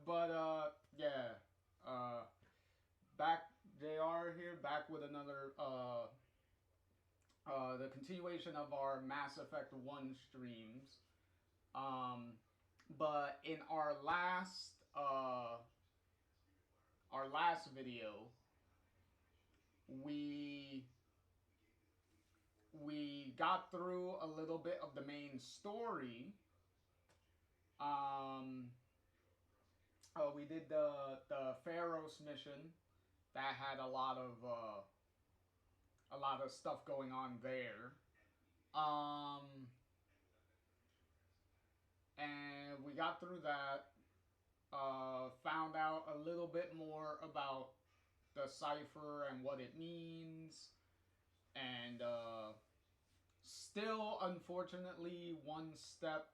But yeah. Uh, Back JR here, back with another the continuation of our Mass Effect 1 streams. Um, but in our last video, we we got through a little bit of the main story. Um, we did the Pharaoh's mission that had a lot of stuff going on there. Um, and we got through that. Found out a little bit more about the cipher and what it means, and still, unfortunately, one step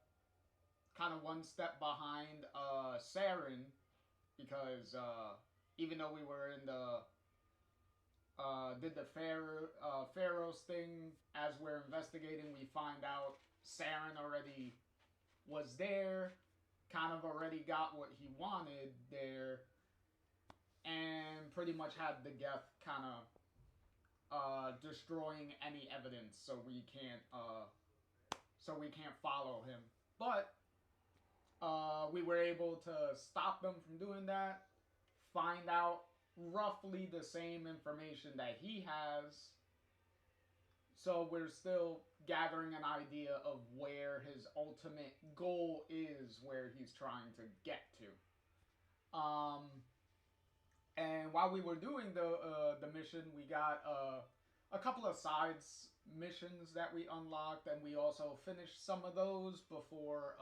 behind Saren, because even though we were in the did the Pharaoh's thing, as we're investigating, we find out Saren already was there, kind of already got what he wanted there, and pretty much had the Geth kind of destroying any evidence, so we can't follow him. But we were able to stop them from doing that, find out roughly the same information that he has. So we're still gathering an idea of where his ultimate goal is, where he's trying to get to. And while we were doing the mission, we got a couple of sides missions that we unlocked, and we also finished some of those before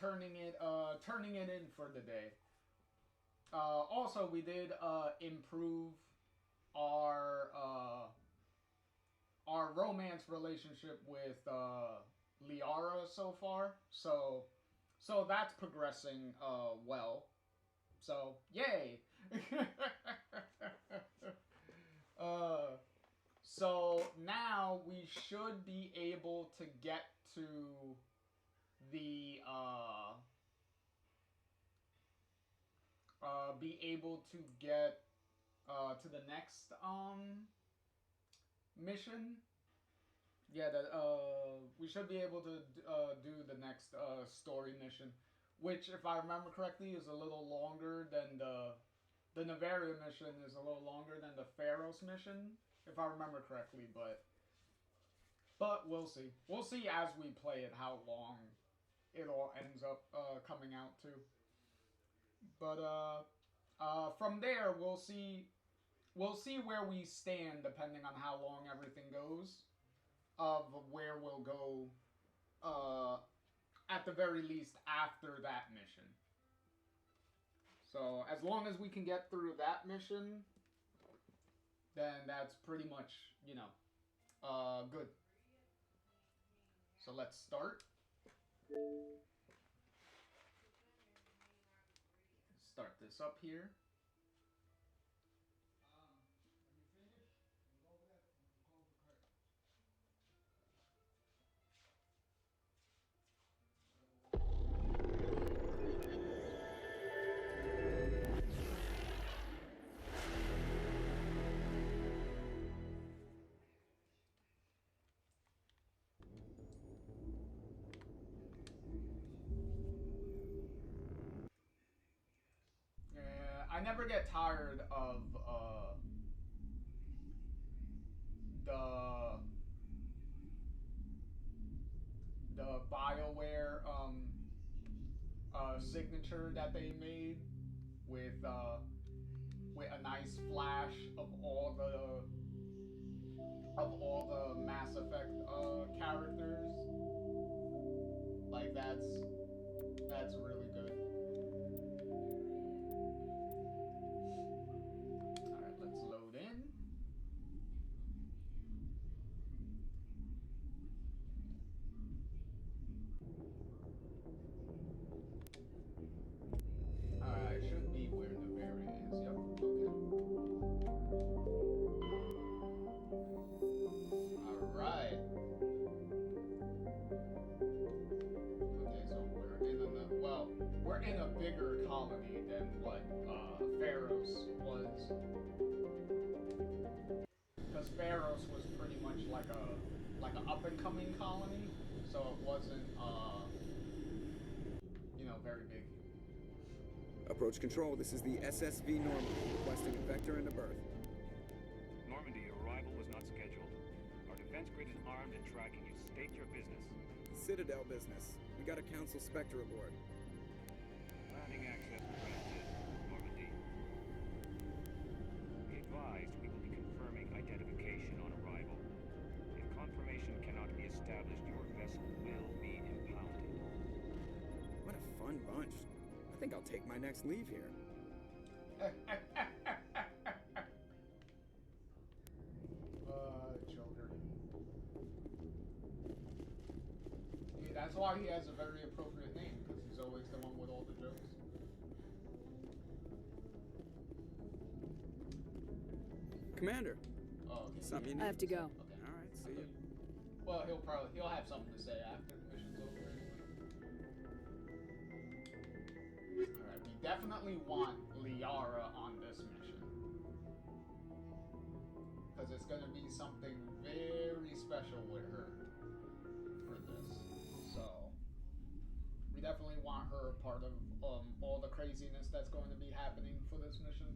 turning it in for the day. Also, we did improve our romance relationship with Liara so far. So that's progressing well. So yay! So now we should be able to get to the to the next mission. Yeah, we should be able to do the next story mission, which, if I remember correctly, is a little longer than the Nevaria mission is a little longer than the Pharaoh's mission, if I remember correctly. But we'll see. We'll see as we play it how long it all ends up coming out to. But from there, we'll see where we stand depending on how long everything goes, of where we'll go at the very least after that mission. So as long as we can get through that mission, then that's pretty much, good. So let's start. Start this up here. I never get tired of the BioWare signature that they made with a nice flash of all the Mass Effect characters. Like that's really good. All right, let's load in. I should be where Nevaria is. Yep. Okay. All right. than what Pharaoh's was, because Pharaoh's was pretty much like a up and coming colony, so it wasn't very big. Approach control. This is the SSV Normandy, requesting a vector and a berth. Normandy, your arrival was not scheduled. Our defense grid is armed and tracking you. State your business. Citadel business. We got a Council Spectre aboard. Landing access granted, Normandy. Be advised, we will be confirming identification on arrival. If confirmation cannot be established, your vessel will be impounded. What a fun bunch. I think I'll take my next leave here. Joker. Yeah, that's why he has a very appropriate name, because he's always the one with all the jokes. Commander. Oh, okay. Something you need? I have to go. Okay. All right, see you. Well, he'll have something to say after the mission's over anyway. Alright, we definitely want Liara on this mission. Because it's going to be something very special with her for this. So, we definitely want her a part of all the craziness that's going to be happening for this mission.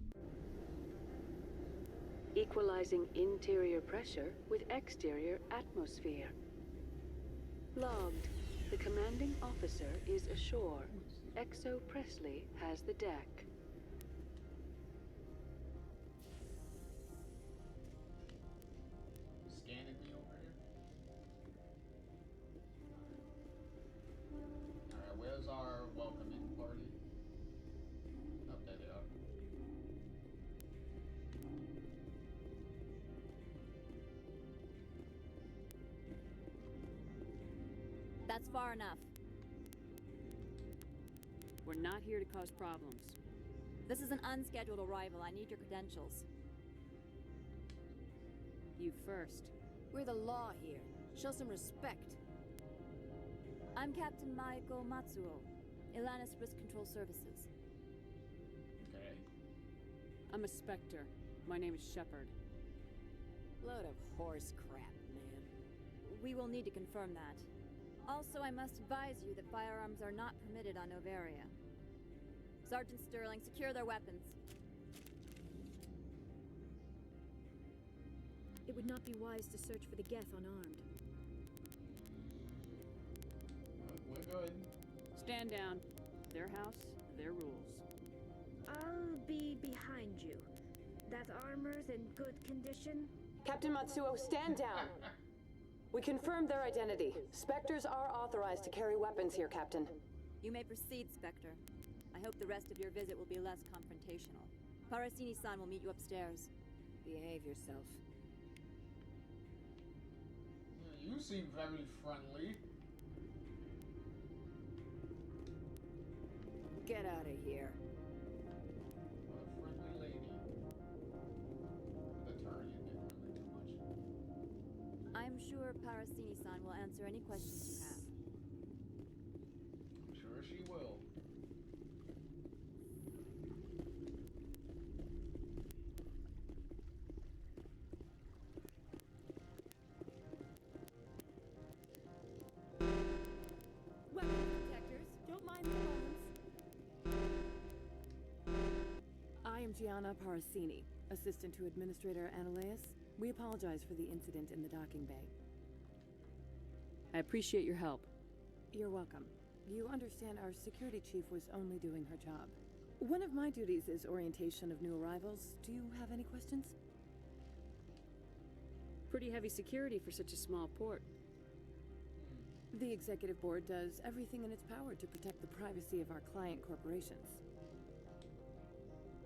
Equalizing interior pressure with exterior atmosphere. Logged. The commanding officer is ashore. Exo Presley has the deck. Scanning me over here. Alright, where's our welcoming party? Oh, there they are. That's far enough. We're not here to cause problems. This is an unscheduled arrival. I need your credentials. You first. We're the law here. Show some respect. I'm Captain Maiko Matsuo, Ilanis Risk Control Services. Okay. I'm a Spectre. My name is Shepard. Load of horse crap, man. We will need to confirm that. Also, I must advise you that firearms are not permitted on Noveria. Sergeant Sterling, secure their weapons. It would not be wise to search for the Geth unarmed. We're good. Stand down. Their house, their rules. I'll be behind you. That armor's in good condition? Captain Matsuo, stand down. We confirmed their identity. Spectres are authorized to carry weapons here, Captain. You may proceed, Spectre. I hope the rest of your visit will be less confrontational. Parasini-san will meet you upstairs. Behave yourself. You seem very friendly. Get out of here. What a friendly lady. The turn you did really too much. I'm sure Parasini-san will answer any questions you have. I'm sure she will. Weapon detectors, don't mind the bones. I am Gianna Parasini, assistant to Administrator Analeus. We apologize for the incident in the docking bay. I appreciate your help. You're welcome. You understand our security chief was only doing her job. One of my duties is orientation of new arrivals. Do you have any questions? Pretty heavy security for such a small port. The executive board does everything in its power to protect the privacy of our client corporations.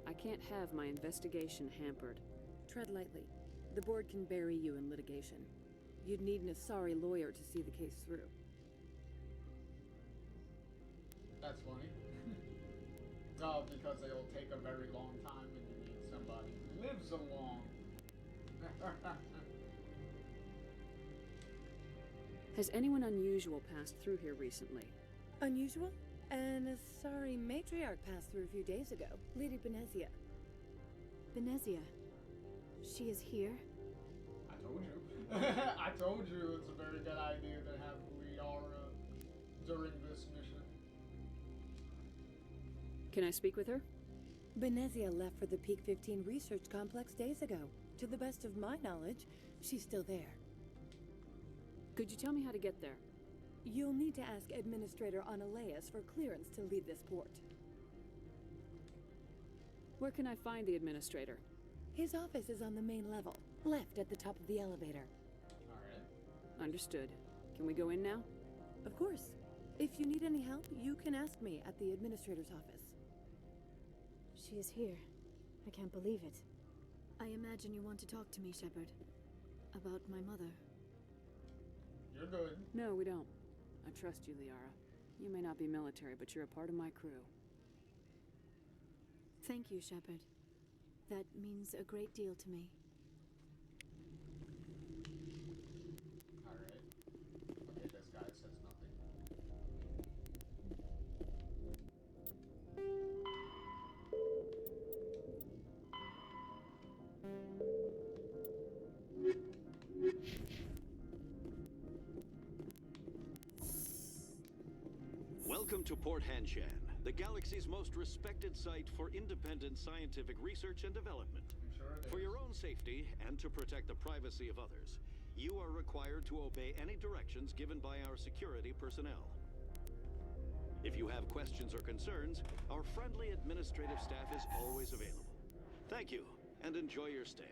I can't have my investigation hampered. Tread lightly. The board can bury you in litigation. You'd need an Asari lawyer to see the case through. That's funny. Oh, because it'll take a very long time and you need somebody who lives along. Has anyone unusual passed through here recently? Unusual? And a sorry matriarch passed through a few days ago, Lady Benezia. Benezia. She is here? I told you. I told you it's a very good idea to have Liara during this mission. Can I speak with her? Benezia left for the Peak 15 research complex days ago. To the best of my knowledge, she's still there. Could you tell me how to get there? You'll need to ask Administrator Analeas for clearance to leave this port. Where can I find the administrator? His office is on the main level, left at the top of the elevator. Alright. Understood. Can we go in now? Of course. If you need any help, you can ask me at the Administrator's office. She is here. I can't believe it. I imagine you want to talk to me, Shepard. About my mother. You're good. No, we don't. I trust you, Liara. You may not be military, but you're a part of my crew. Thank you, Shepard. That means a great deal to me. Alright. Okay, this guy says nothing. Welcome to Port Hanshan, the galaxy's most respected site for independent scientific research and development. I'm sure it For is. your own safety and to protect the privacy of others, you are required to obey any directions given by our security personnel. If you have questions or concerns, our friendly administrative staff is always available. Thank you, and enjoy your stay.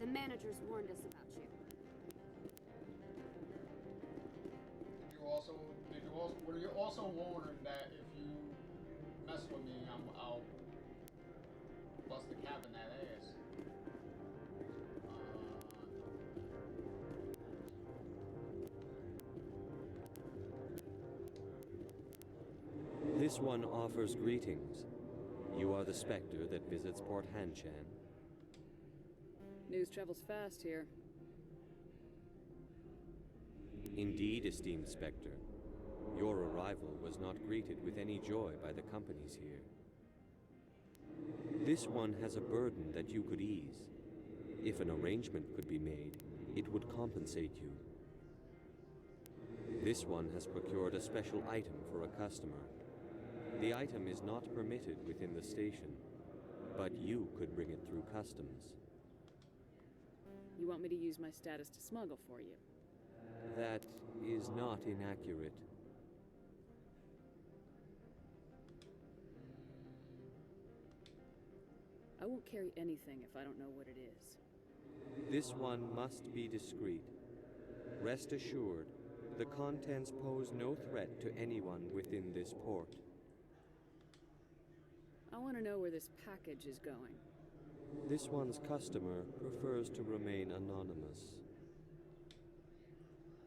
The managers warned us about you. Were you also warned that if you mess with me, I'll bust the cap in that ass? This one offers greetings. You are the Spectre that visits Port Hanshan. News travels fast here. Indeed, esteemed Spectre. Your arrival was not greeted with any joy by the companies here. This one has a burden that you could ease. If an arrangement could be made, it would compensate you. This one has procured a special item for a customer. The item is not permitted within the station, but you could bring it through customs. You want me to use my status to smuggle for you? That is not inaccurate. I won't carry anything if I don't know what it is. This one must be discreet. Rest assured, the contents pose no threat to anyone within this port. I want to know where this package is going. This one's customer prefers to remain anonymous.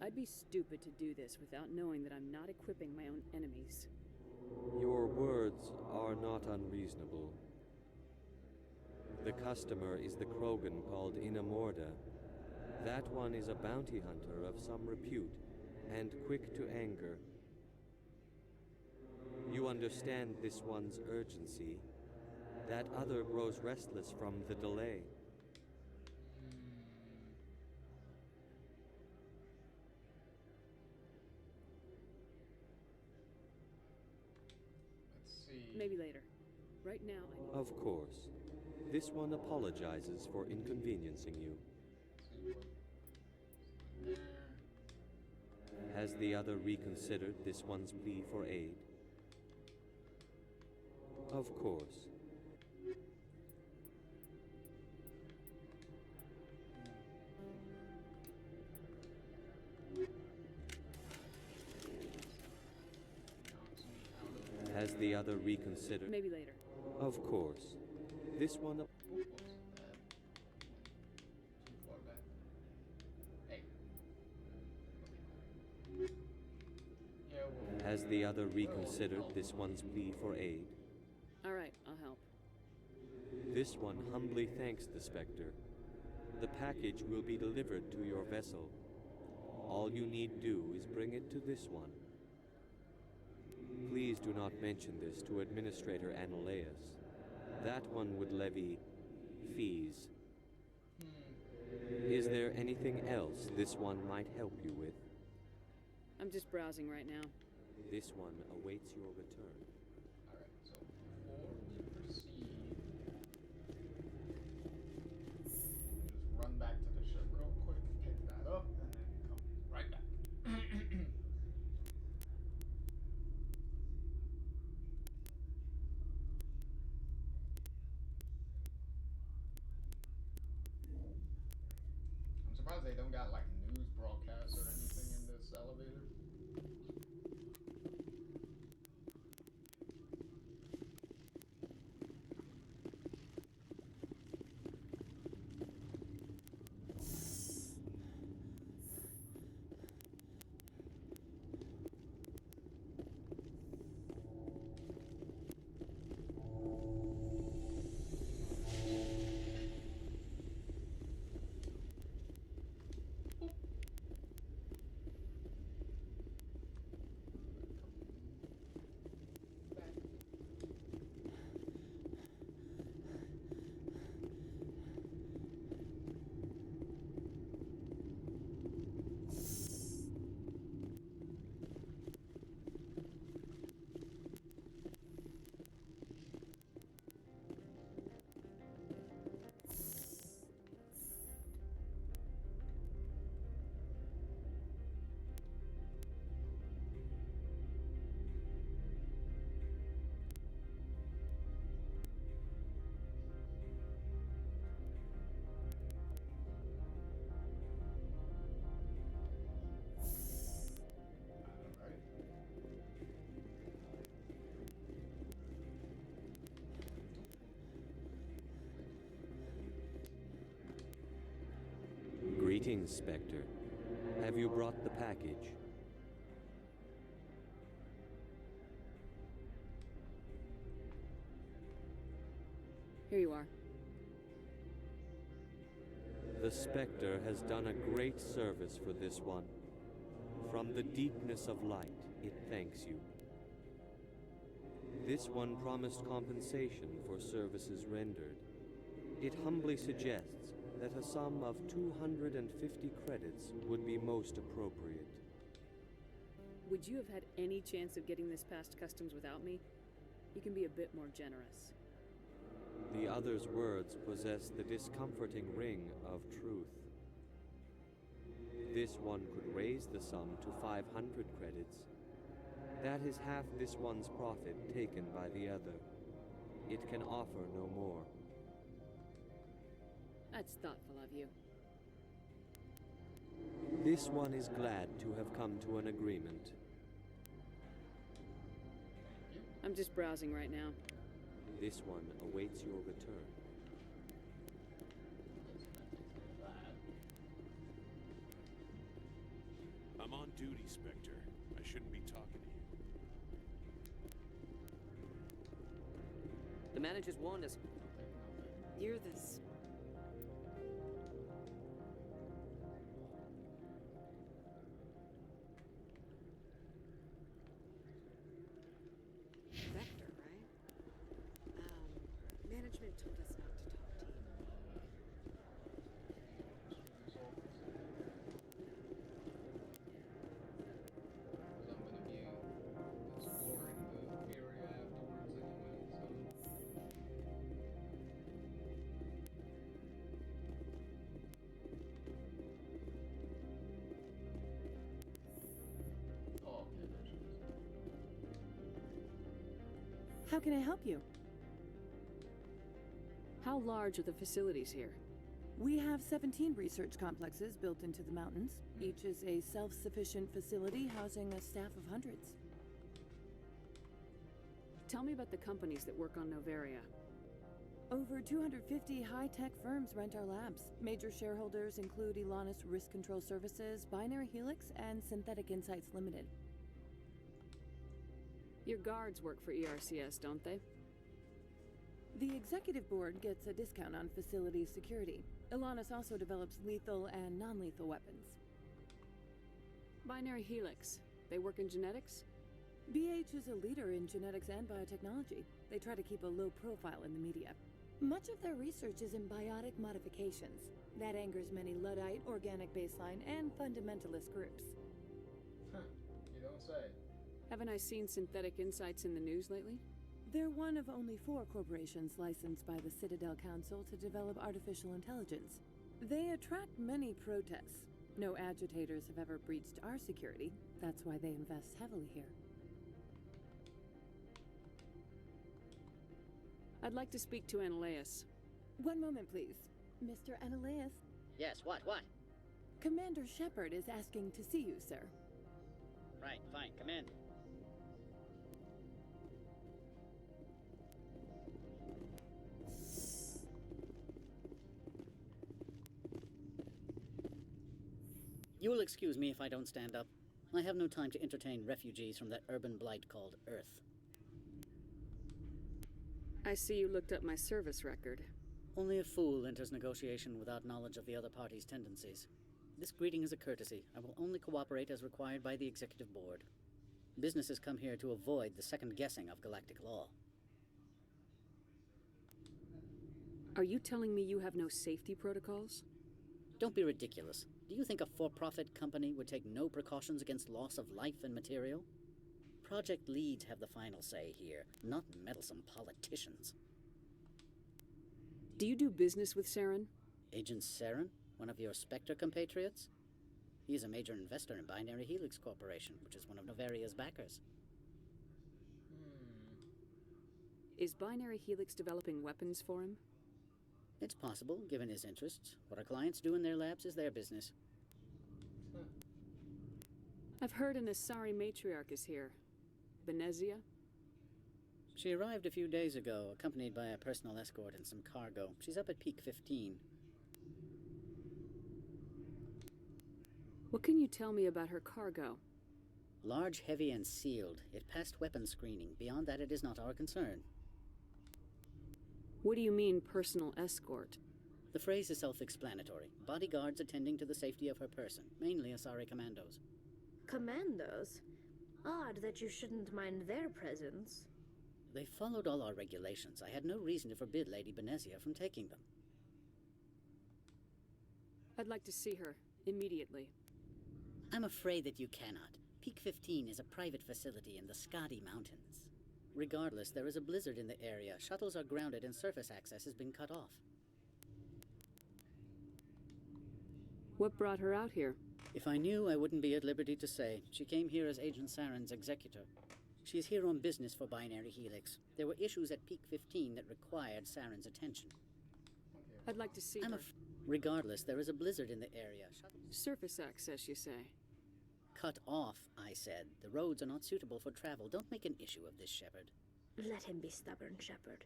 I'd be stupid to do this without knowing that I'm not equipping my own enemies. Your words are not unreasonable. The customer is the Krogan called Inamorda. That one is a bounty hunter of some repute, and quick to anger. You understand this one's urgency. That other grows restless from the delay. Let's see. Maybe later. Right now, I... Of course. This one apologizes for inconveniencing you. Has the other reconsidered this one's plea for aid? Of course. Has the other reconsidered? Maybe later. Of course. This one... Has the other reconsidered this one's plea for aid? All right, I'll help. This one humbly thanks the Spectre. The package will be delivered to your vessel. All you need do is bring it to this one. Please do not mention this to Administrator Analeus. That one would levy fees. Is there anything else this one might help you with? I'm just browsing right now. This one awaits your return. Alright, so before we proceed, just run back to the ship real quick, pick that up, and then come right back. I'm surprised they don't got like news broadcasts or anything in this elevator. Greetings, Spectre. Have you brought the package? Here you are. The Spectre has done a great service for this one. From the deepness of light, it thanks you. This one promised compensation for services rendered. It humbly suggests that a sum of 250 credits would be most appropriate. Would you have had any chance of getting this past customs without me? You can be a bit more generous. The other's words possess the discomforting ring of truth. This one could raise the sum to 500 credits. That is half this one's profit taken by the other. It can offer no more. That's thoughtful of you. This one is glad to have come to an agreement. I'm just browsing right now. This one awaits your return. I'm on duty, Spectre. I shouldn't be talking to you. The managers warned us. You're this. Vector, right? Management told us not to talk to you. How can I help you? How large are the facilities here? We have 17 research complexes built into the mountains. Each is a self-sufficient facility housing a staff of hundreds. Tell me about the companies that work on Noveria. Over 250 high-tech firms rent our labs. Major shareholders include Elanus Risk Control Services, Binary Helix, and Synthetic Insights Limited. Your guards work for ERCS, don't they? The executive board gets a discount on facility security. Ilanis also develops lethal and non-lethal weapons. Binary Helix. They work in genetics? BH is a leader in genetics and biotechnology. They try to keep a low profile in the media. Much of their research is in biotic modifications. That angers many Luddite, organic baseline, and fundamentalist groups. Huh, you don't say. Haven't I seen Synthetic Insights in the news lately? They're one of only 4 corporations licensed by the Citadel Council to develop artificial intelligence. They attract many protests. No agitators have ever breached our security. That's why they invest heavily here. I'd like to speak to Analeas. One moment, please. Mr. Analeas? Yes, what? Commander Shepard is asking to see you, sir. Right, fine, come in. You will excuse me if I don't stand up. I have no time to entertain refugees from that urban blight called Earth. I see you looked up my service record. Only a fool enters negotiation without knowledge of the other party's tendencies. This greeting is a courtesy. I will only cooperate as required by the Executive Board. Businesses come here to avoid the second guessing of galactic law. Are you telling me you have no safety protocols? Don't be ridiculous. Do you think a for-profit company would take no precautions against loss of life and material? Project leads have the final say here, not meddlesome politicians. Do you do business with Saren? Agent Saren? One of your Spectre compatriots? He is a major investor in Binary Helix Corporation, which is one of Novaria's backers. Is Binary Helix developing weapons for him? It's possible, given his interests. What our clients do in their labs is their business. I've heard an Asari matriarch is here. Benezia? She arrived a few days ago, accompanied by a personal escort and some cargo. She's up at Peak 15. What can you tell me about her cargo? Large, heavy, and sealed. It passed weapons screening. Beyond that, it is not our concern. What do you mean, personal escort? The phrase is self-explanatory. Bodyguards attending to the safety of her person, mainly Asari commandos. Commandos? Odd that you shouldn't mind their presence. They followed all our regulations. I had no reason to forbid Lady Benezia from taking them. I'd like to see her, immediately. I'm afraid that you cannot. Peak 15 is a private facility in the Skadi Mountains. Regardless, there is a blizzard in the area. Shuttles are grounded and surface access has been cut off. What brought her out here? If I knew, I wouldn't be at liberty to say. She came here as Agent Saren's executor. She's here on business for Binary Helix. There were issues at Peak 15 that required Saren's attention. I'd like to see her. Regardless, there is a blizzard in the area. Surface access, you say? Cut off, I said. The roads are not suitable for travel. Don't make an issue of this, Shepard. Let him be stubborn, Shepard.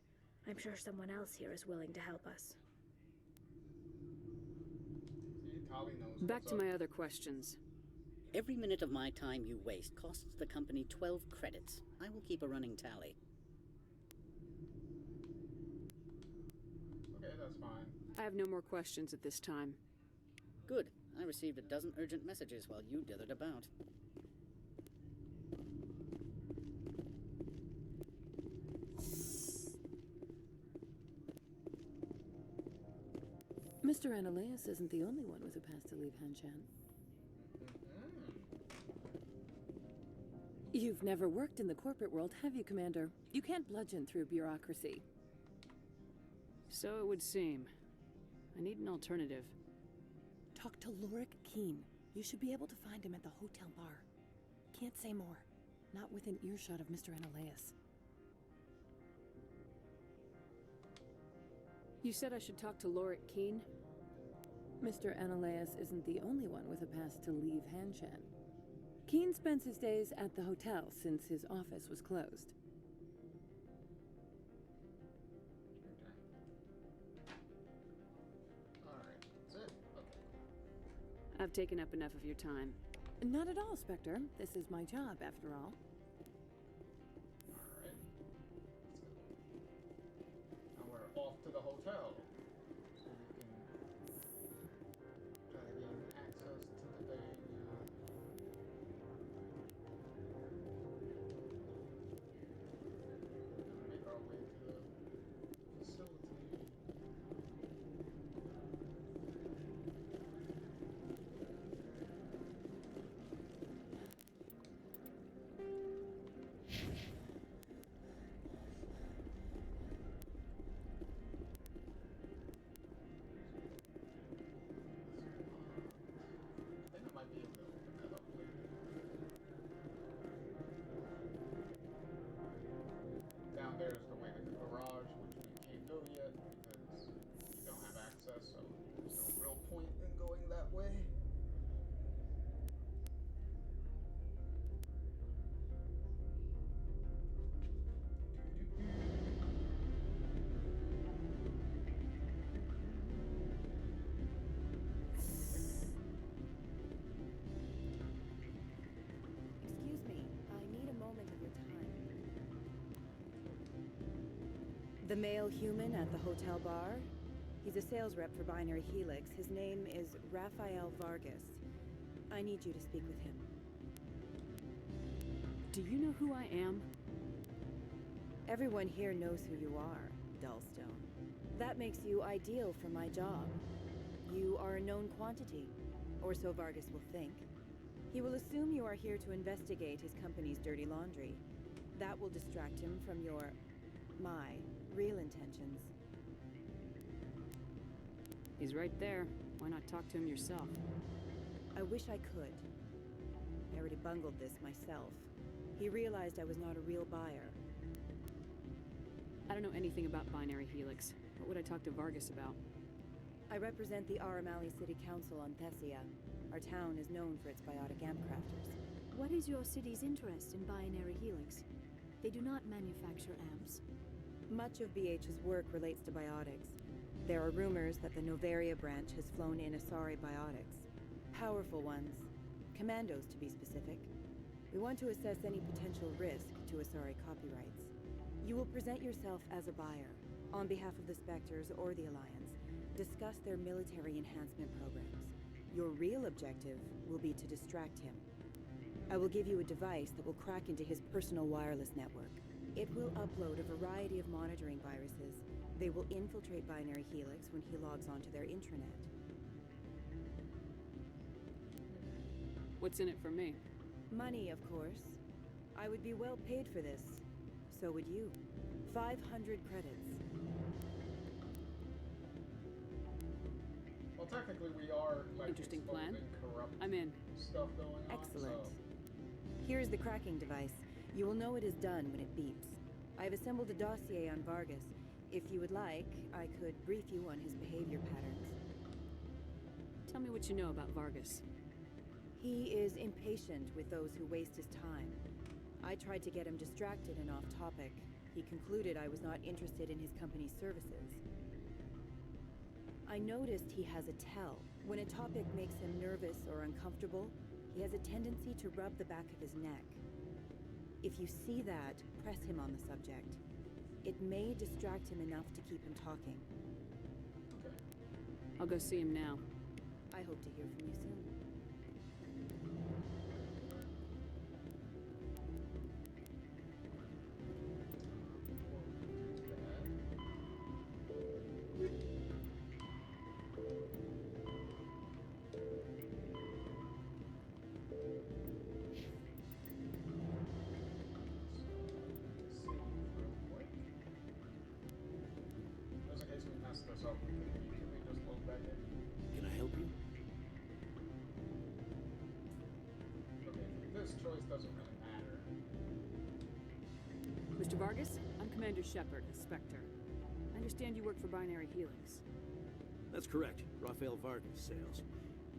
I'm sure someone else here is willing to help us. Back to my other questions. Every minute of my time you waste costs the company 12 credits. I will keep a running tally. Okay, that's fine. I have no more questions at this time. Good. I received a dozen urgent messages while you dithered about. Mr. Analeas isn't the only one with a pass to leave Hanshan. You've never worked in the corporate world, have you, Commander? You can't bludgeon through bureaucracy. So it would seem. I need an alternative. Talk to Lorik Keen. You should be able to find him at the hotel bar. Can't say more. Not within earshot of Mr. Analeas. You said I should talk to Lorik Keen? Mr. Analeas isn't the only one with a pass to leave Hanshan. Keen spends his days at the hotel since his office was closed. Alright, that's it. Okay. I've taken up enough of your time. Not at all, Spectre. This is my job, after all. Alright. I that way. Excuse me, I need a moment of your time. The male human at the hotel bar? He's a sales rep for Binary Helix. His name is Rafael Vargas. I need you to speak with him. Do you know who I am? Everyone here knows who you are, Dullstone. That makes you ideal for my job. You are a known quantity, or so Vargas will think. He will assume you are here to investigate his company's dirty laundry. That will distract him from my real intentions. He's right there. Why not talk to him yourself? I wish I could. I already bungled this myself. He realized I was not a real buyer. I don't know anything about Binary Helix. What would I talk to Vargas about? I represent the Aramali City Council on Thessia. Our town is known for its biotic amp crafters. What is your city's interest in Binary Helix? They do not manufacture amps. Much of BH's work relates to biotics. There are rumors that the Novaria branch has flown in Asari biotics. Powerful ones. Commandos, to be specific. We want to assess any potential risk to Asari copyrights. You will present yourself as a buyer, on behalf of the Spectres or the Alliance. Discuss their military enhancement programs. Your real objective will be to distract him. I will give you a device that will crack into his personal wireless network. It will upload a variety of monitoring viruses. They will infiltrate Binary Helix when he logs onto their intranet. What's in it for me? Money, of course. I would be well paid for this. So would you. 500 credits. Well, technically we are, like, interesting plan. Corrupt I'm in. Stuff going on. Excellent. So. Here's the cracking device. You will know it is done when it beeps. I've assembled a dossier on Vargas. If you would like, I could brief you on his behavior patterns. Tell me what you know about Vargas. He is impatient with those who waste his time. I tried to get him distracted and off topic. He concluded I was not interested in his company's services. I noticed he has a tell. When a topic makes him nervous or uncomfortable, he has a tendency to rub the back of his neck. If you see that, press him on the subject. It may distract him enough to keep him talking. Okay. I'll go see him now. I hope to hear from you soon. So we can immediately just load back in. Can I help you? Okay, this choice doesn't really matter. Mr. Vargas, I'm Commander Shepard, a Spectre. I understand you work for Binary Helix. That's correct. Rafael Vargas, sales.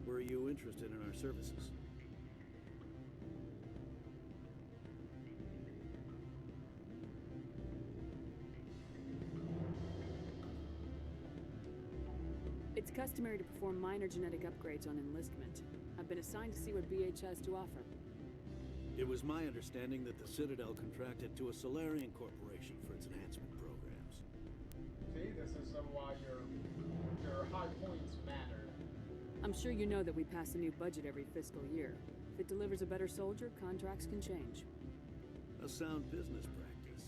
Were you interested in our services? It's customary to perform minor genetic upgrades on enlistment. I've been assigned to see what BH has to offer. It was my understanding that the Citadel contracted to a Solarian corporation for its enhancement programs. See, this is why your high points matter. I'm sure you know that we pass a new budget every fiscal year. If it delivers a better soldier, contracts can change. A sound business practice.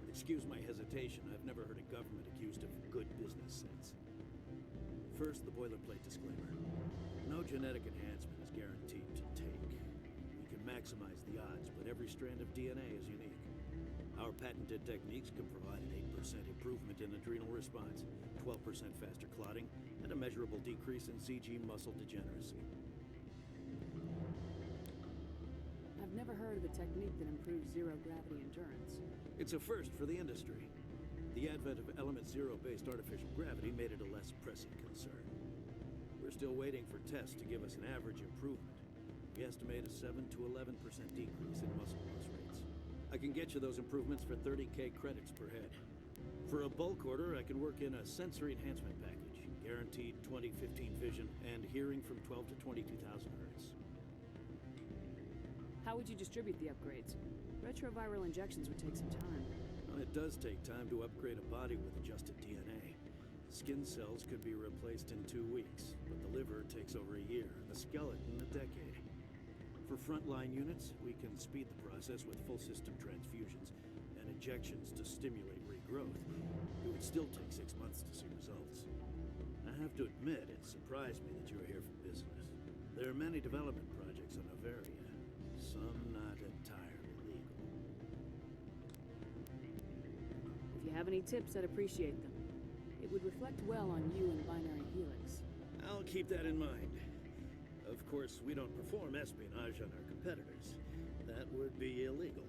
Excuse my hesitation, I've never heard a government accused of good business sense. First, the boilerplate disclaimer. No genetic enhancement is guaranteed to take. We can maximize the odds, but every strand of DNA is unique. Our patented techniques can provide an 8% improvement in adrenal response, 12% faster clotting, and a measurable decrease in CG muscle degeneracy. I've never heard of a technique that improves zero-gravity endurance. It's a first for the industry. The advent of Element Zero-based artificial gravity made it a less pressing concern. We're still waiting for tests to give us an average improvement. We estimate a 7 to 11% decrease in muscle loss rates. I can get you those improvements for 30K credits per head. For a bulk order, I can work in a sensory enhancement package, guaranteed 20/15 vision, and hearing from 12 to 22,000 hertz. How would you distribute the upgrades? Retroviral injections would take some time. Well, it does take time to upgrade a body with adjusted DNA. Skin cells could be replaced in 2 weeks, but the liver takes over a year, the skeleton a decade. For frontline units, we can speed the process with full system transfusions and injections to stimulate regrowth. It would still take 6 months to see results. I have to admit, it surprised me that you were here for business. There are many development projects on Noveria, some not entirely legal. If you have any tips, I'd appreciate them. It would reflect well on you and Binary Helix. I'll keep that in mind. Of course, we don't perform espionage on our competitors. That would be illegal.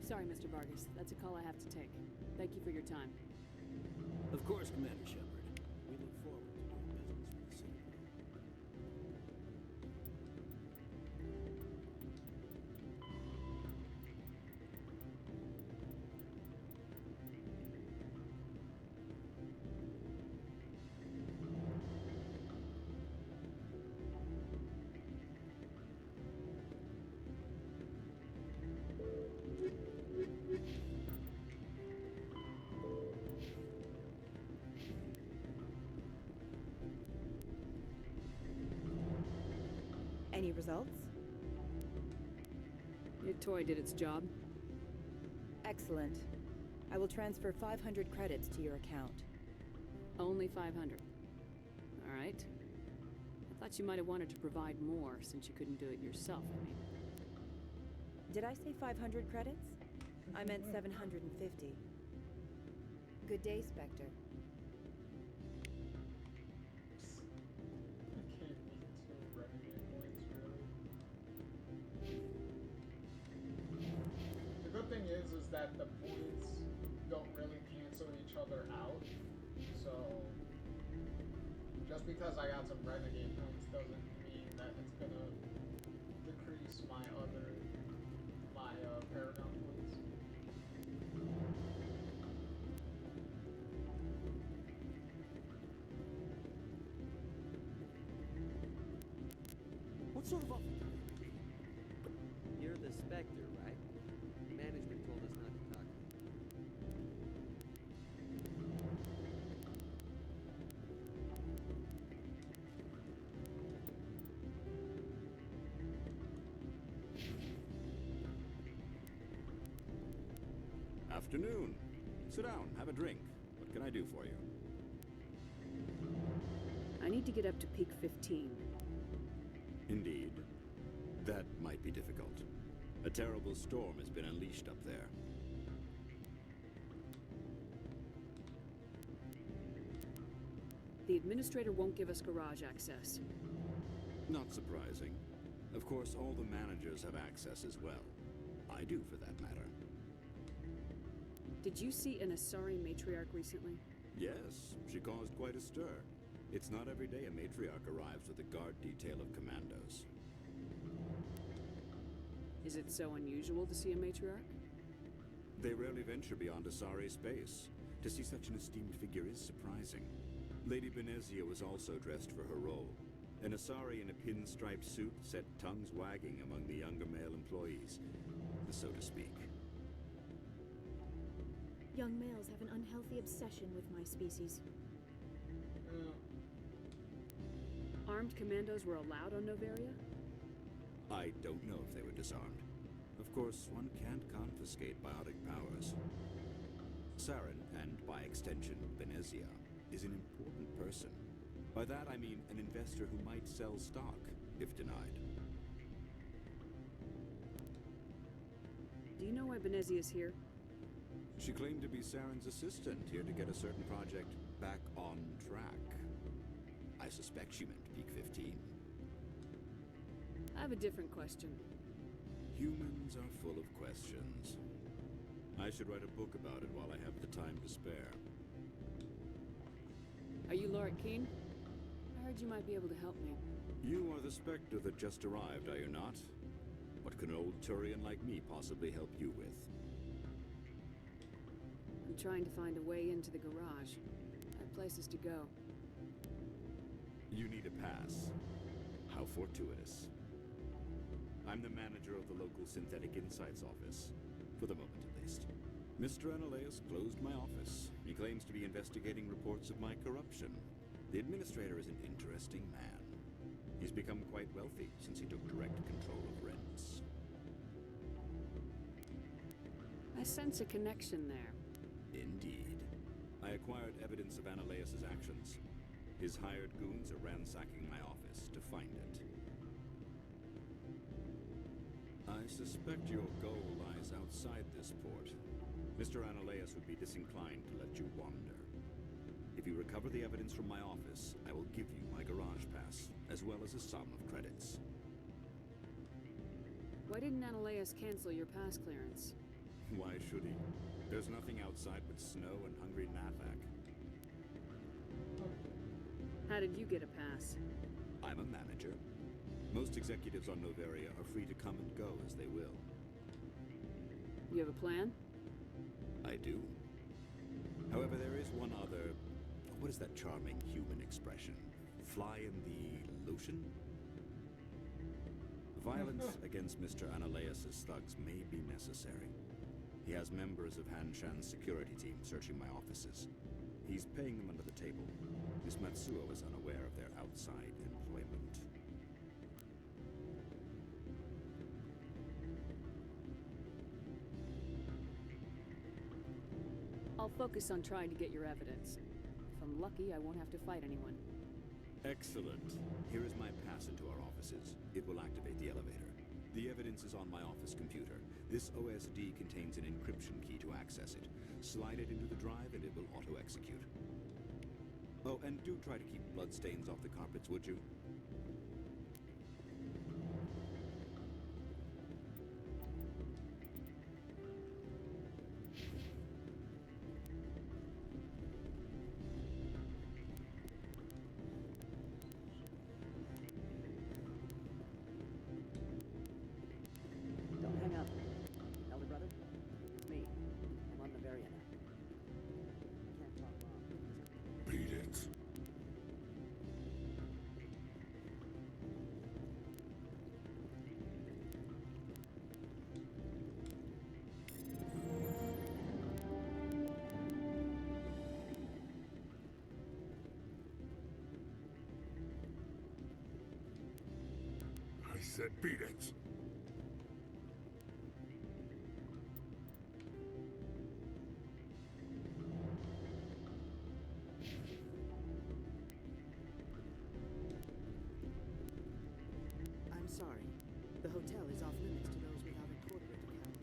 Sorry, Mr. Vargas. That's a call I have to take. Thank you for your time. Of course, Commander Shepard. We look forward to doing business with the Citadel. Any results? Your toy did its job. Excellent. I will transfer 500 credits to your account. Only 500. All right. I thought you might have wanted to provide more since you couldn't do it yourself, I mean. Did I say 500 credits? I meant 750. Good day, Spectre. The good thing is that the points don't really cancel each other out. So just because I got some renegade points doesn't mean that it's gonna decrease my paragon points. What sort of offer? You're the Spectre, right? Management told us not to talk to you. Afternoon. Sit down, have a drink. What can I do for you? I need to get up to peak 15. Indeed. That might be difficult. A terrible storm has been unleashed up there. The administrator won't give us garage access. Not surprising. Of course, all the managers have access as well. I do, for that matter. Did you see an Asari matriarch recently? Yes, she caused quite a stir. It's not every day a matriarch arrives with a guard detail of commandos. Is it so unusual to see a matriarch? They rarely venture beyond Asari space. To see such an esteemed figure is surprising. Lady Benezia was also dressed for her role. An Asari in a pinstripe suit set tongues wagging among the younger male employees, so to speak. Young males have an unhealthy obsession with my species. Armed commandos were allowed on Noveria? I don't know if they were disarmed. Of course, one can't confiscate biotic powers. Saren, and by extension, Benezia, is an important person. By that I mean an investor who might sell stock, if denied. Do you know why Benezia is here? She claimed to be Saren's assistant, here to get a certain project back on track. I suspect she meant peak 15. I have a different question. Humans are full of questions. I should write a book about it while I have the time to spare. Are you Lord Keen? I heard you might be able to help me. You are the Spectre that just arrived, are you not? What can an old Turian like me possibly help you with? I'm trying to find a way into the garage. I have places to go. You need a pass. How fortuitous. I'm the manager of the local Synthetic Insights office. For the moment, at least. Mr. Analeus closed my office. He claims to be investigating reports of my corruption. The administrator is an interesting man. He's become quite wealthy since he took direct control of rents. I sense a connection there. Indeed. I acquired evidence of Analeus' actions. His hired goons are ransacking my office to find it. I suspect your goal lies outside this port. Mr. Analeus would be disinclined to let you wander. If you recover the evidence from my office, I will give you my garage pass, as well as a sum of credits. Why didn't Analeus cancel your pass clearance? Why should he? There's nothing outside but snow and hungry Nafak. How did you get a pass? I'm a manager. Most executives on Noveria are free to come and go as they will. You have a plan? I do. However, there is one other... What is that charming human expression? Fly in the lotion? Violence against Mr. Analeus' thugs may be necessary. He has members of Han Shan's security team searching my offices. He's paying them under the table. Miss Matsuo is unaware of their outside employment. I'll focus on trying to get your evidence. If I'm lucky, I won't have to fight anyone. Excellent. Here is my pass into our offices. It will activate the elevator. The evidence is on my office computer. This OSD contains an encryption key to access it. Slide it into the drive and it will auto-execute. Oh, and do try to keep bloodstains off the carpets, would you? Don't hang up. Elder brother? It's me. I'm on Noveria now. Can't talk long. Beat it. I said beat it. I'm sorry. The hotel is off limits to those without a corporate account.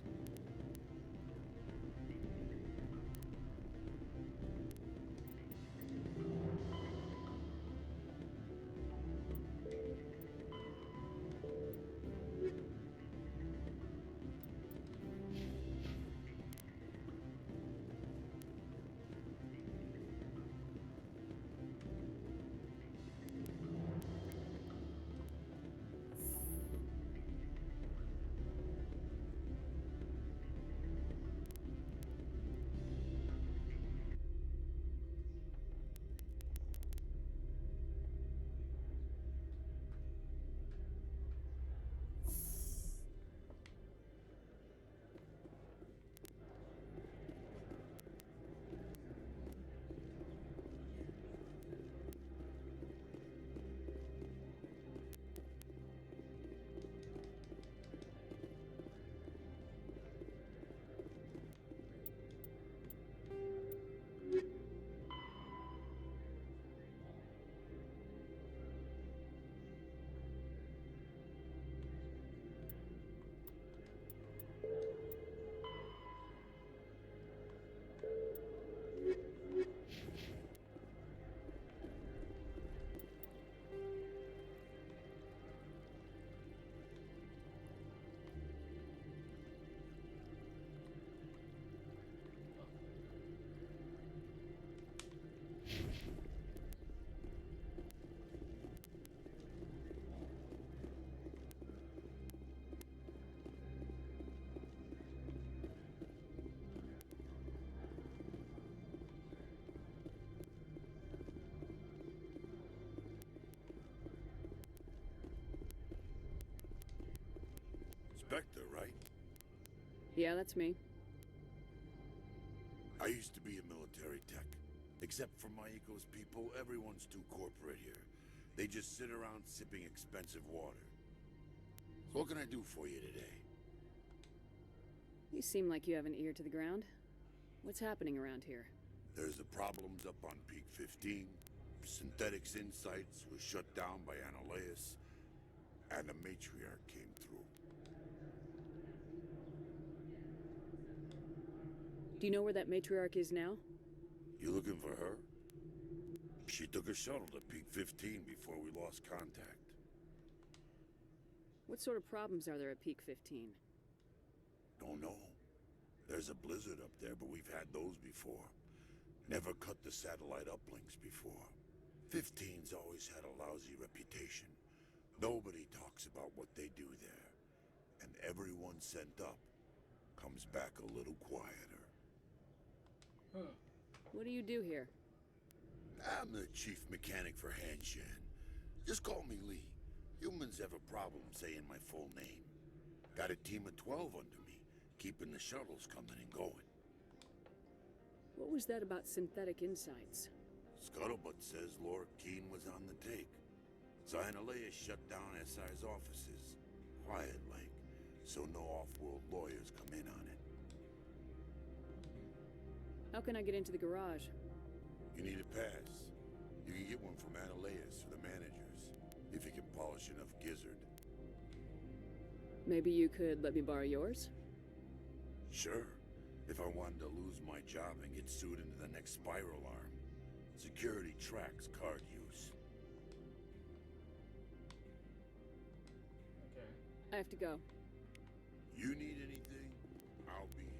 Yeah, that's me. I used to be a military tech. Except for Maiko's people, everyone's too corporate here. They just sit around sipping expensive water. So what can I do for you today? You seem like you have an ear to the ground. What's happening around here? There's the problems up on Peak 15. Synthetics Insights was shut down by Analeus. And the matriarch came through. Do you know where that matriarch is now? You looking for her? She took a shuttle to Peak 15 before we lost contact. What sort of problems are there at Peak 15? Don't know. There's a blizzard up there, but we've had those before. Never cut the satellite uplinks before. 15's always had a lousy reputation. Nobody talks about what they do there. And everyone sent up comes back a little quieter. What do you do here? I'm the chief mechanic for Hanshan. Just call me Lee. Humans have a problem saying my full name. Got a team of 12 under me, keeping the shuttles coming and going. What was that about Synthetic Insights? Scuttlebutt says Lord Keene was on the take. Analeus shut down SI's offices. Quiet like, so no off-world lawyers come in on it. How can I get into the garage? You need a pass. You can get one from Analeus or the managers, if you can polish enough gizzard. Maybe you could let me borrow yours? Sure. If I wanted to lose my job and get sued into the next spiral arm. Security tracks card use. Okay. I have to go. You need anything? I'll be here.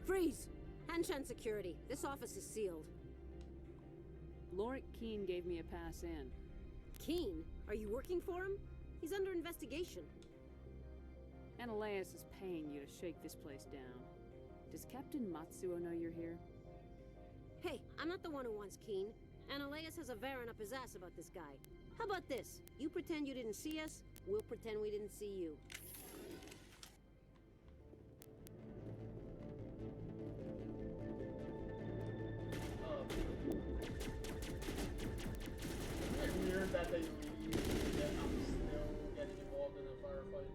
Freeze! Hanshan security. This office is sealed. Lorik Keene gave me a pass in. Keene? Are you working for him? He's under investigation. Analeus is paying you to shake this place down. Does Captain Matsuo know you're here? Hey, I'm not the one who wants Keene. Analeus has a Varan up his ass about this guy. How about this? You pretend you didn't see us, we'll pretend we didn't see you. It's weird that they leave and then I'm still getting involved in a firefight.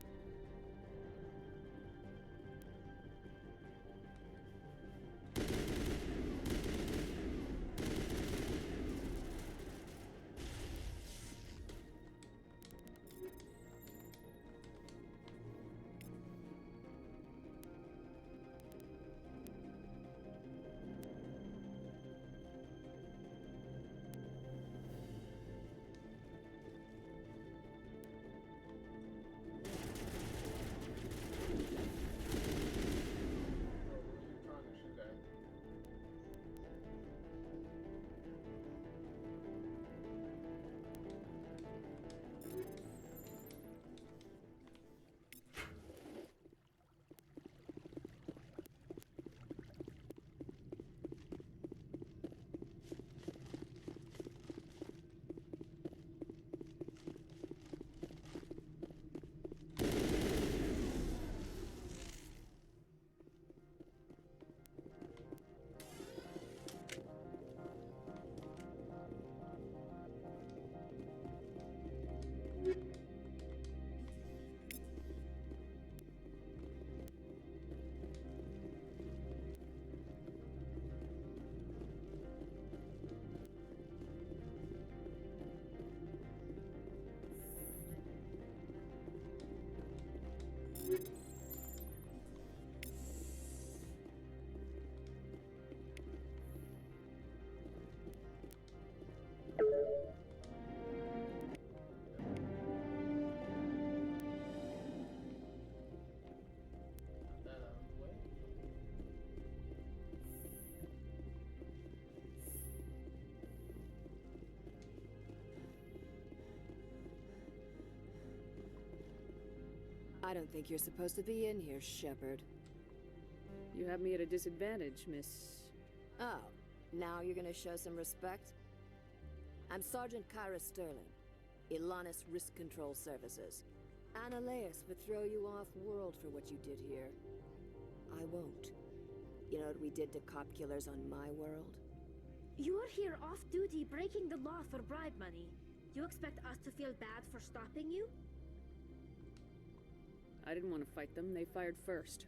I don't think you're supposed to be in here, Shepard. You have me at a disadvantage, Miss... Oh, now you're gonna show some respect? I'm Sergeant Kyra Sterling, Ilanis Risk Control Services. Annaleus would throw you off-world for what you did here. I won't. You know what we did to cop killers on my world? You're here off-duty breaking the law for bribe money. You expect us to feel bad for stopping you? I didn't want to fight them. They fired first.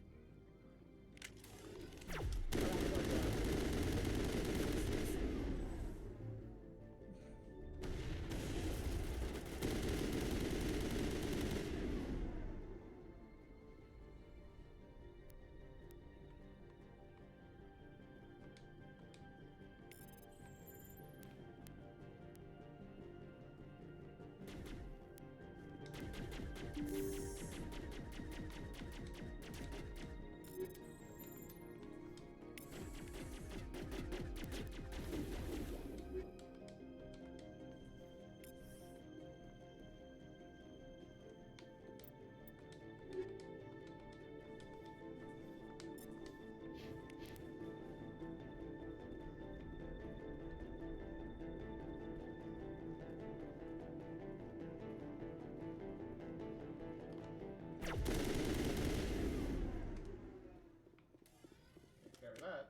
Carry that.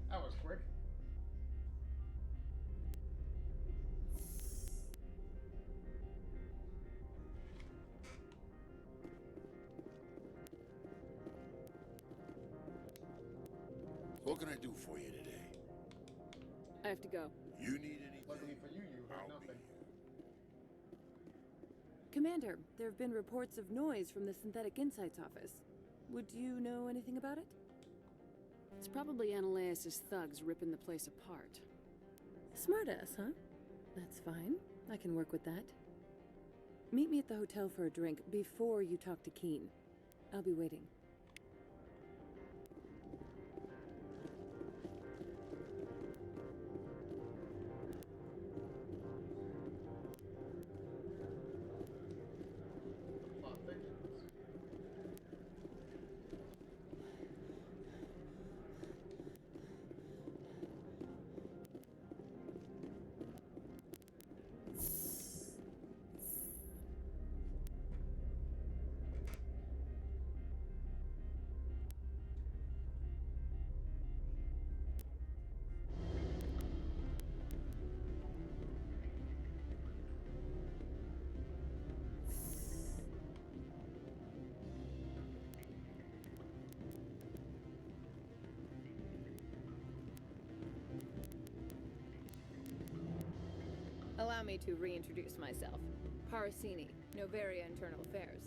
That was quick. What can I do for you today? I have to go. You need anything? Luckily for you, you heard I'll be nothing. Commander, there have been reports of noise from the Synthetic Insights office. Would you know anything about it? It's probably Annaleus' thugs ripping the place apart. Smartass, huh? That's fine. I can work with that. Meet me at the hotel for a drink before you talk to Keen. I'll be waiting. Allow me to reintroduce myself. Parasini, Novaria Internal Affairs.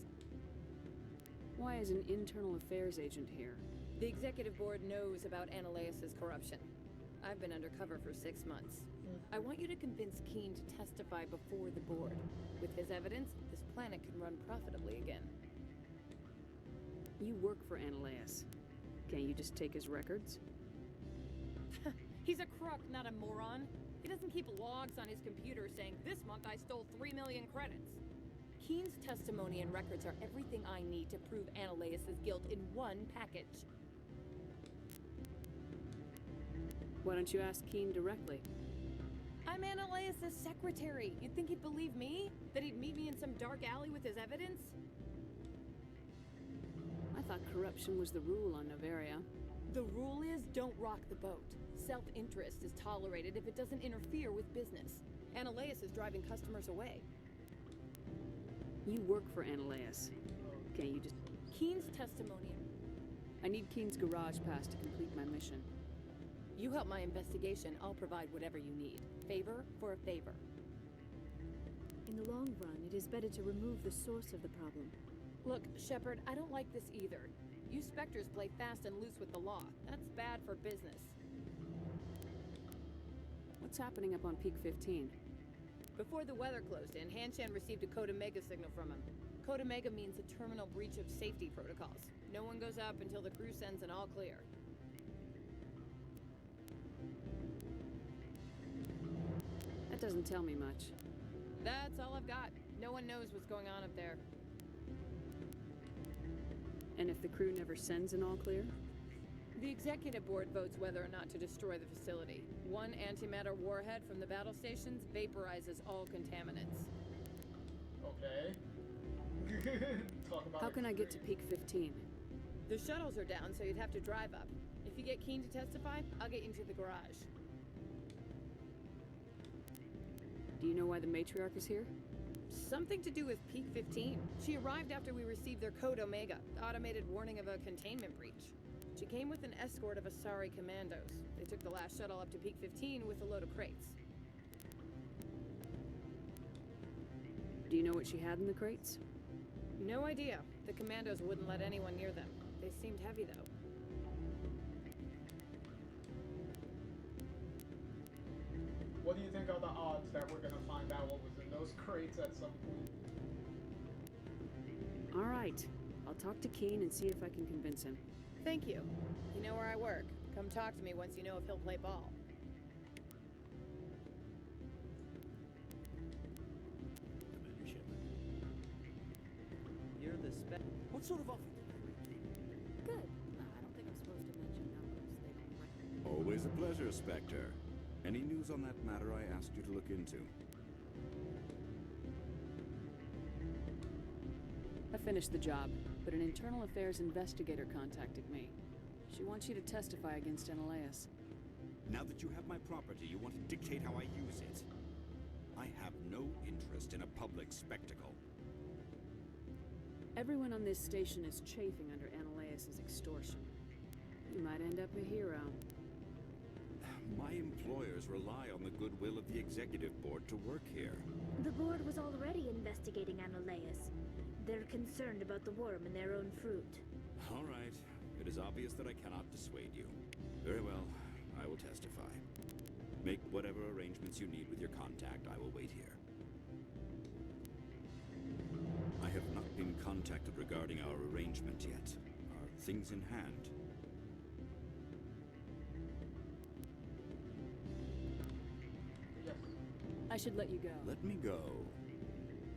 Why is an internal affairs agent here? The executive board knows about Annaleus' corruption. I've been undercover for 6 months. I want you to convince Keen to testify before the board. With his evidence, this planet can run profitably again. You work for Annaleus. Can't you just take his records? He's a crook, not a moron. He doesn't keep logs on his computer saying, "This month I stole 3 million credits." Keen's testimony and records are everything I need to prove Annaleus' guilt in one package. Why don't you ask Keen directly? I'm Annaleus' secretary. You'd think he'd believe me? That he'd meet me in some dark alley with his evidence? I thought corruption was the rule on Novaria. The rule is, don't rock the boat. Self-interest is tolerated if it doesn't interfere with business. Annaleus is driving customers away. You work for Annaleus. Can't you just... Keen's testimony... I need Keen's garage pass to complete my mission. You help my investigation, I'll provide whatever you need. Favor for a favor. In the long run, it is better to remove the source of the problem. Look, Shepard, I don't like this either. You Spectres play fast and loose with the law. That's bad for business. What's happening up on Peak 15? Before the weather closed in, Hanshan received a code Omega signal from him. Code Omega means a terminal breach of safety protocols. No one goes up until the crew sends an all clear. That doesn't tell me much. That's all I've got. No one knows what's going on up there. And if the crew never sends an all clear? The executive board votes whether or not to destroy the facility. One antimatter warhead from the battle stations vaporizes all contaminants. Okay. Talk about How can I get to Peak 15? The shuttles are down, so you'd have to drive up. If you get Keen to testify, I'll get you into the garage. Do you know why the matriarch is here? Something to do with Peak 15. She arrived after we received their Code Omega, automated warning of a containment breach. She came with an escort of Asari commandos. They took the last shuttle up to Peak 15 with a load of crates. Do you know what she had in the crates? No idea. The commandos wouldn't let anyone near them. They seemed heavy, though. What do you think are the odds that we're gonna find out what was in those crates at some point? All right. I'll talk to Keen and see if I can convince him. Thank you. You know where I work. Come talk to me once you know if he'll play ball. Commander Shepard. You're the spec. What sort of offer did they make you? Good. I don't think I'm supposed to mention numbers. They don't recognize. Always a pleasure, Spectre. Any news on that matter I asked you to look into? I finished the job, but an internal affairs investigator contacted me. She wants you to testify against Ananias. Now that you have my property, you want to dictate how I use it. I have no interest in a public spectacle. Everyone on this station is chafing under Ananias' extortion. You might end up a hero. My employers rely on the goodwill of the executive board to work here. The board was already investigating Ananias. They're concerned about the worm in their own fruit. All right. It is obvious that I cannot dissuade you. Very well. I will testify. Make whatever arrangements you need with your contact. I will wait here. I have not been contacted regarding our arrangement yet. Are things in hand? I should let you go. Let me go.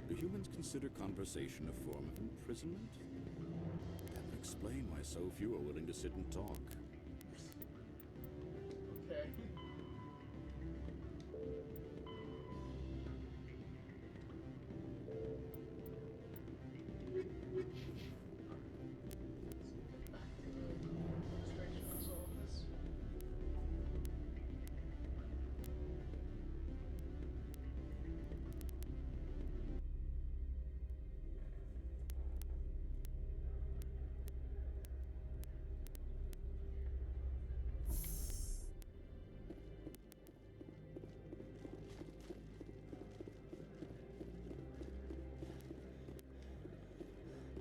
Do humans consider conversation a form of imprisonment? That would explain why so few are willing to sit and talk. Okay.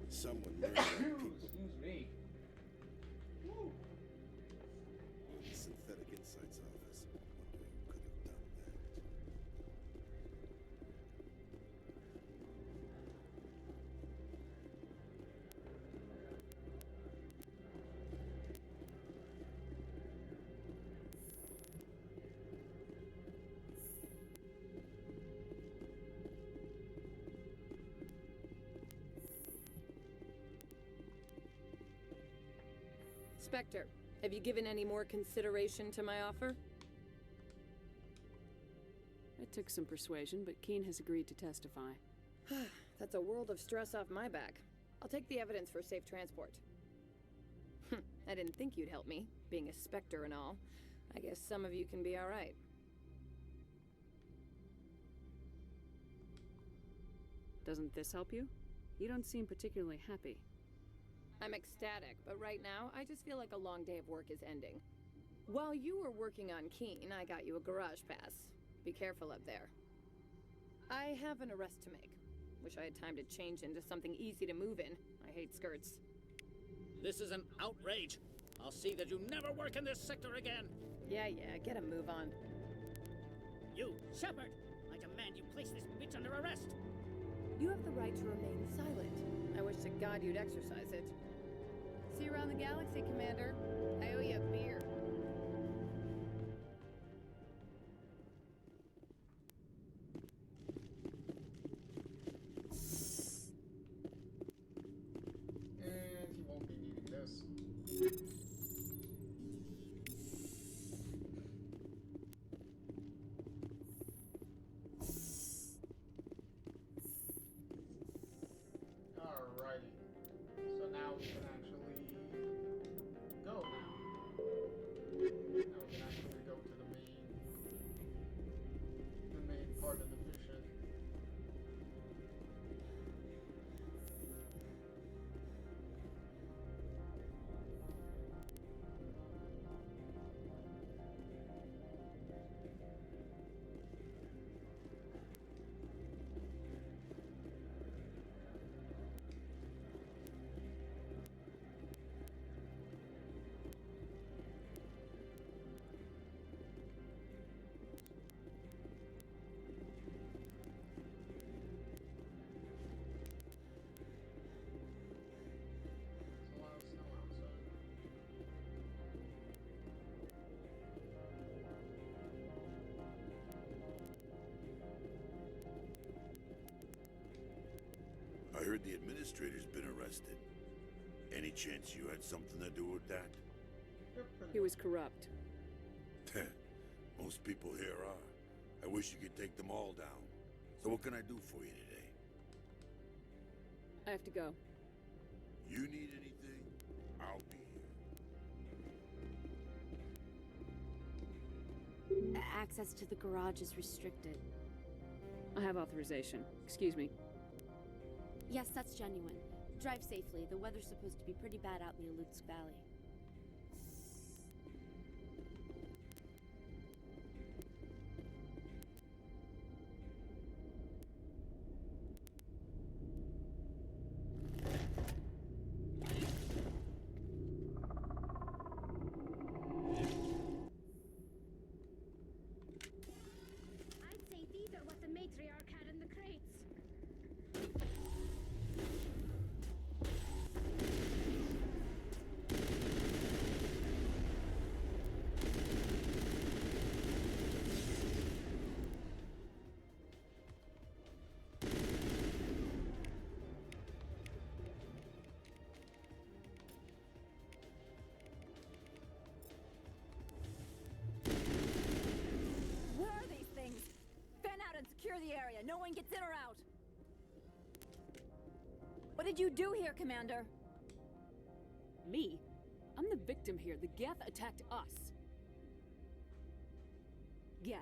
Someone murdered people. Excuse me. Woo. Synthetic Insights Office. Wonder who could have done that. Spectre, have you given any more consideration to my offer? It took some persuasion, but Keen has agreed to testify. That's a world of stress off my back. I'll take the evidence for safe transport. I didn't think you'd help me, being a Spectre and all. I guess some of you can be alright. Doesn't this help you? You don't seem particularly happy. I'm ecstatic, but right now, I just feel like a long day of work is ending. While you were working on Keen, I got you a garage pass. Be careful up there. I have an arrest to make. Wish I had time to change into something easy to move in. I hate skirts. This is an outrage. I'll see that you never work in this sector again. Yeah, get a move on. You, Shepard! I demand you place this bitch under arrest. You have the right to remain silent. I wish to God you'd exercise it. See you around the galaxy, Commander. I owe you a beer. And he won't be needing this. Alrighty. So now we can actually go now. Now we can actually go to the main part of the mission. There's a lot of snow outside. I heard the administrator's been arrested. Any chance you had something to do with that? He was corrupt. Most people here are. I wish you could take them all down. So what can I do for you today? I have to go. You need anything? I'll be here. Access to the garage is restricted. I have authorization. Excuse me. Yes, that's genuine. Drive safely. The weather's supposed to be pretty bad out in the Alutsk Valley. I'd say these are what the matriarch had in the crates. Where are these things? Fan out and secure the area. No one gets in or out. What did you do here, Commander? Me? I'm the victim here. The Geth attacked us. Geth,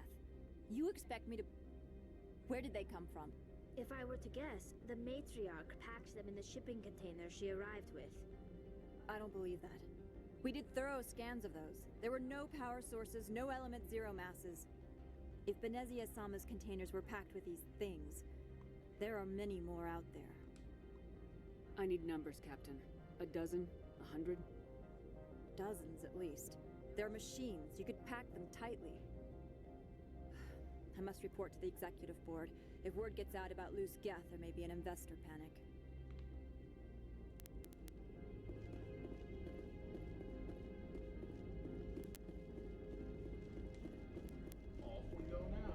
you expect me to... Where did they come from? If I were to guess, the matriarch packed them in the shipping container she arrived with. I don't believe that. We did thorough scans of those. There were no power sources, no element zero masses. If Benezia Sama's containers were packed with these things, there are many more out there. I need numbers, Captain. A dozen? 100? Dozens, at least. They're machines. You could pack them tightly. I must report to the executive board. If word gets out about loose Geth, there may be an investor panic. Off we go now.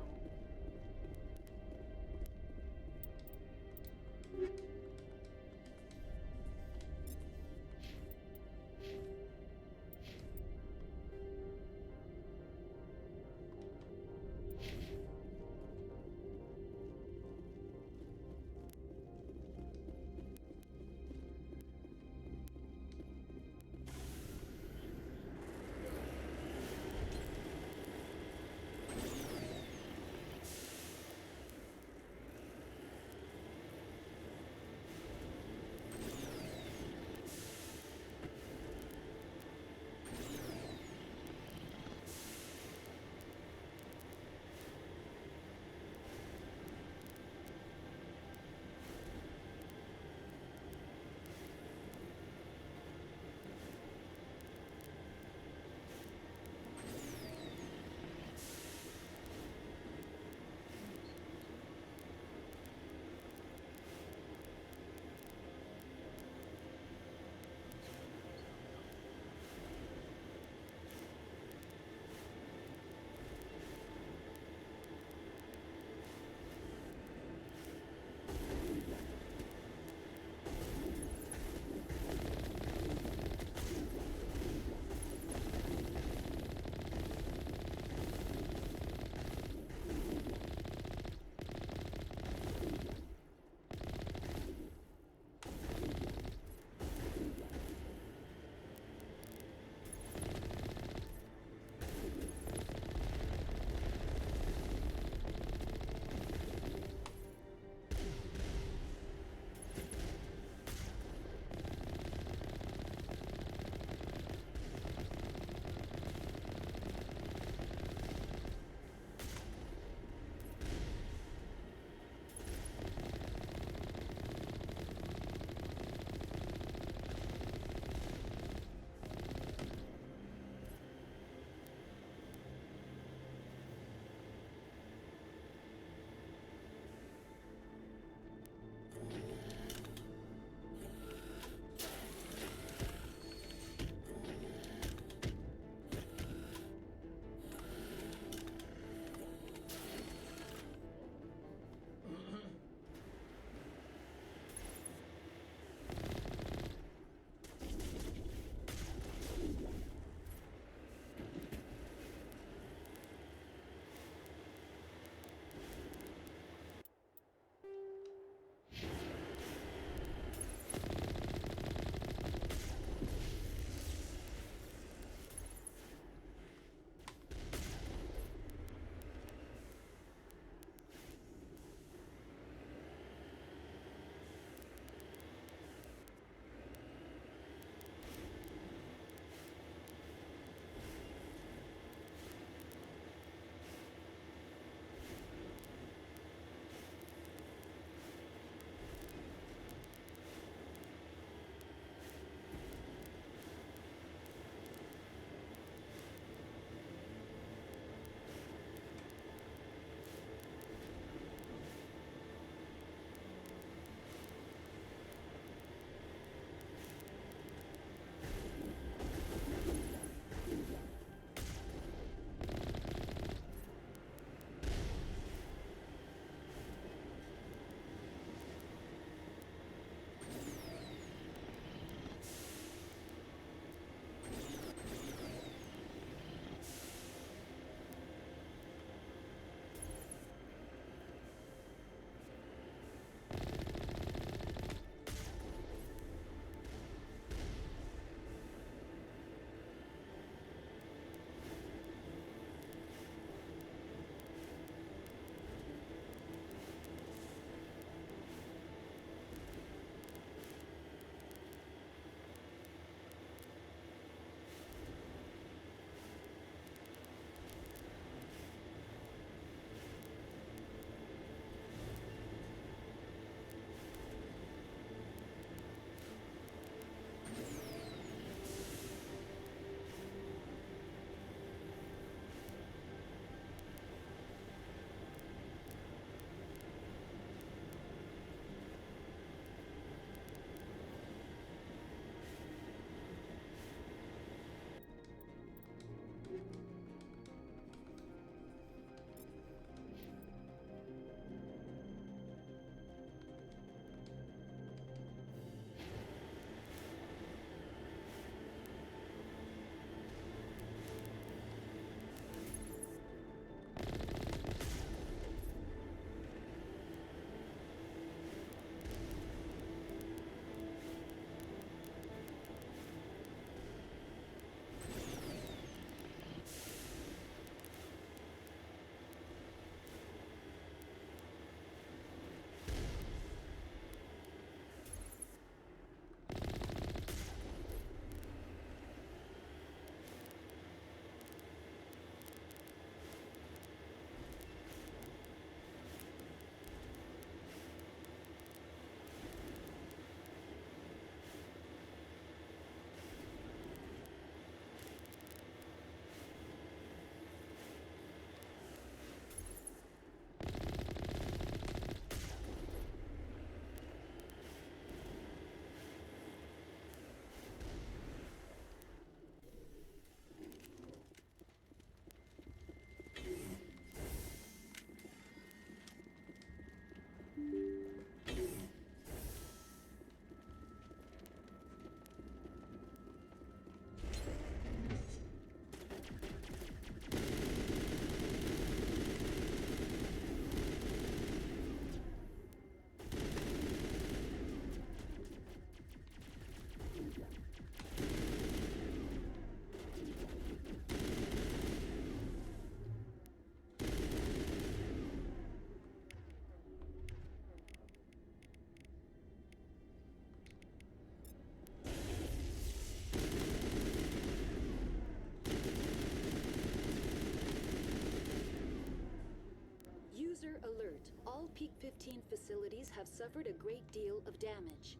Peak 15 facilities have suffered a great deal of damage.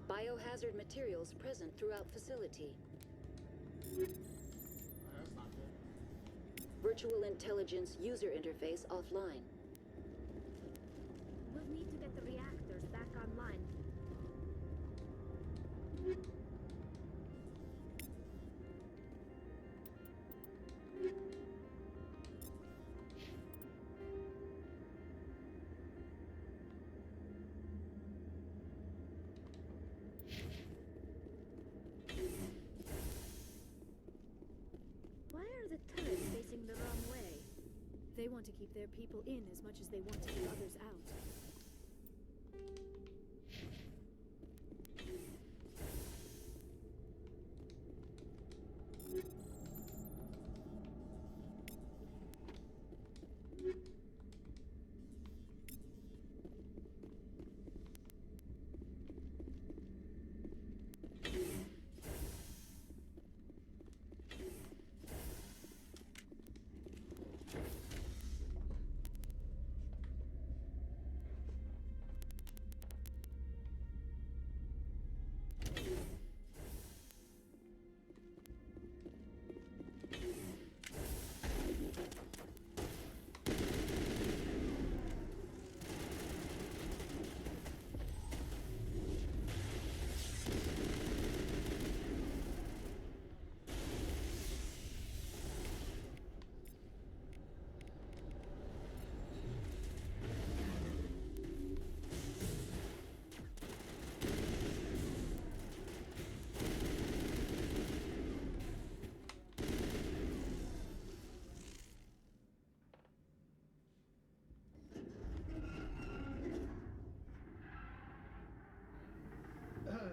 Biohazard materials present throughout facility. That's not good. Virtual intelligence user interface offline. We'll need to get the reactors back online. Why are the turrets facing the wrong way? They want to keep their people in as much as they want to keep others out.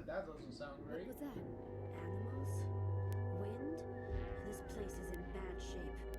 That doesn't sound great. What was that? Animals? Wind? This place is in bad shape.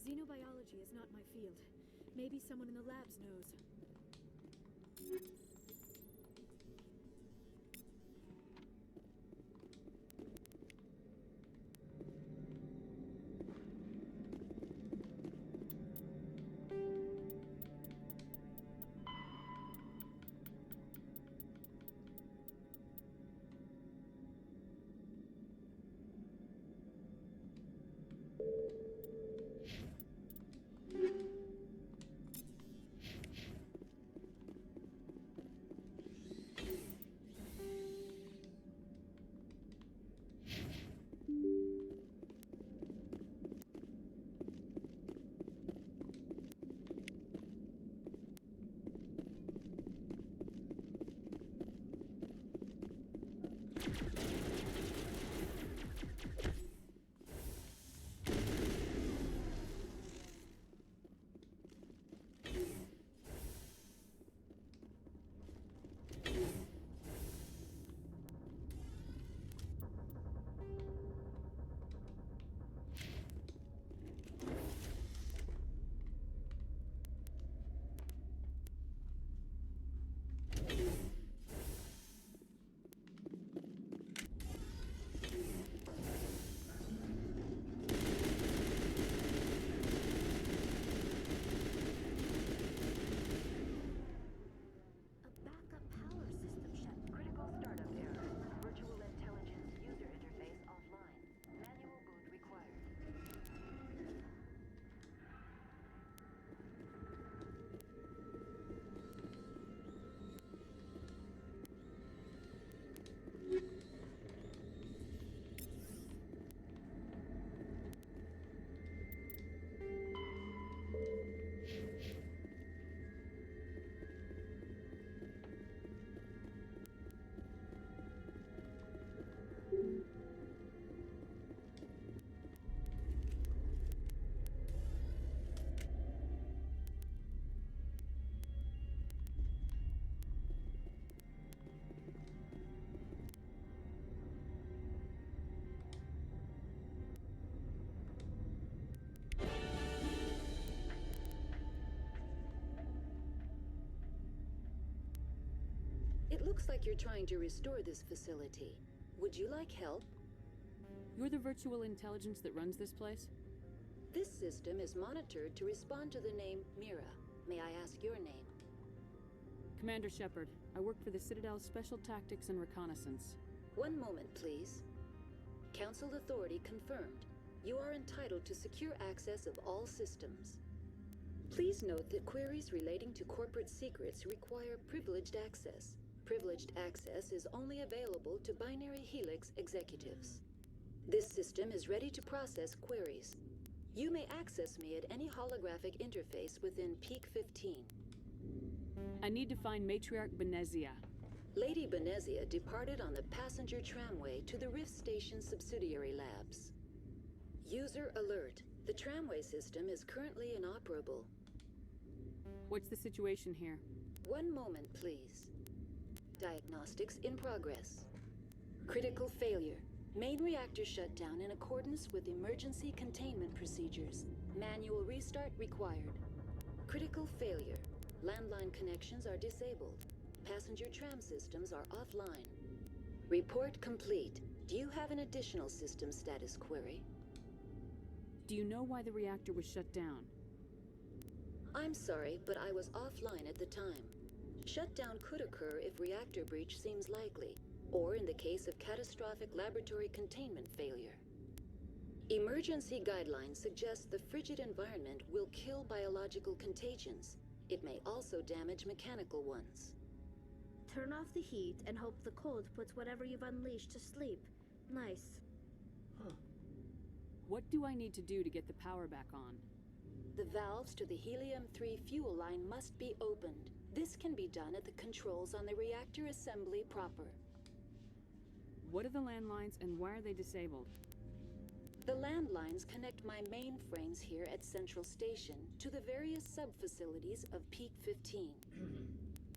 Xenobiology is not my field. Maybe someone in the labs knows. Looks like you're trying to restore this facility. Would you like help? You're the virtual intelligence that runs this place? This system is monitored to respond to the name Mira. May I ask your name? Commander Shepard. I work for the Citadel's Special Tactics and Reconnaissance. One moment, please. Council authority confirmed. You are entitled to secure access of all systems. Please note that queries relating to corporate secrets require privileged access. Privileged access is only available to Binary Helix executives. This system is ready to process queries. You may access me at any holographic interface within Peak 15. I need to find Matriarch Benezia. Lady Benezia departed on the passenger tramway to the Rift Station subsidiary labs. User alert. The tramway system is currently inoperable. What's the situation here? One moment, please. Diagnostics in progress. Critical failure. Main reactor shut down in accordance with emergency containment procedures. Manual restart required. Critical failure. Landline connections are disabled. Passenger tram systems are offline. Report complete. Do you have an additional system status query? Do you know why the reactor was shut down? I'm sorry, but I was offline at the time. Shutdown could occur if reactor breach seems likely, or in the case of catastrophic laboratory containment failure. Emergency guidelines suggest the frigid environment will kill biological contagions. It may also damage mechanical ones. Turn off the heat and hope the cold puts whatever you've unleashed to sleep. Nice. What do I need to do to get the power back on? The valves to the helium-3 fuel line must be opened. This can be done at the controls on the reactor assembly proper. What are the landlines and why are they disabled? The landlines connect my mainframes here at Central Station to the various sub-facilities of Peak 15.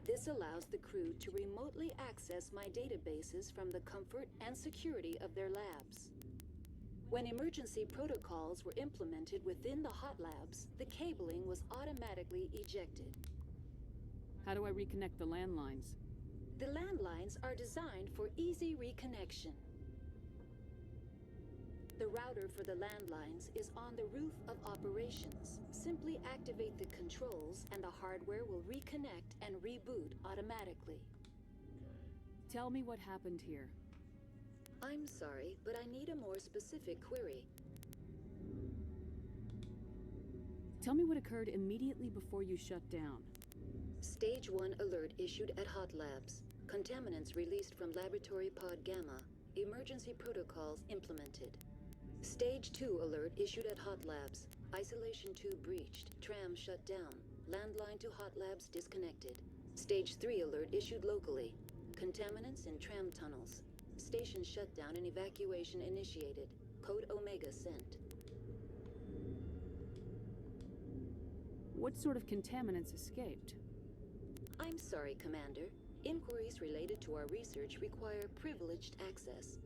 This allows the crew to remotely access my databases from the comfort and security of their labs. When emergency protocols were implemented within the hot labs, the cabling was automatically ejected. How do I reconnect the landlines? The landlines are designed for easy reconnection. The router for the landlines is on the roof of operations. Simply activate the controls and the hardware will reconnect and reboot automatically. Tell me what happened here. I'm sorry, but I need a more specific query. Tell me what occurred immediately before you shut down. Stage 1 alert issued at Hot Labs. Contaminants released from Laboratory Pod Gamma. Emergency protocols implemented. Stage 2 alert issued at Hot Labs. Isolation tube breached. Tram shut down. Landline to Hot Labs disconnected. Stage 3 alert issued locally. Contaminants in tram tunnels. Station shutdown and evacuation initiated. Code Omega sent. What sort of contaminants escaped? I'm sorry, Commander. Inquiries related to our research require privileged access.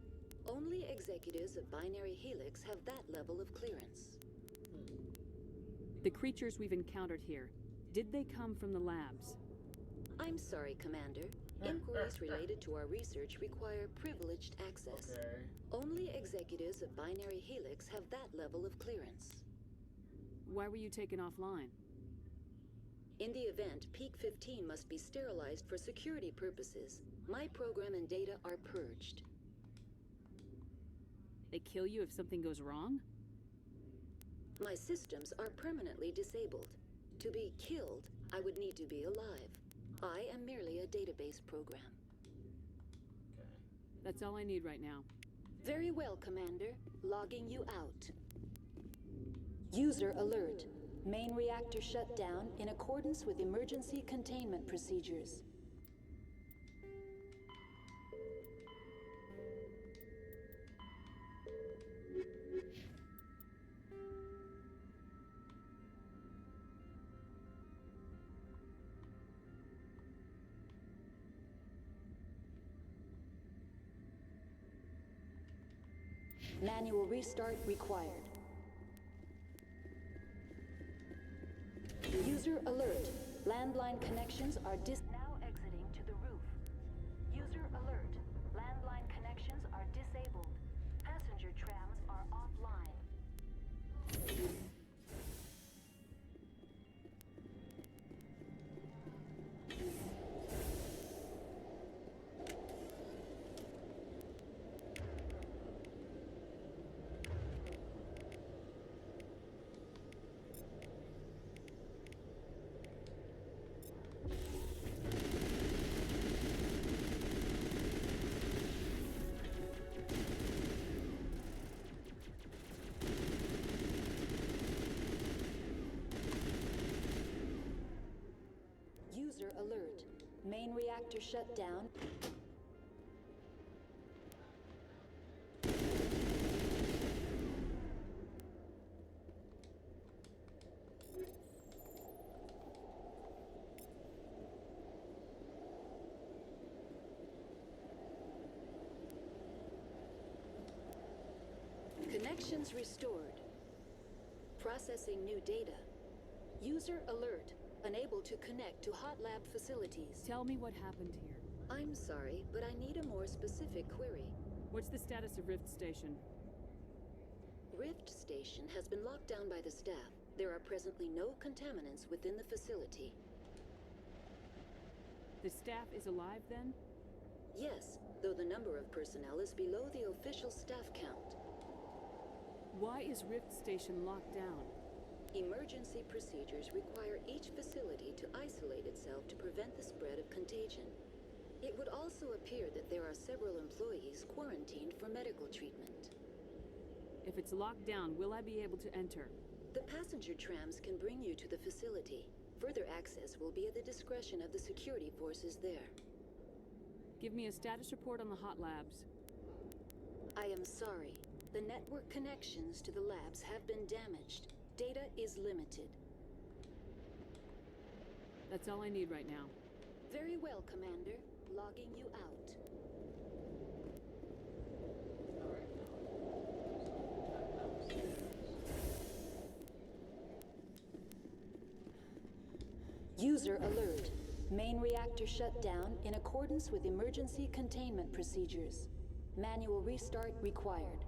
Only executives of Binary Helix have that level of clearance. The creatures we've encountered here, did they come from the labs? I'm sorry, Commander. Inquiries related to our research require privileged access. Okay. Only executives of Binary Helix have that level of clearance. Why were you taken offline? In the event, Peak 15 must be sterilized for security purposes. My program and data are purged. They kill you if something goes wrong? My systems are permanently disabled. To be killed, I would need to be alive. I am merely a database program. Okay. That's all I need right now. Very well, Commander. Logging you out. User alert. Main reactor shut down in accordance with emergency containment procedures. Manual restart required. User alert. Landline connections are now exiting to the roof. Main reactor shut down. Connections restored. Processing new data. User alert. Unable to connect to hot lab facilities. Tell me what happened here. I'm sorry, but I need a more specific query. What's the status of Rift Station? Rift Station has been locked down by the staff. There are presently no contaminants within the facility. The staff is alive then? Yes, though the number of personnel is below the official staff count. Why is Rift Station locked down? Emergency procedures require each facility to isolate itself to prevent the spread of contagion. It would also appear that there are several employees quarantined for medical treatment. If it's locked down, will I be able to enter? The passenger trams can bring you to the facility. Further access will be at the discretion of the security forces there. Give me a status report on the hot labs. I am sorry. The network connections to the labs have been damaged. Data is limited. That's all I need right now. Very well, Commander. Logging you out. User alert. Main reactor shut down in accordance with emergency containment procedures. Manual restart required.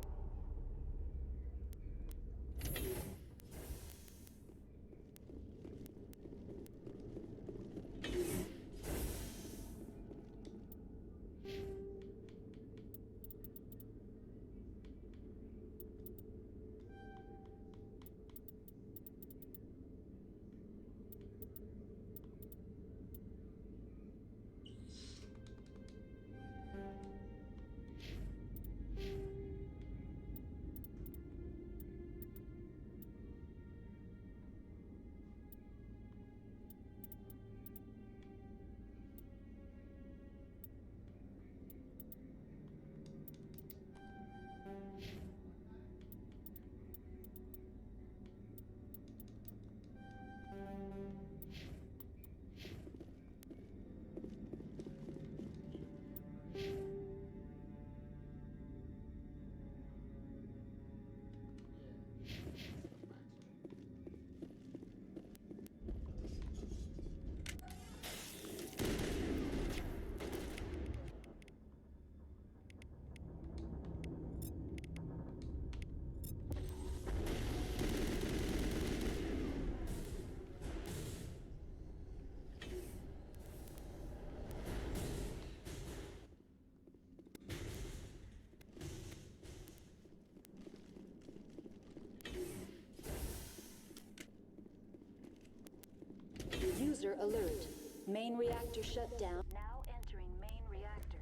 User alert. Main reactor shut down. Now entering main reactor.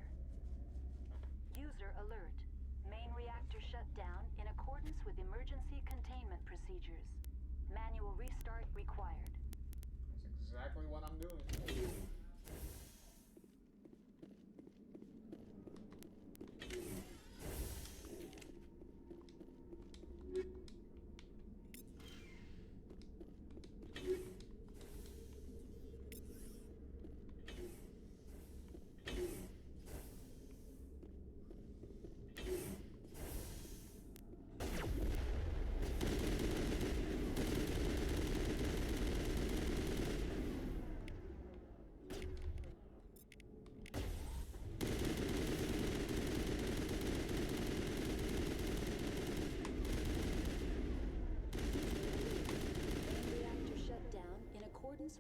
User alert. Main reactor shut down in accordance with emergency containment procedures. Manual restart required. That's exactly what I'm doing.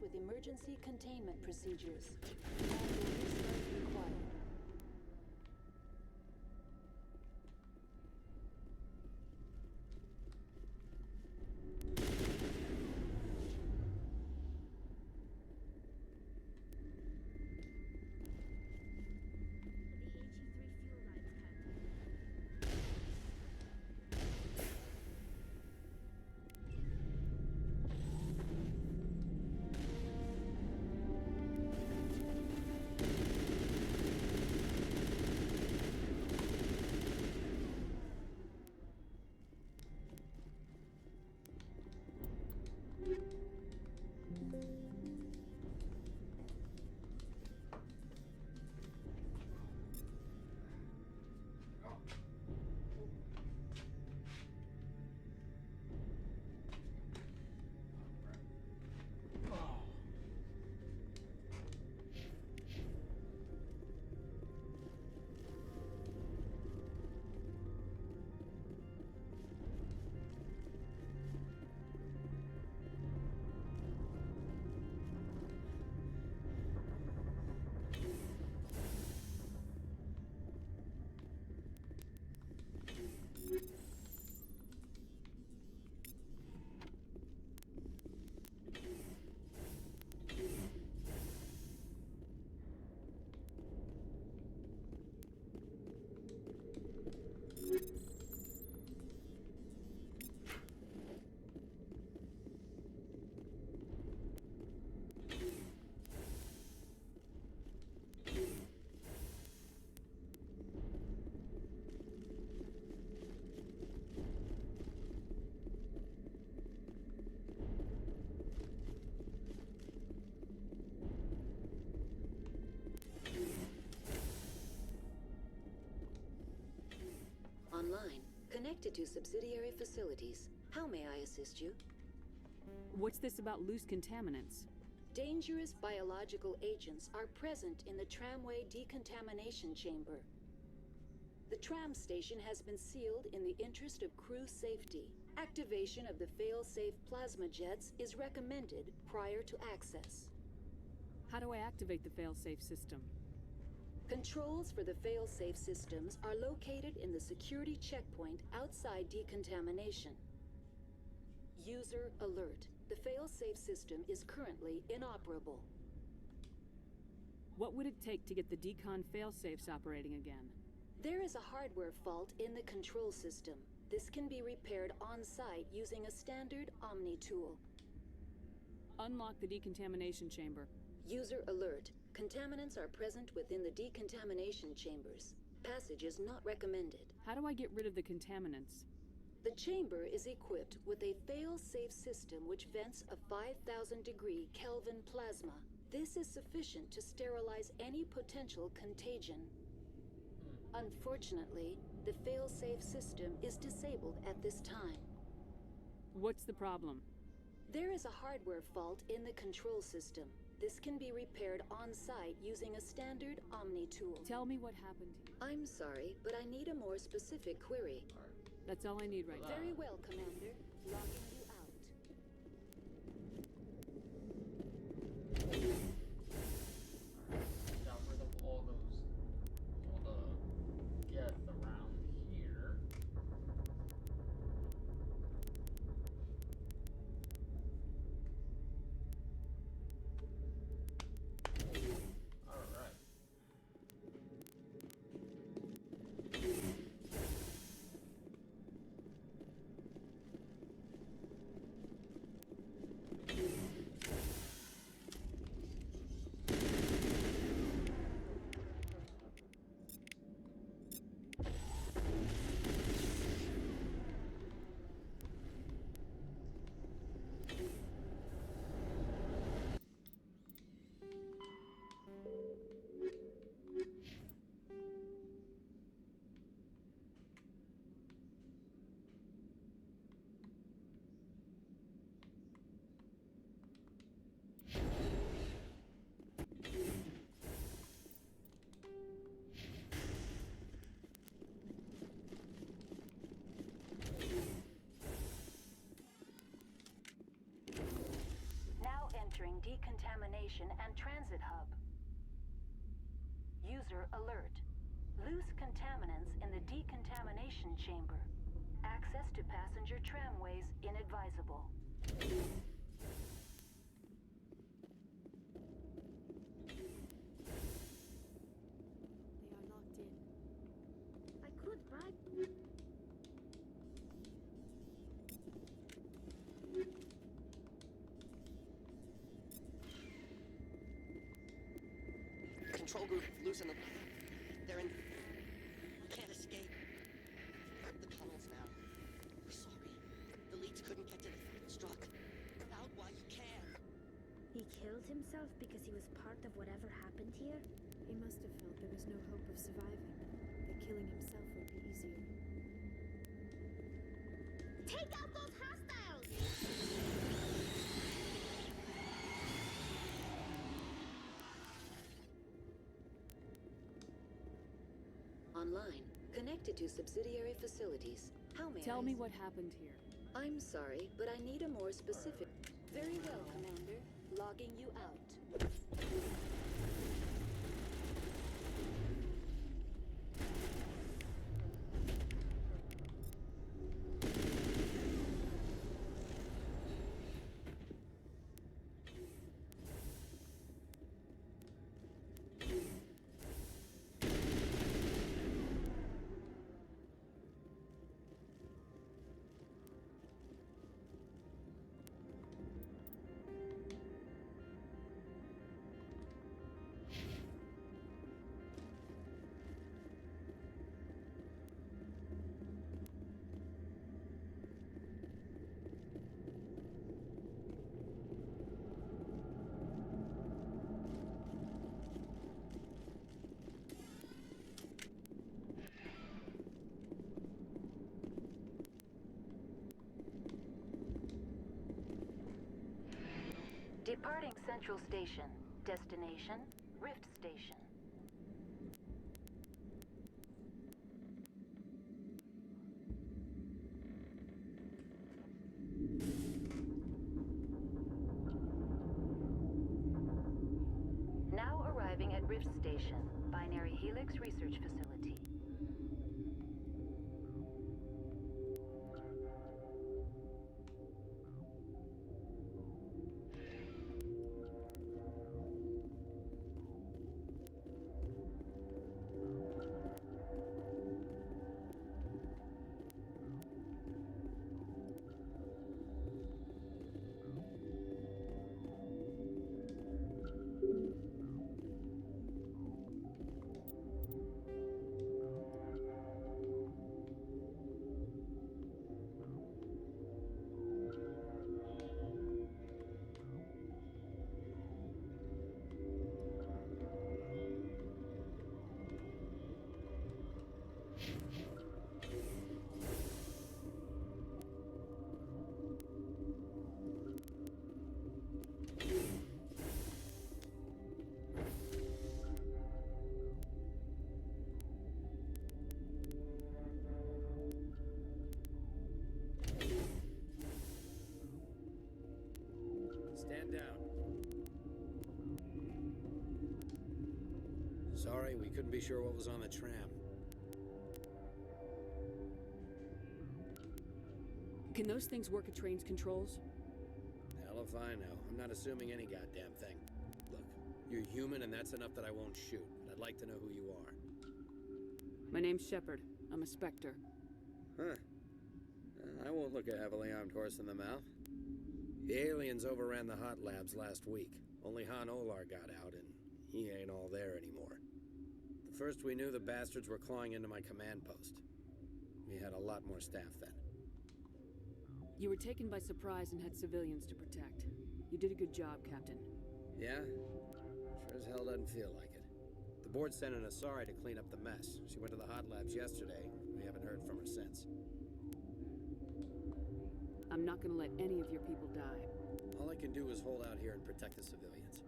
With emergency containment procedures. Manual restart required. Connected to subsidiary facilities. How may I assist you? What's this about loose contaminants? Dangerous biological agents are present in the tramway decontamination chamber. The tram station has been sealed in the interest of crew safety. Activation of the fail-safe plasma jets is recommended prior to access. How do I activate the fail-safe system? Controls for the fail-safe systems are located in the security checkpoint outside decontamination. User alert. The fail-safe system is currently inoperable. What would it take to get the decon fail-safes operating again? There is a hardware fault in the control system. This can be repaired on-site using a standard Omni tool. Unlock the decontamination chamber. User alert. Contaminants are present within the decontamination chambers. Passage is not recommended. How do I get rid of the contaminants? The chamber is equipped with a fail-safe system which vents a 5,000-degree Kelvin plasma. This is sufficient to sterilize any potential contagion. Unfortunately, the fail-safe system is disabled at this time. What's the problem? There is a hardware fault in the control system. This can be repaired on-site using a standard Omni tool. Tell me what happened. I'm sorry, but I need a more specific query. That's all I need right now. Very well, Commander. Logging you out. Got rid of all the geth around here. Alright. Decontamination and transit hub. User alert. Loose contaminants in the decontamination chamber. Access to passenger tramways inadvisable. They are locked in. I could bribe. Control group, loosen them. They're in. We can't escape. The tunnels now. We're sorry. The leads couldn't get to the struck. Out while you can. He killed himself because he was part of whatever happened here? He must have felt there was no hope of surviving. That killing himself would be easier. Take out those hostiles! Online. Connected to subsidiary facilities. How may Tell me what happened here. I'm sorry, but I need a more specific... Very well, Commander. Logging you out. Departing Central Station. Destination, Rift Station. Now arriving at Rift Station, Binary Helix Research Facility. Stand down. Sorry, we couldn't be sure what was on the tram. Can those things work at train's controls? Hell if I know. I'm not assuming any goddamn thing. Look, you're human and that's enough that I won't shoot. But I'd like to know who you are. My name's Shepard. I'm a Spectre. Huh. I won't look a heavily armed horse in the mouth. The aliens overran the hot labs last week. Only Han Olar got out, and he ain't all there anymore. The first we knew, the bastards were clawing into my command post. We had a lot more staff then. You were taken by surprise and had civilians to protect. You did a good job, Captain. Yeah? Sure as hell doesn't feel like it. The board sent an Asari to clean up the mess. She went to the hot labs yesterday. We haven't heard from her since. I'm not gonna let any of your people die. All I can do is hold out here and protect the civilians.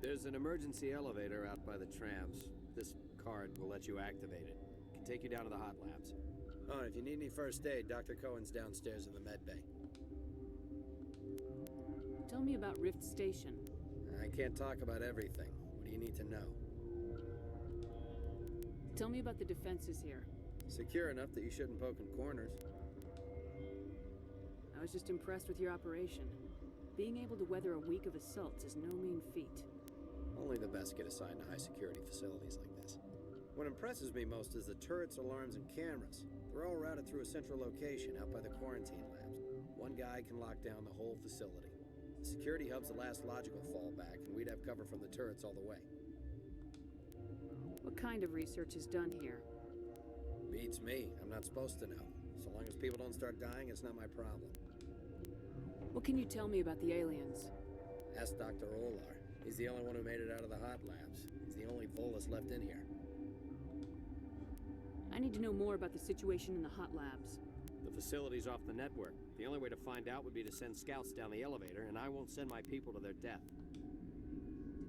There's an emergency elevator out by the trams. This card will let you activate it. It can take you down to the hot labs. Oh, and if you need any first aid, Dr. Cohen's downstairs in the med bay. Tell me about Rift Station. I can't talk about everything. What do you need to know? Tell me about the defenses here. Secure enough that you shouldn't poke in corners. I was just impressed with your operation. Being able to weather a week of assaults is no mean feat. Only the best get assigned to high-security facilities like this. What impresses me most is the turrets, alarms, and cameras. They're all routed through a central location out by the quarantine labs. One guy can lock down the whole facility. The security hub's the last logical fallback, and we'd have cover from the turrets all the way. What kind of research is done here? Beats me. I'm not supposed to know. So long as people don't start dying, it's not my problem. What can you tell me about the aliens? Ask Dr. Olar. He's the only one who made it out of the hot labs. He's the only Volus left in here. I need to know more about the situation in the hot labs. The facility's off the network. The only way to find out would be to send scouts down the elevator, and I won't send my people to their death.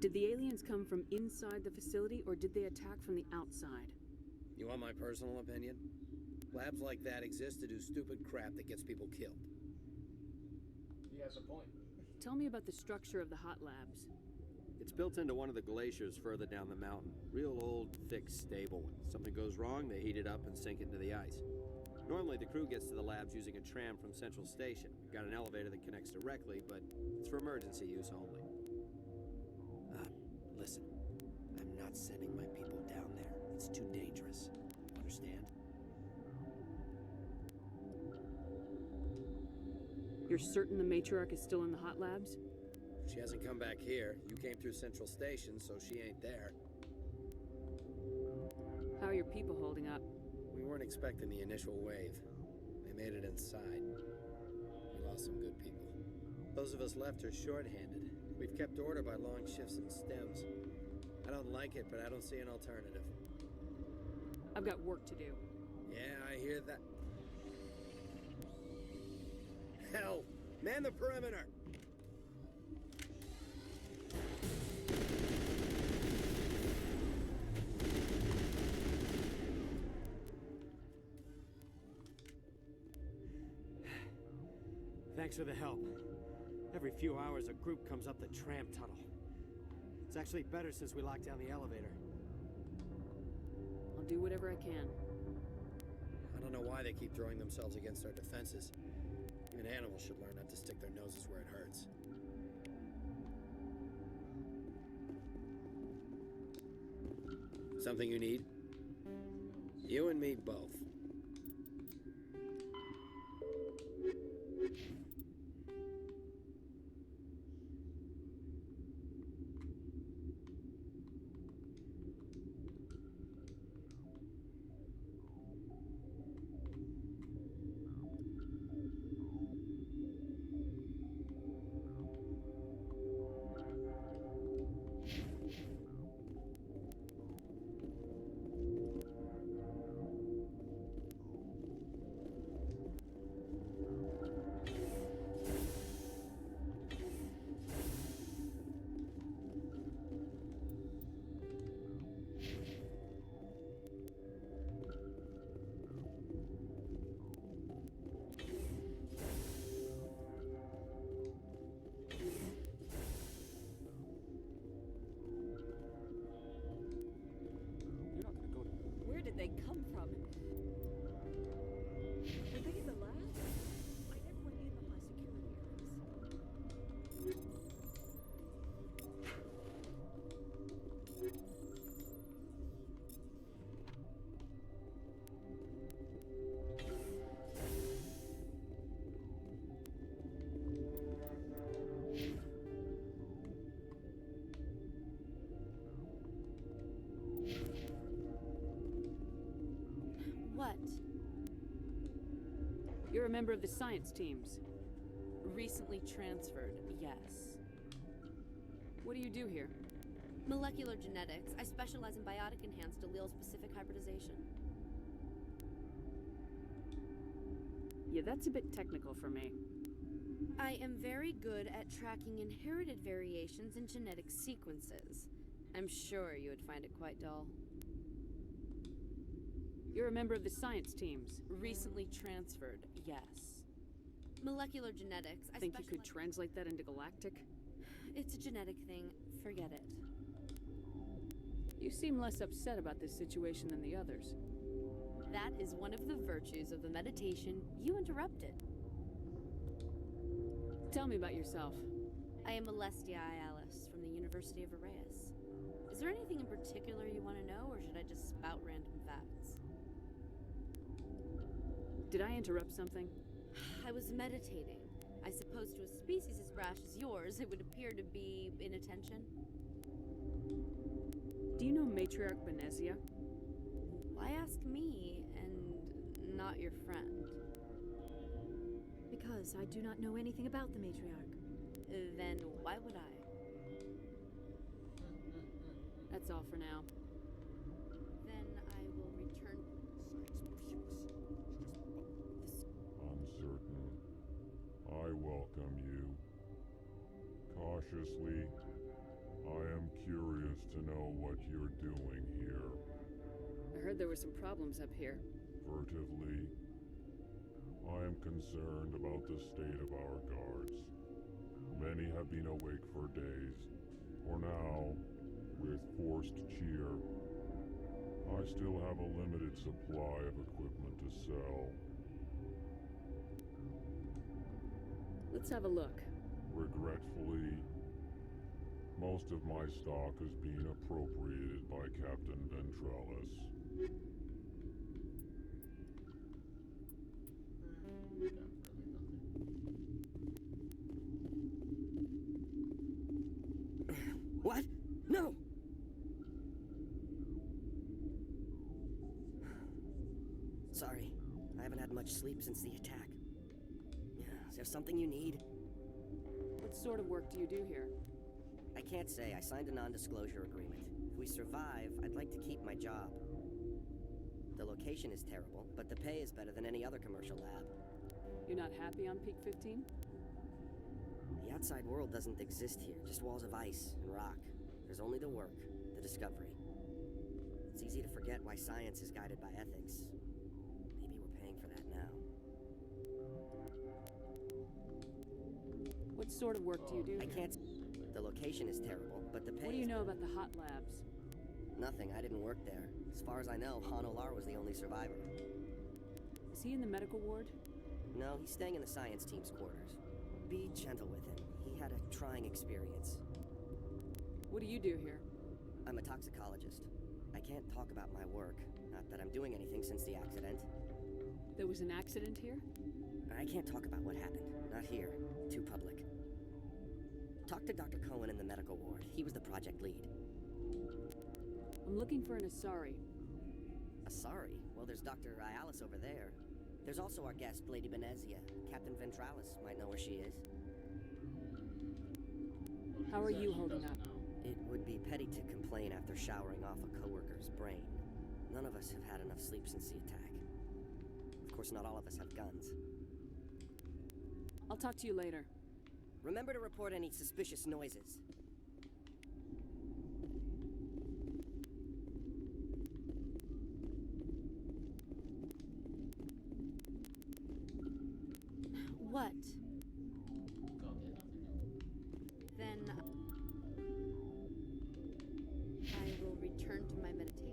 Did the aliens come from inside the facility, or did they attack from the outside? You want my personal opinion? Labs like that exist to do stupid crap that gets people killed. He has a point. Tell me about the structure of the hot labs. It's built into one of the glaciers further down the mountain. Real old, thick, stable one. Something goes wrong, they heat it up and sink it into the ice. Normally, the crew gets to the labs using a tram from Central Station. We've got an elevator that connects directly, but it's for emergency use only. Listen. I'm not sending my people down there. It's too dangerous. Understand? You're certain the matriarch is still in the hot labs? She hasn't come back here. You came through Central Station, so she ain't there. How are your people holding up? We weren't expecting the initial wave. They made it inside. We lost some good people. Those of us left are short-handed. We've kept order by long shifts and stems. I don't like it, but I don't see an alternative. I've got work to do. Yeah, I hear that. Hell! Man the perimeter! Thanks for the help. Every few hours, a group comes up the tram tunnel. It's actually better since we locked down the elevator. I'll do whatever I can. I don't know why they keep throwing themselves against our defenses. Even animals should learn not to stick their noses where it hurts. Something you need? You and me both. Where did they come from? Were they in the lab? I never went in the high security areas. What? You're a member of the science teams. Recently transferred, yes. What do you do here? Molecular genetics. I specialize in biotic-enhanced allele-specific hybridization. Yeah, that's a bit technical for me. I am very good at tracking inherited variations in genetic sequences. I'm sure you would find it quite dull. You're a member of the science teams. Recently transferred, yes. Molecular genetics. I think you could translate that into galactic? It's a genetic thing. Forget it. You seem less upset about this situation than the others. That is one of the virtues of the meditation you interrupted. Tell me about yourself. I am Alestia Alice from the University of Arraeus. Is there anything in particular you want to know, or should I just spout random facts? Did I interrupt something? I was meditating. I suppose to a species as brash as yours, it would appear to be inattention. Do you know Matriarch Benezia? Why ask me, and not your friend? Because I do not know anything about the matriarch. Then why would I? That's all for now. Then I will return. Uncertain. I welcome you. Cautiously, I am curious to know what you're doing here. I heard there were some problems up here. Furtively, I am concerned about the state of our guards. Many have been awake for days, or now, with forced cheer. I still have a limited supply of equipment to sell. Let's have a look. Regretfully, most of my stock is being appropriated by Captain Ventrellis. What? No! Sorry, I haven't had much sleep since the attack. Is there something you need? What sort of work do you do here? I can't say. I signed a non-disclosure agreement. If we survive, I'd like to keep my job. The location is terrible, but the pay is better than any other commercial lab. You're not happy on Peak 15? The outside world doesn't exist here, just walls of ice and rock. There's only the work, the discovery. It's easy to forget why science is guided by ethics. Maybe we're paying for that now. What sort of work do you do I here? can't. The location is terrible, but the pay. What do you know about the hot labs? Nothing. I didn't work there. As far as I know, Han Olar was the only survivor. Is he in the medical ward? No, he's staying in the science team's quarters. Be gentle with him. He had a trying experience. What do you do here? I'm a toxicologist. I can't talk about my work. Not that I'm doing anything since the accident. There was an accident here? I can't talk about what happened. Not here. Too public. Talk to Dr. Cohen in the medical ward. He was the project lead. I'm looking for an Asari. Asari? Well, there's Dr. Ayalis over there. There's also our guest, Lady Benezia. Captain Ventralis might know where she is. How are you holding up? It would be petty to complain after showering off a coworker's brain. None of us have had enough sleep since the attack. Of course, not all of us have guns. I'll talk to you later. Remember to report any suspicious noises. What? Then I will return to my meditations.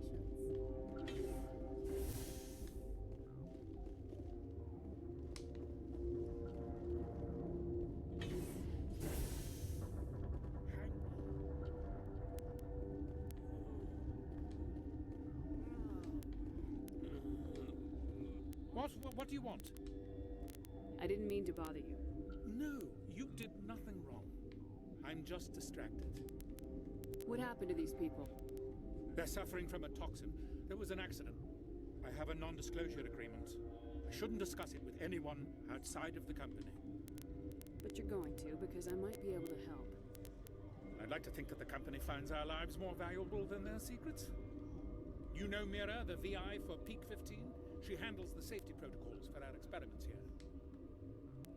What do you want? I didn't mean to bother you. No, you did nothing wrong. I'm just distracted. What happened to these people? They're suffering from a toxin. There was an accident. I have a non-disclosure agreement. I shouldn't discuss it with anyone outside of the company. But you're going to, because I might be able to help. I'd like to think that the company finds our lives more valuable than their secrets. You know Mira, the VI for Peak 15? She handles the safety protocols for our experiments here.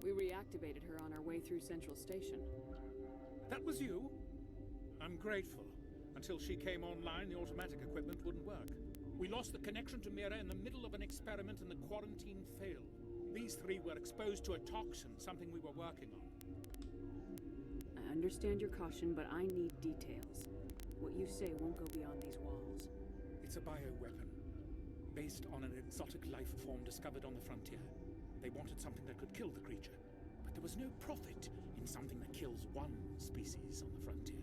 We reactivated her on our way through Central Station. That was you? I'm grateful. Until she came online, the automatic equipment wouldn't work. We lost the connection to Mira in the middle of an experiment and the quarantine failed. These three were exposed to a toxin, something we were working on. I understand your caution, but I need details. What you say won't go beyond these walls. It's a bioweapon, based on an exotic life form discovered on the frontier. They wanted something that could kill the creature, but there was no profit in something that kills one species on the frontier.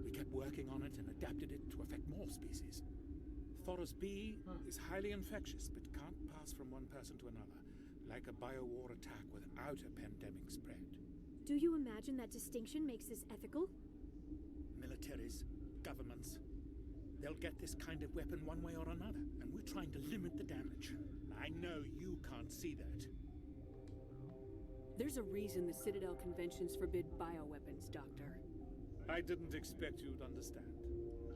We kept working on it and adapted it to affect more species. Thoros B is highly infectious, but can't pass from one person to another, like a biowar attack without a pandemic spread. Do you imagine that distinction makes this ethical? Militaries, governments, they'll get this kind of weapon one way or another, and we're trying to limit the damage. I know you can't see that. There's a reason the Citadel conventions forbid bioweapons, Doctor. I didn't expect you'd understand.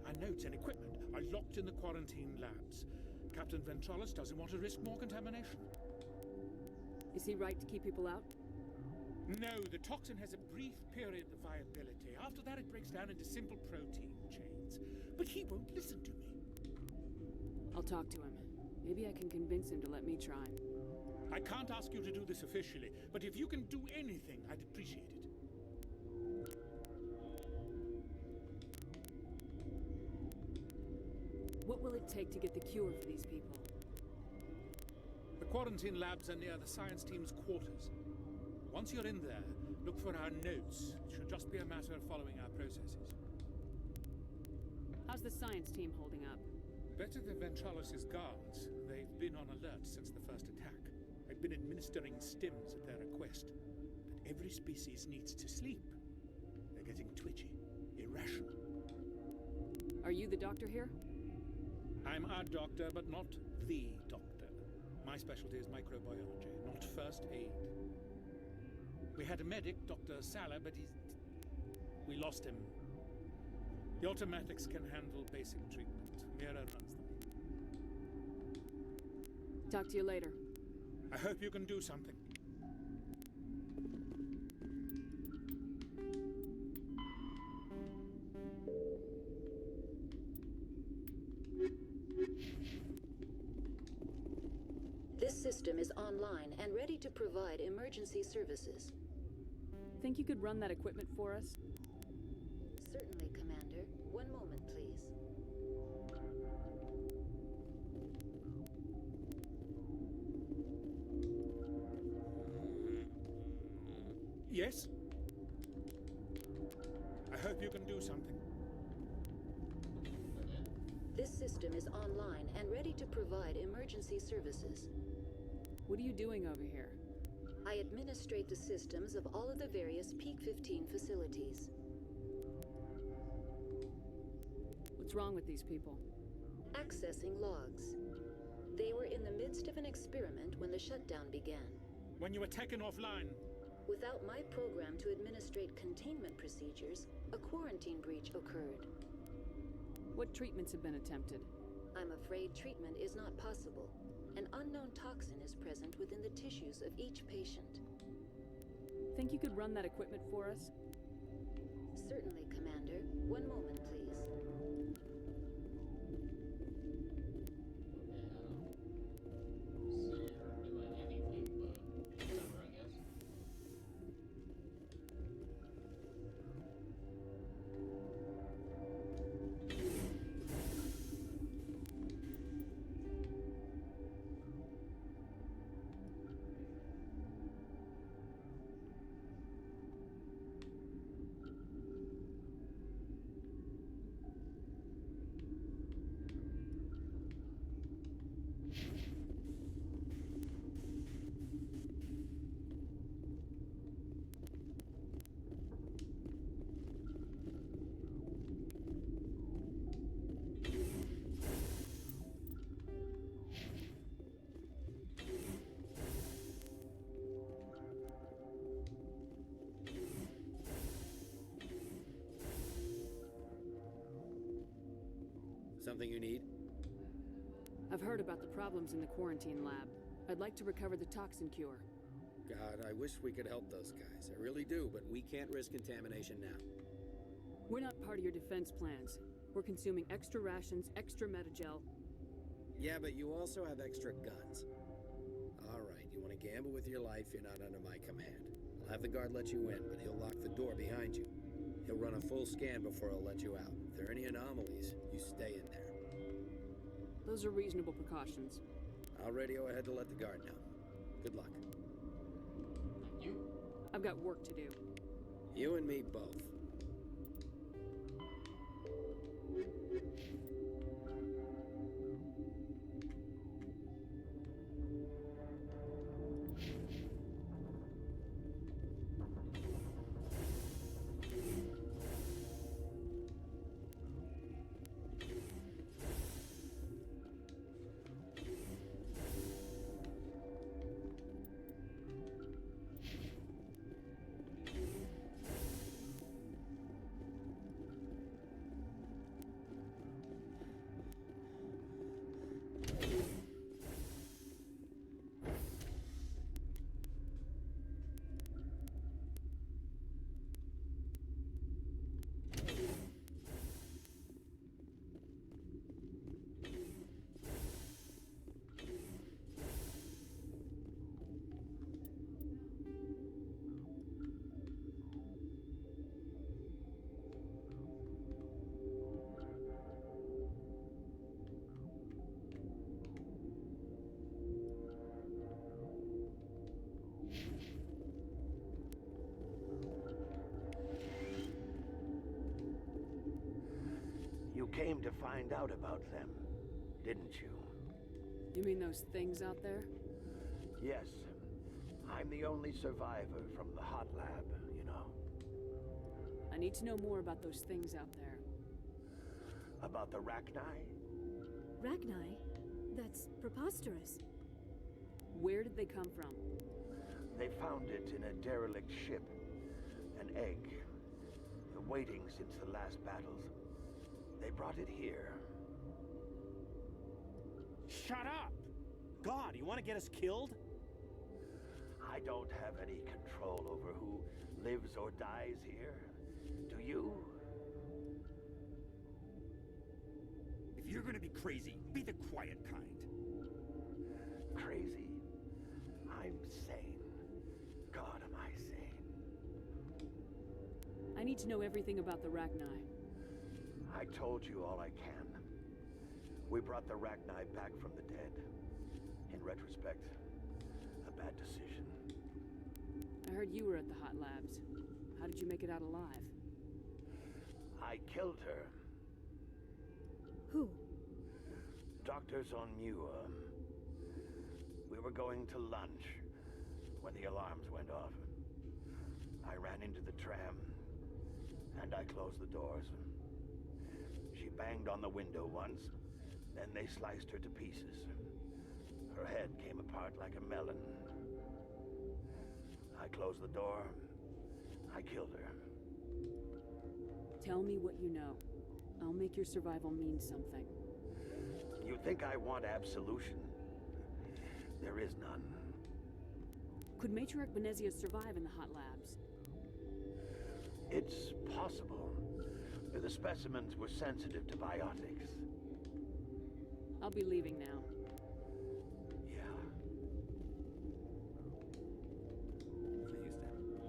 Our notes and equipment are locked in the quarantine labs. Captain Ventralis doesn't want to risk more contamination. Is he right to keep people out? No, the toxin has a brief period of viability. After that, it breaks down into simple protein chains. But he won't listen to me. I'll talk to him. Maybe I can convince him to let me try. I can't ask you to do this officially, but if you can do anything, I'd appreciate it. What will it take to get the cure for these people? The quarantine labs are near the science team's quarters. Once you're in there, look for our notes. It should just be a matter of following our processes. How's the science team holding up? Better than Ventralis' guards. They've been on alert since the first attack. I've been administering stims at their request. But every species needs to sleep. They're getting twitchy, irrational. Are you the doctor here? I'm a doctor, but not the doctor. My specialty is microbiology, not first aid. We had a medic, Dr. Sala, but we lost him. The automatics can handle basic treatment. Mira runs them. Talk to you later. I hope you can do something. This system is online and ready to provide emergency services. Think you could run that equipment for us? Certainly, Commander. One moment, please. Yes? I hope you can do something. This system is online and ready to provide emergency services. What are you doing over here? I administrate the systems of all of the various Peak 15 facilities. What's wrong with these people? Accessing logs. They were in the midst of an experiment when the shutdown began. When you were taken offline. Without my program to administrate containment procedures, a quarantine breach occurred. What treatments have been attempted? I'm afraid treatment is not possible. An unknown toxin is present within the tissues of each patient. Think you could run that equipment for us? Certainly, Commander. One moment, please. Something you need? I've heard about the problems in the quarantine lab. I'd like to recover the toxin cure. God, I wish we could help those guys. I really do, but we can't risk contamination now. We're not part of your defense plans. We're consuming extra rations, extra metagel. Yeah, but you also have extra guns. All right, you want to gamble with your life, you're not under my command. I'll have the guard let you in, but he'll lock the door behind you. He'll run a full scan before he'll let you out. If there are any anomalies, you stay in there. Those are reasonable precautions. I'll radio ahead to let the guard know. Good luck. You? I've got work to do. You and me both. You came to find out about them, didn't you? You mean those things out there? Yes. I'm the only survivor from the hot lab, you know. I need to know more about those things out there. About the Rachni? Rachni? That's preposterous. Where did they come from? They found it in a derelict ship. An egg. Waiting since the last battles. They brought it here. Shut up! God, you want to get us killed? I don't have any control over who lives or dies here. Do you? If you're gonna be crazy, be the quiet kind. Crazy? I'm sane. God, am I sane. need to know everything about the Rachni. I told you all I can. We brought the Rachni back from the dead. In retrospect, a bad decision. I heard you were at the hot labs. How did you make it out alive? I killed her. Who? Doctors on Muir. We were going to lunch when the alarms went off. I ran into the tram, and I closed the doors. She banged on the window once, then they sliced her to pieces. Her head came apart like a melon. I closed the door. I killed her. Tell me what you know. I'll make your survival mean something. You think I want absolution? There is none. Could Matriarch Benezia survive in the hot labs? It's possible. The specimens were sensitive to biotics. I'll be leaving now. Houston,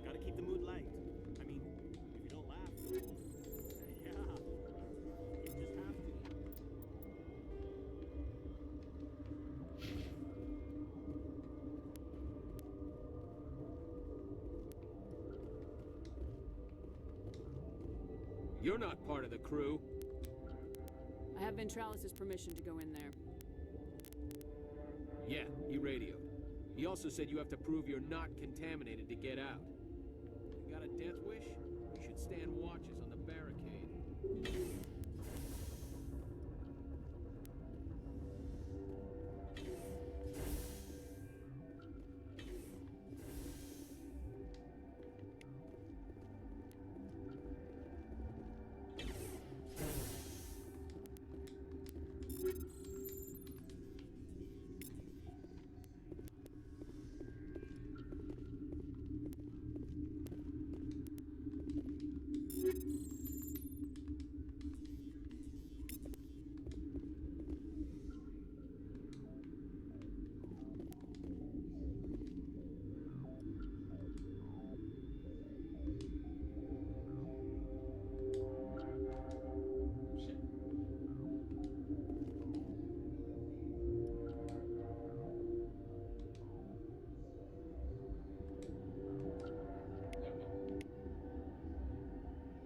gotta keep the mood light. I mean, if you don't laugh, yeah, you just have to. You're not part of the crew. I have Ventralis's permission to go in there. Yeah, he radioed. He also said you have to prove you're not contaminated to get out. You got a death wish? You should stand watches on the barricade.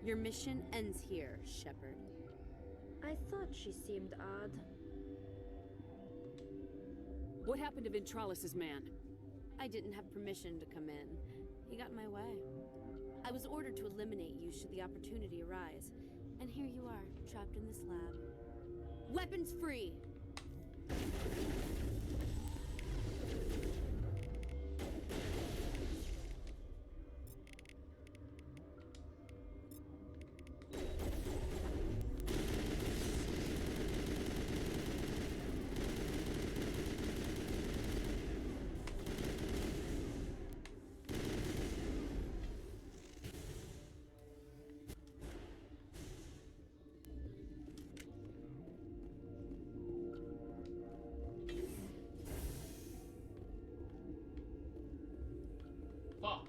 Your mission ends here, Shepard. I thought she seemed odd. What happened to Ventralis's man? I didn't have permission to come in. He got in my way. I was ordered to eliminate you should the opportunity arise. And here you are, trapped in this lab. Weapons free! Fuck.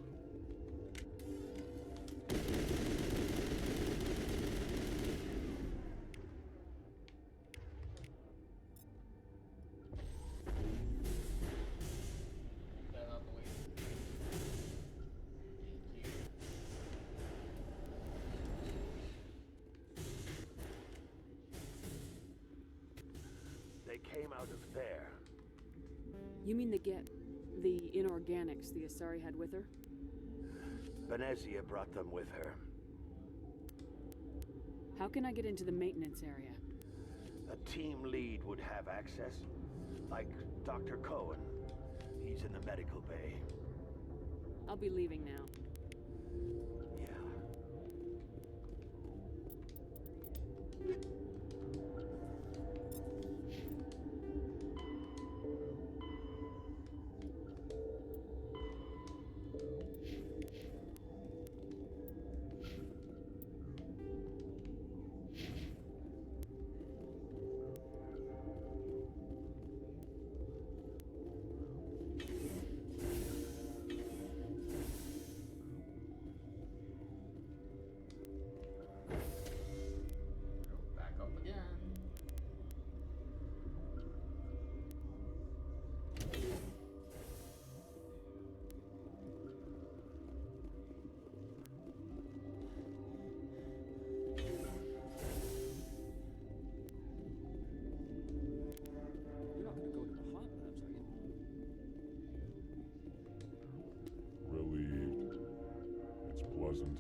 That out the way. Thank you. They came out of there. You mean the inorganics the Asari had with her? Benezia brought them with her. How can I get into the maintenance area? A team lead would have access, like Dr. Cohen. He's in the medical bay. I'll be leaving now.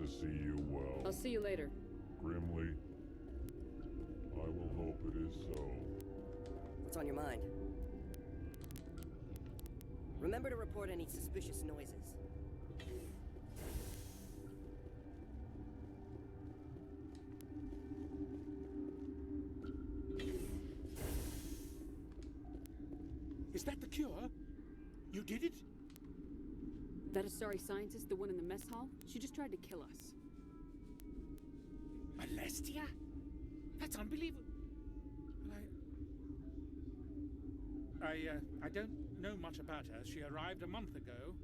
to see you well. I'll see you later. Grimly, I will hope it is so. What's on your mind? Remember to report any suspicious noises. Is that the cure? You did it? That Asari scientist, the one in the mess hall? She just tried to kill us. Alestia? That's unbelievable. I don't know much about her. She arrived a month ago.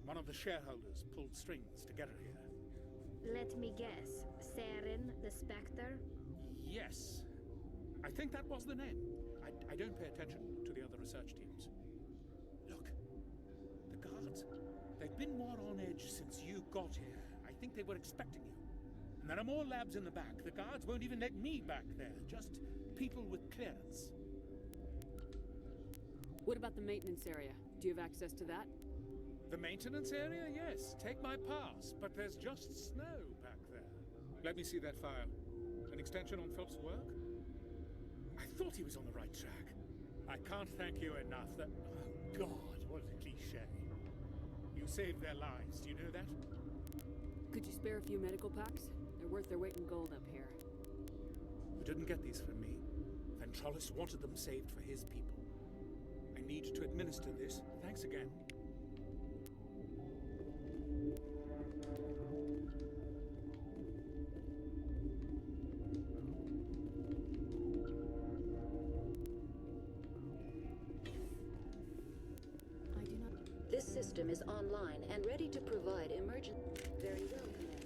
One of the shareholders pulled strings to get her here. Let me guess. Saren, the Spectre? Yes. I think that was the name. I don't pay attention to the other research teams. Look, the guards, they've been more on edge since you got here. I think they were expecting you. And there are more labs in the back. The guards won't even let me back there. Just people with clearance. What about the maintenance area? Do you have access to that? The maintenance area? Yes. Take my pass. But there's just snow back there. Let me see that file. An extension on Phelps' work? I thought he was on the right track. I can't thank you enough. That... Oh, God, what a cliché. You saved their lives. Do you know that? Could you spare a few medical packs? They're worth their weight in gold up here. You didn't get these from me. Ventralis wanted them saved for his people. I need to administer this. Thanks again. This system is online and ready to provide emergency. Very well, Commander.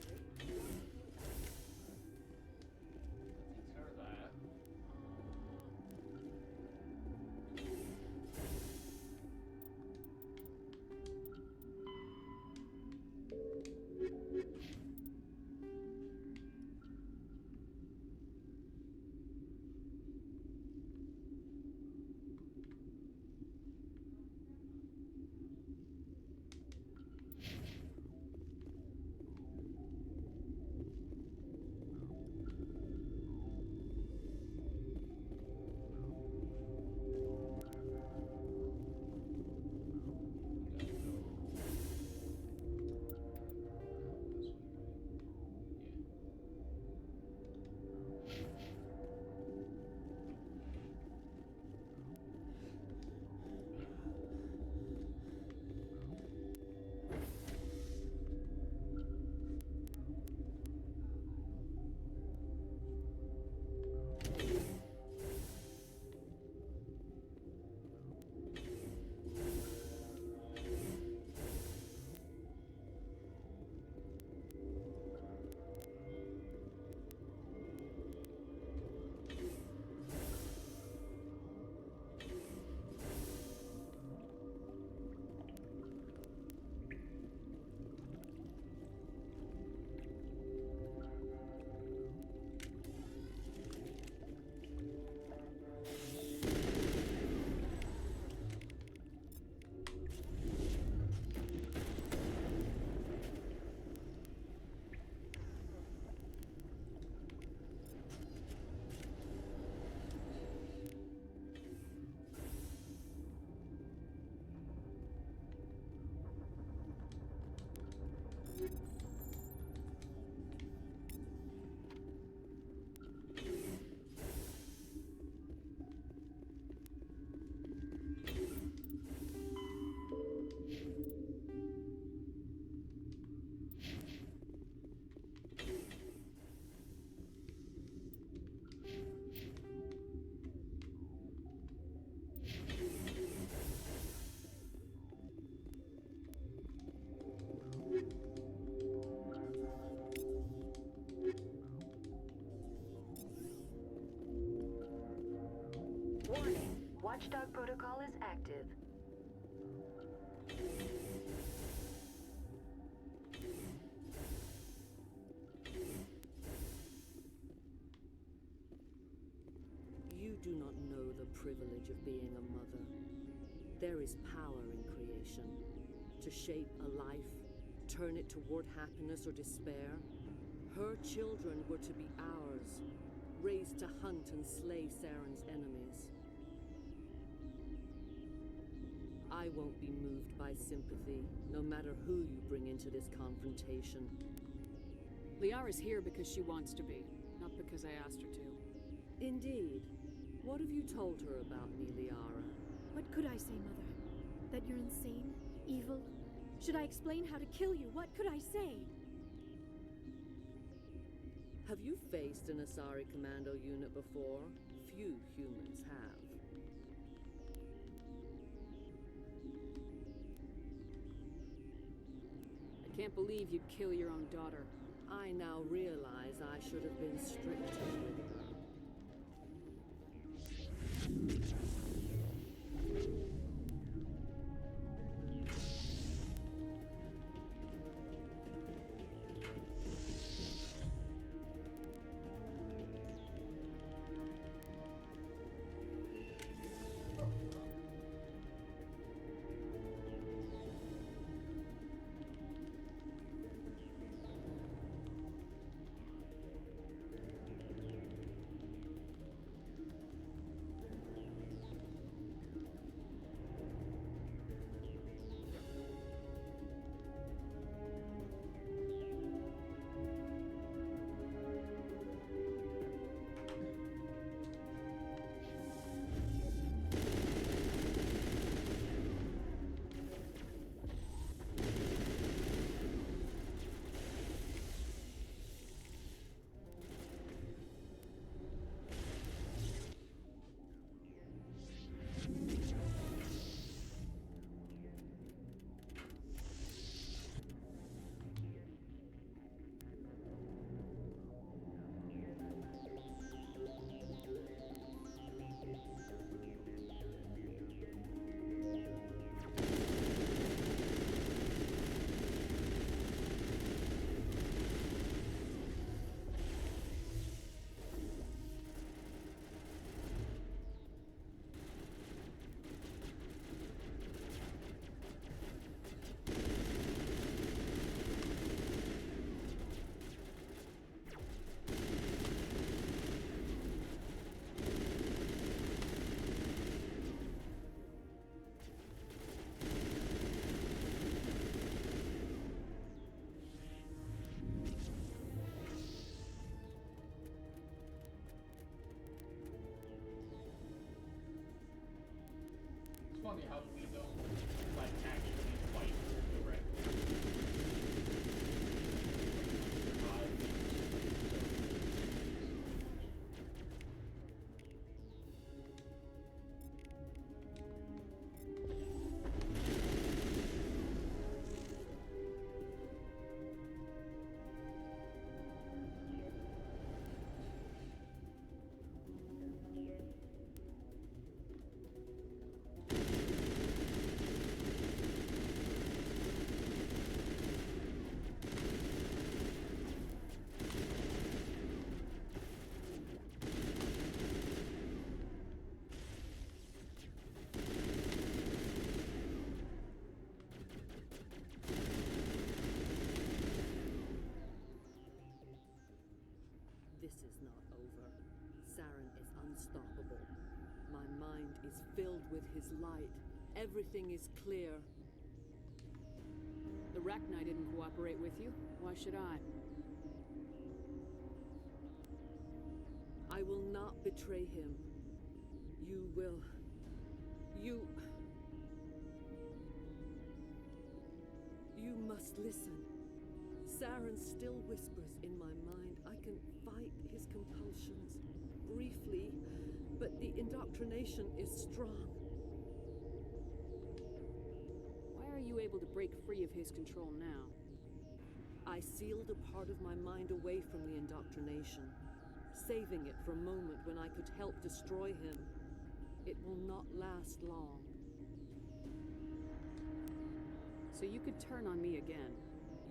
Warning, Watchdog protocol is active. You do not know the privilege of being a mother. There is power in creation to shape a life turn it toward happiness or despair. Her children were to be ours, raised to hunt and slay Saren's enemies. I won't be moved by sympathy, no matter who you bring into this confrontation. Liara's here because she wants to be, not because I asked her to. Indeed. What have you told her about me, Liara? What could I say, Mother? That you're insane? Evil? Should I explain how to kill you? What could I say? Have you faced an Asari commando unit before? Few humans have. I can't believe you'd kill your own daughter. I now realize I should have been stricter with her. It's funny how we don't like actually fight her directly. This is not over. Saren is unstoppable. My mind is filled with his light. Everything is clear. The Rachni didn't cooperate with you. Why should I? I will not betray him. You will. You must listen. Saren still whispers in my mind. I can fight his compulsions briefly, but the indoctrination is strong. Why are you able to break free of his control now? I sealed a part of my mind away from the indoctrination, saving it for a moment when I could help destroy him. It will not last long. So you could turn on me again?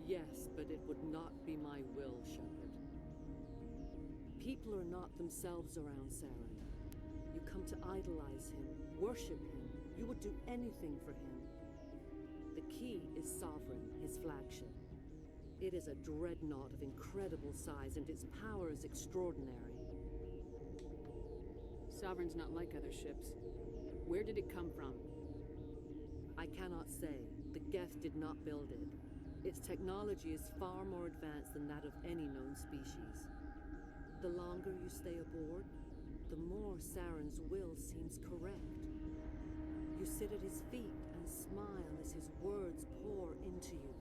Yes, but it would not be my will, Shepard. People are not themselves around Saren. You come to idolize him, worship him. You would do anything for him. The key is Sovereign, his flagship. It is a dreadnought of incredible size, and its power is extraordinary. Sovereign's not like other ships. Where did it come from? I cannot say. The Geth did not build it. Its technology is far more advanced than that of any known species. The longer you stay aboard, the more Saren's will seems correct. You sit at his feet and smile as his words pour into you.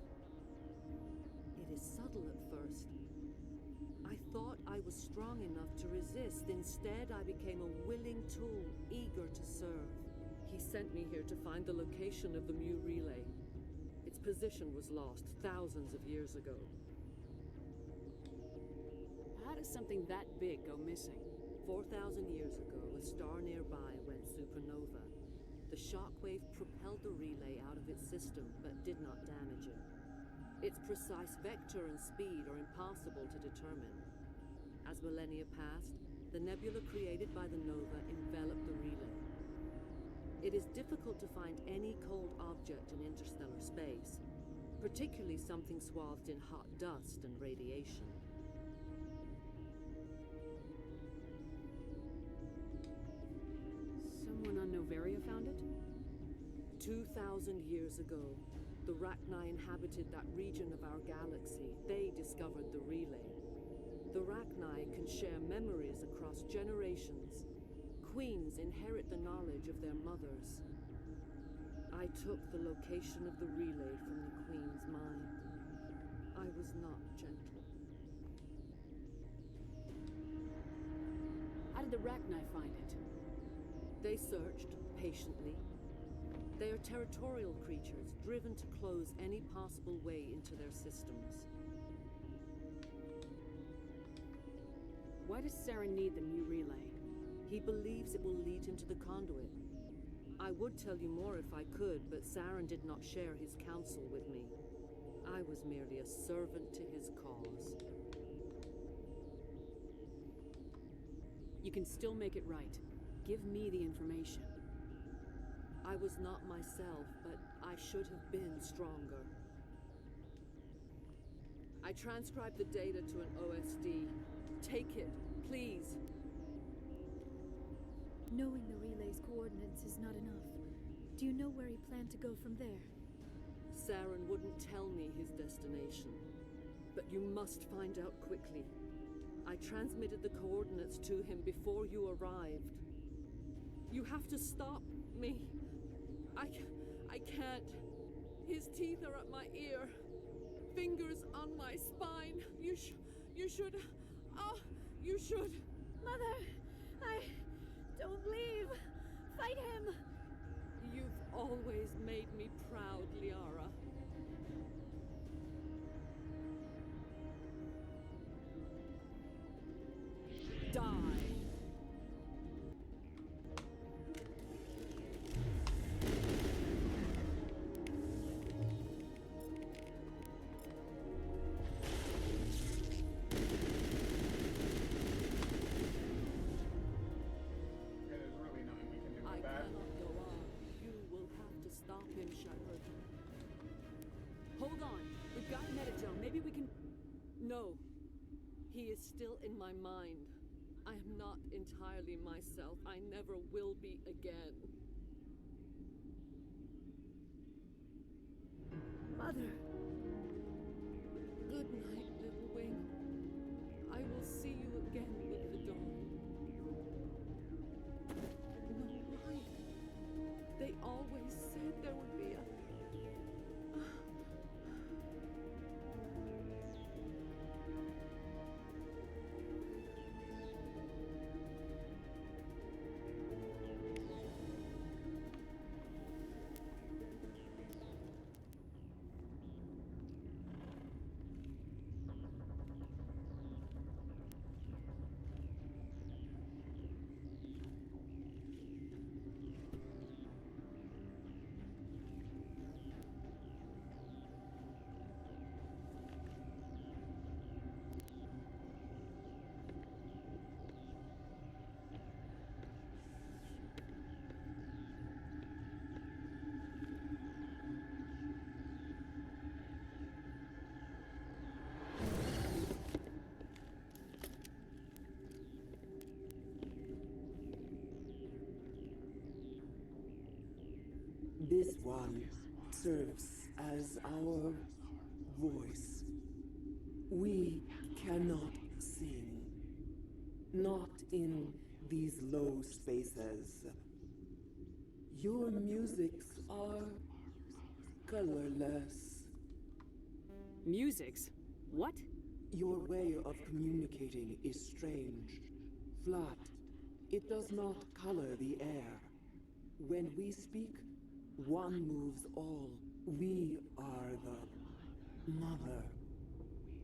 It is subtle at first. I thought I was strong enough to resist. Instead, I became a willing tool, eager to serve. He sent me here to find the location of the Mu relay. Its position was lost thousands of years ago. How does something that big go missing? 4,000 years ago, a star nearby went supernova. The shockwave propelled the relay out of its system, but did not damage it. Its precise vector and speed are impossible to determine. As millennia passed, the nebula created by the nova enveloped the relay. It is difficult to find any cold object in interstellar space, particularly something swathed in hot dust and radiation. Someone on Novaria found it? 2,000 years ago, the Rachni inhabited that region of our galaxy. They discovered the relay. The Rachni can share memories across generations. Queens inherit the knowledge of their mothers. I took the location of the relay from the Queen's mind. I was not gentle. How did the Rachni find it? They searched patiently. They are territorial creatures, driven to close any possible way into their systems. Why does Saren need the Mu relay? He believes it will lead him to the conduit. I would tell you more if I could, but Saren did not share his counsel with me. I was merely a servant to his cause. You can still make it right. Give me the information. I was not myself, but I should have been stronger. I transcribed the data to an OSD. Take it, please. Knowing the relay's coordinates is not enough. Do you know where he planned to go from there? Saren wouldn't tell me his destination. But you must find out quickly. I transmitted the coordinates to him before you arrived. You have to stop me. I can't. His teeth are at my ear. Fingers on my spine. You should. You should. Mother, don't leave. Fight him. You've always made me proud, Liara. Die. Hold on. We've got Metagel. Maybe we can... No. He is still in my mind. I am not entirely myself. I never will be again. Mother. Good night, little wing. I will see you again with the dawn. No, why? They always said there would be a... This one serves as our voice. We cannot sing. Not in these low spaces. Your musics are colorless. Musics? What? Your way of communicating is strange, flat. It does not color the air. When we speak, one moves all. We are the mother.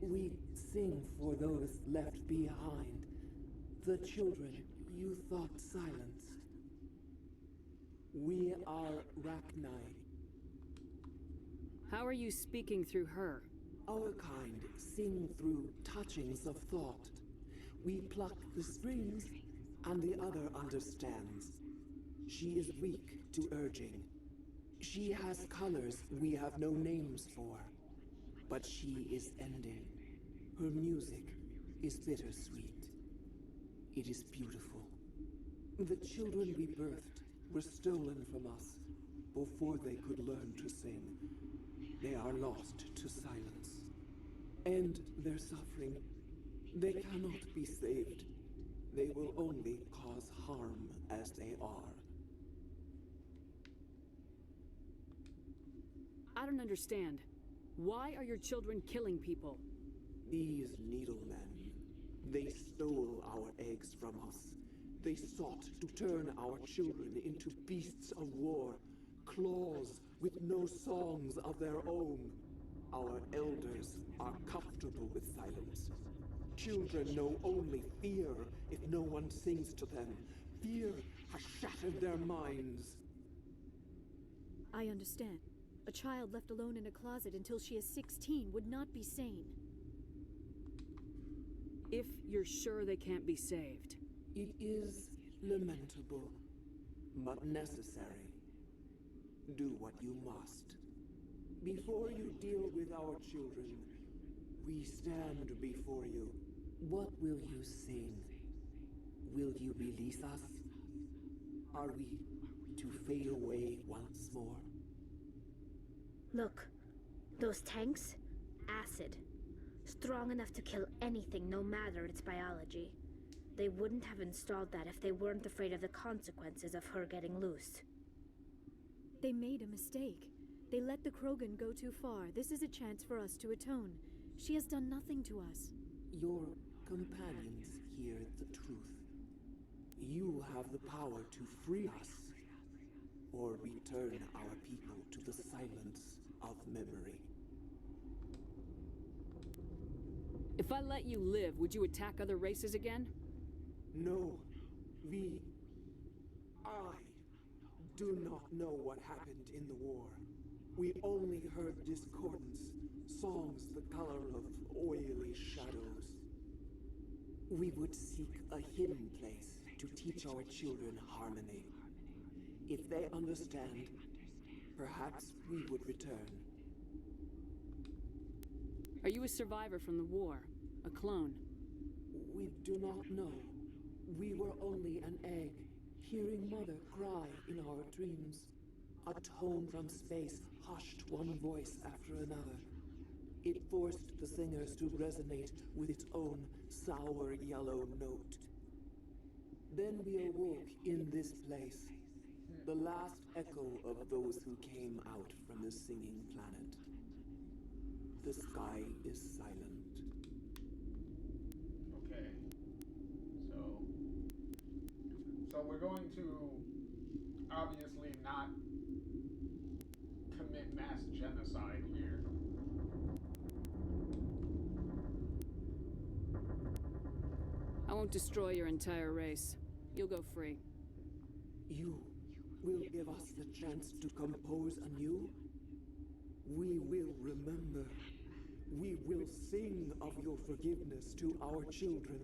We sing for those left behind, the children you thought silenced. We are Rachni. How are you speaking through her? Our kind sing through touchings of thought. We pluck the strings, and the other understands. She is weak to urging. She has colors we have no names for. But she is ending. Her music is bittersweet. It is beautiful. The children we birthed were stolen from us before they could learn to sing. They are lost to silence. And their suffering, they cannot be saved. They will only cause harm as they are. I don't understand. Why are your children killing people? These needlemen, they stole our eggs from us. They sought to turn our children into beasts of war, claws with no songs of their own. Our elders are comfortable with silence. Children know only fear if no one sings to them. Fear has shattered their minds. I understand. A child left alone in a closet until she is 16 would not be sane. If you're sure they can't be saved. It is lamentable, but necessary. Do what you must. Before you deal with our children, we stand before you. What will you sing? Will you release us? Are we to fade away once more? Look, those tanks? Acid. Strong enough to kill anything, no matter its biology. They wouldn't have installed that if they weren't afraid of the consequences of her getting loose. They made a mistake. They let the Krogan go too far. This is a chance for us to atone. She has done nothing to us. Your companions hear the truth. You have the power to free us, or return our people to the silence of memory. If I let you live, would you attack other races again? No, I do not know what happened in the war. We only heard discordance, songs the color of oily shadows. We would seek a hidden place to teach our children harmony. If they understand, perhaps we would return. Are you a survivor from the war? A clone? We do not know. We were only an egg, hearing Mother cry in our dreams. A tone from space hushed one voice after another. It forced the singers to resonate with its own sour yellow note. Then we awoke in this place, the last echo of those who came out from the singing planet. The sky is silent. Okay. So we're going to obviously not commit mass genocide here. I won't destroy your entire race. You'll go free. You will give us the chance to compose anew? We will remember. We will sing of your forgiveness to our children.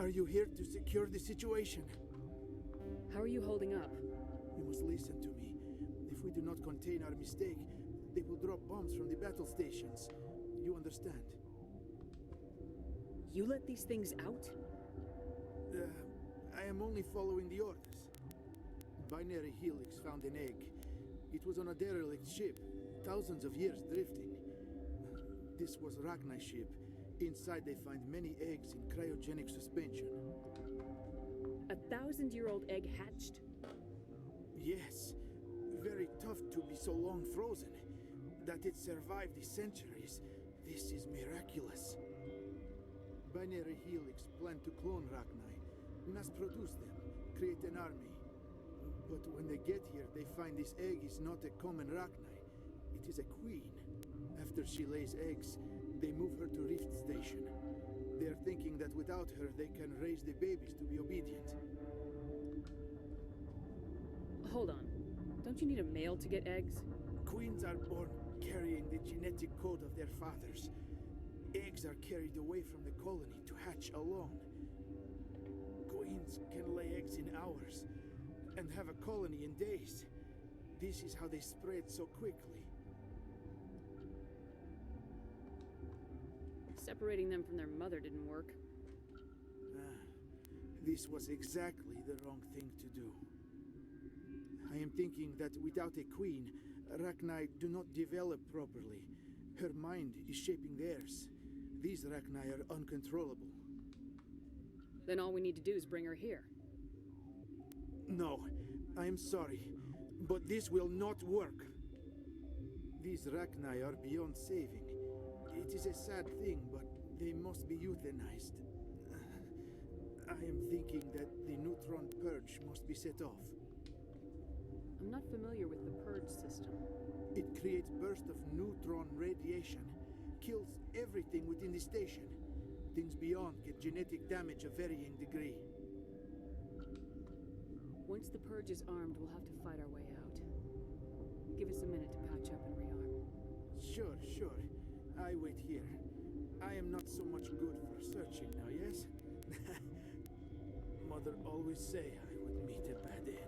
Are you here to secure the situation? How are you holding up? You must listen to me. If we do not contain our mistake, they will drop bombs from the battle stations. You understand? You let these things out? I am only following the orders. Binary Helix found an egg. It was on a derelict ship, thousands of years drifting. This was Rachni's ship. Inside they find many eggs in cryogenic suspension. A 1,000-year-old egg hatched? Yes. Very tough to be so long frozen. That it survived the centuries. This is miraculous. Binary Helix planned to clone Rachni, mass produce them, create an army. But when they get here, they find this egg is not a common Rachni. It is a queen. After she lays eggs, they move her to Rift Station. They are thinking that without her, they can raise the babies to be obedient. Hold on. Don't you need a male to get eggs? Queens are born carrying the genetic code of their fathers. Eggs are carried away from the colony to hatch alone. Queens can lay eggs in hours and have a colony in days. This is how they spread so quickly. Separating them from their mother didn't work. This was exactly the wrong thing to do. I am thinking that without a queen, Rachni do not develop properly. Her mind is shaping theirs. These Rachni are uncontrollable. Then all we need to do is bring her here. No, I am sorry, but this will not work. These Rachni are beyond saving. It is a sad thing, but they must be euthanized. I am thinking that the neutron purge must be set off. I'm not familiar with the purge system. It creates bursts of neutron radiation, kills everything within the station. Things beyond get genetic damage of varying degree. Once the purge is armed, we'll have to fight our way out. Give us a minute to patch up and rearm. Sure. I wait here. I am not so much good for searching now, yes? Mother always say I would meet a bad end.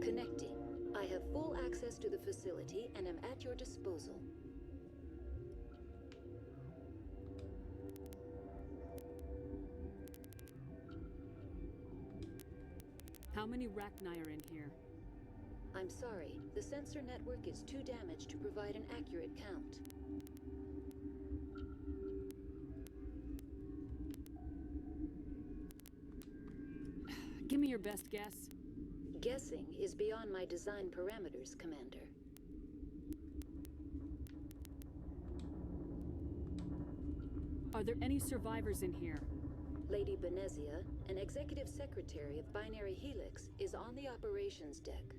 Connecting. I have full access to the facility and am at your disposal. How many Rachni are in here? I'm sorry, the sensor network is too damaged to provide an accurate count. Give me your best guess. Guessing is beyond my design parameters, Commander. Are there any survivors in here? Lady Benezia, an executive secretary of Binary Helix, is on the operations deck.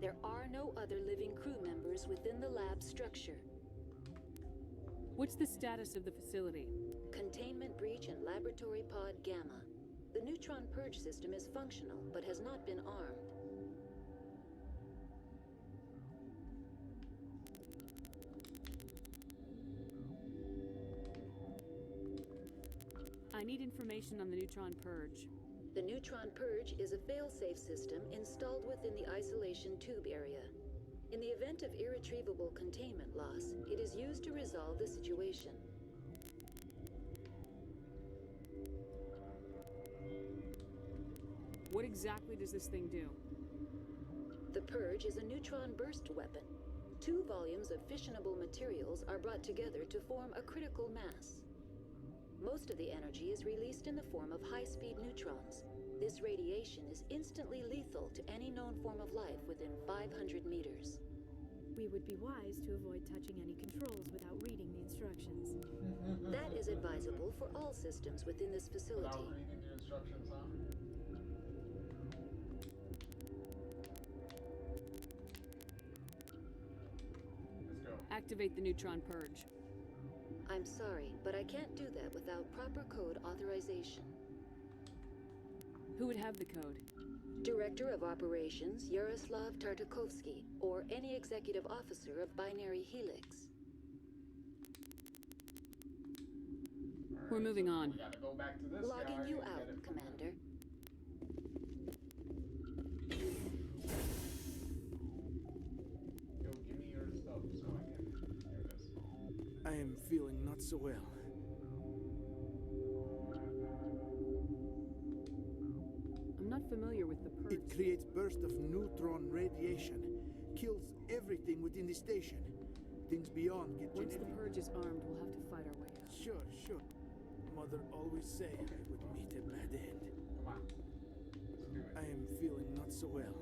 There are no other living crew members within the lab structure. What's the status of the facility? Containment breach in Laboratory Pod Gamma. The neutron purge system is functional, but has not been armed. I need information on the neutron purge. The neutron purge is a fail-safe system installed within the isolation tube area. In the event of irretrievable containment loss, it is used to resolve the situation. What exactly does this thing do? The purge is a neutron burst weapon. 2 volumes of fissionable materials are brought together to form a critical mass. Most of the energy is released in the form of high-speed neutrons. This radiation is instantly lethal to any known form of life within 500 meters. We would be wise to avoid touching any controls without reading the instructions. That is advisable for all systems within this facility. Without reading the instructions, huh? Activate the neutron purge. I'm sorry, but I can't do that without proper code authorization. Who would have the code? Director of Operations Yaroslav Tartakovsky, or any executive officer of Binary Helix. We're moving on. We gotta go back to this guy Logging you and out, get it from him. Commander. Yo, give me your stuff so I can hear this. I am feeling not so well. I'm not familiar with the purge. It creates bursts of neutron radiation, kills everything within the station. Things beyond get Once genetic. the purge is armed, we'll have to fight our way out. Sure, sure. Mother always say I would meet a bad end. Come on. Let's do it. I am feeling not so well.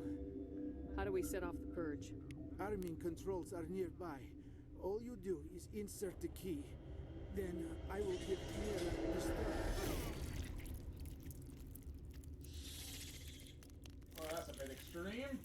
How do we set off the purge? Arming controls are nearby. All you do is insert the key. Then I will give Kira the start. Oh, that's a bit extreme.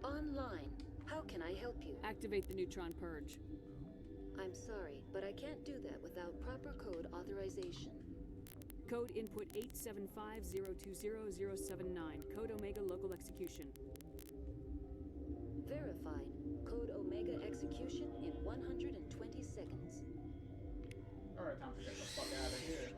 Online. How can I help you? Activate the neutron purge. I'm sorry, but I can't do that without proper code authorization. Code input 875020079. Code Omega local execution. Verified. Code Omega execution in 120 seconds. Alright, time to get the fuck out of here.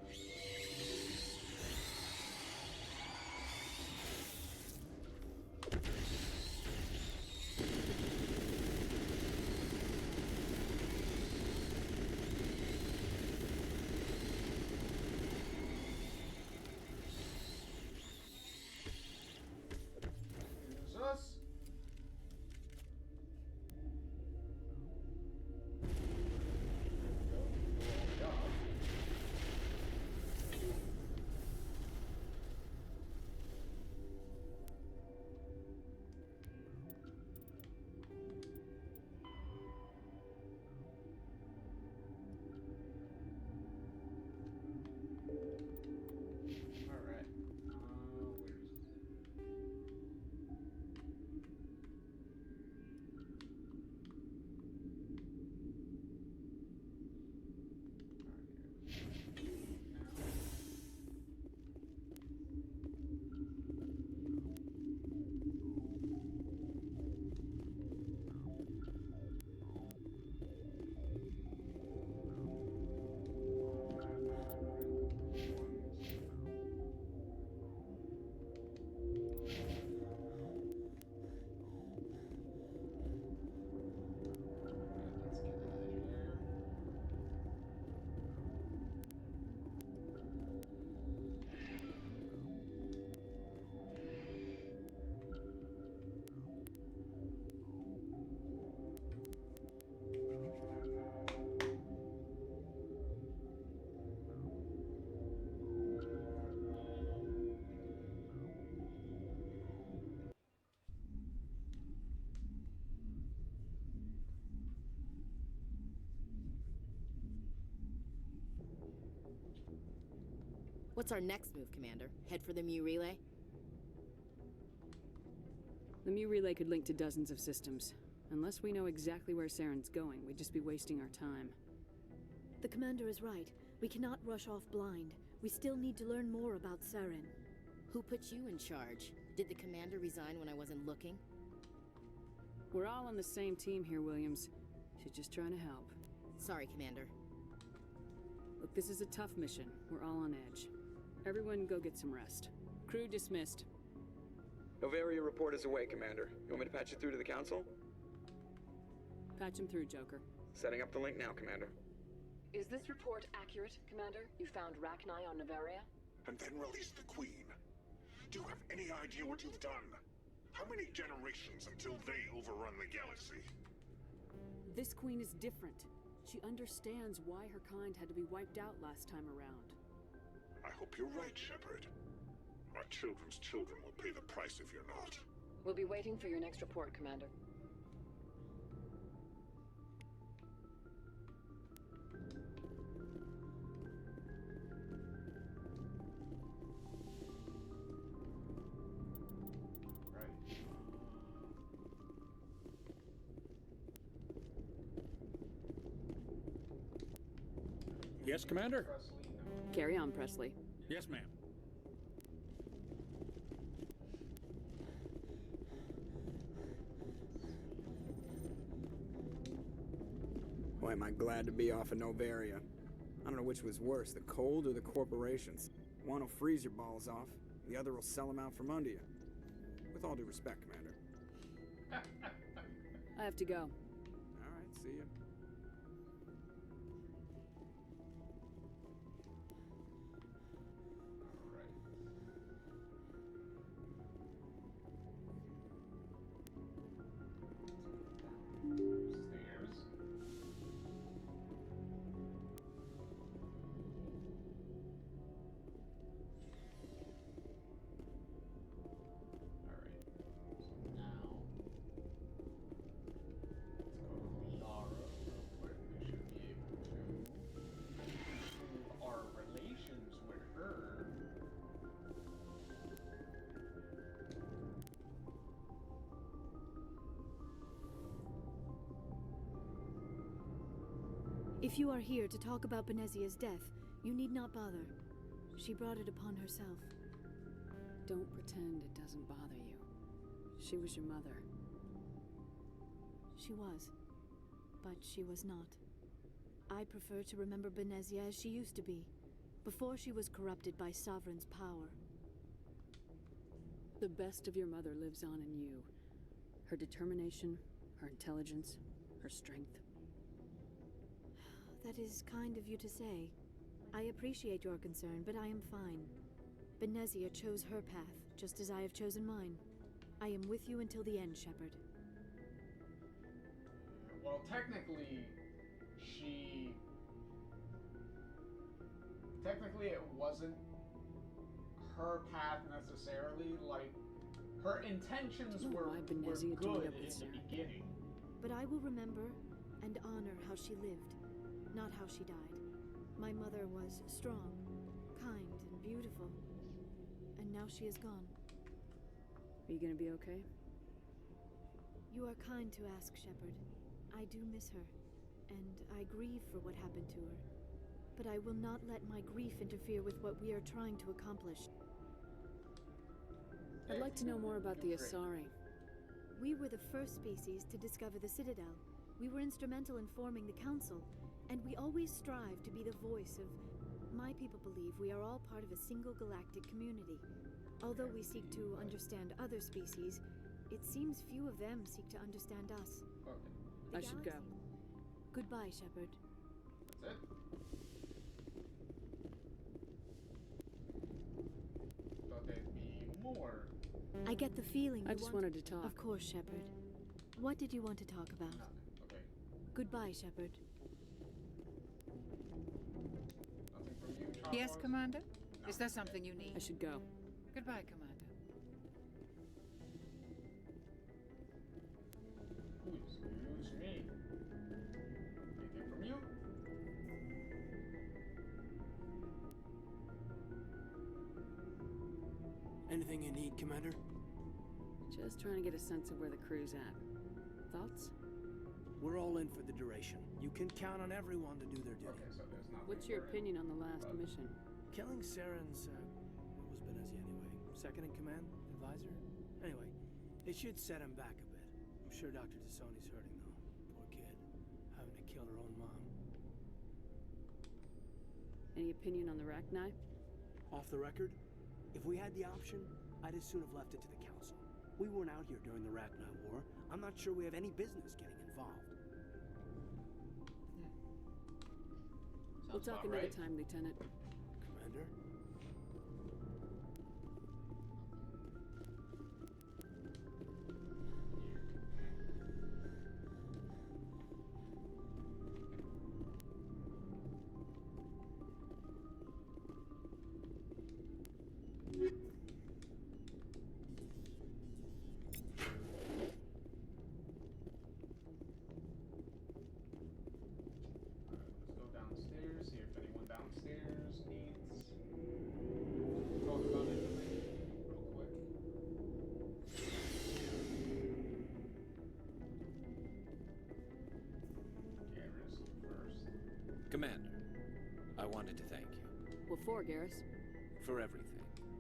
Use us. Alright. Where is it? Let's get out of here. What's our next move, Commander? Head for the Mu relay? The Mu relay could link to dozens of systems. Unless we know exactly where Saren's going, we'd just be wasting our time. The commander is right. We cannot rush off blind. We still need to learn more about Saren. Who put you in charge? Did the commander resign when I wasn't looking? We're all on the same team here, Williams. She's just trying to help. Sorry, Commander. Look, this is a tough mission. We're all on edge. Everyone go get some rest. Crew dismissed. Novaria report is away, Commander. You want me to patch you through to the Council? Patch him through, Joker. Setting up the link now, Commander. Is this report accurate, Commander? You found Rachni on Novaria? and then release the Queen. Do you have any idea what you've done? How many generations until they overrun the galaxy? This queen is different. She understands why her kind had to be wiped out last time around. I hope you're right, Shepard. Our children's children will pay the price if you're not. We'll be waiting for your next report, Commander. Yes, Commander? Carry on, Presley. Yes, ma'am. Boy, am I glad to be off of Novaria. I don't know which was worse, the cold or the corporations. One will freeze your balls off, the other will sell them out from under you. With all due respect, Commander. I have to go. All right, see ya. If you are here to talk about Benezia's death, you need not bother. She brought it upon herself. Don't pretend it doesn't bother you. She was your mother. She was. But she was not. I prefer to remember Benezia as she used to be, before she was corrupted by Sovereign's power. The best of your mother lives on in you. Her determination, her intelligence, her strength. That is kind of you to say. I appreciate your concern, but I am fine. Benezia chose her path, just as I have chosen mine. I am with you until the end, Shepard. Well, technically, Technically, it wasn't her path necessarily. Like, her intentions were good in the beginning. But I will remember and honor how she lived, not how she died. My mother was strong, kind, and beautiful. And now she is gone. Are you gonna be okay? You are kind to ask, Shepard. I do miss her, and I grieve for what happened to her. But I will not let my grief interfere with what we are trying to accomplish. I'd like to know more about the Asari. We were the first species to discover the Citadel. We were instrumental in forming the Council, and we always strive to be the voice of... My people believe we are all part of a single galactic community. Although we seek to understand other species, it seems few of them seek to understand us. I should go. Goodbye, Shepard. That's it? Thought there'd be more. I get the feeling I just wanted to talk. Of course, Shepard. What did you want to talk about? Okay. Goodbye, Shepard. Nothing from you, Tom Yes, Mars? Commander? No. Is there something you need? I should go. Goodbye, Commander. Excuse me. Anything from you? Anything you need, Commander? Just trying to get a sense of where the crew's at. Thoughts? We're all in for the duration. You can count on everyone to do their duty. Okay, so there's nothing. What's your opinion on the last mission? Killing Saren's, what was Benezia anyway? Second in command? Advisor? Anyway, it should set him back a bit. I'm sure Dr. Tassoni's hurting, though. Poor kid. Having to kill her own mom. Any opinion on the Rachni? Off the record, if we had the option, I'd as soon have left it to the Council. We weren't out here during the Rachni War. I'm not sure we have any business getting involved. We'll talk another time, Lieutenant. Commander? for, Garrus? For everything.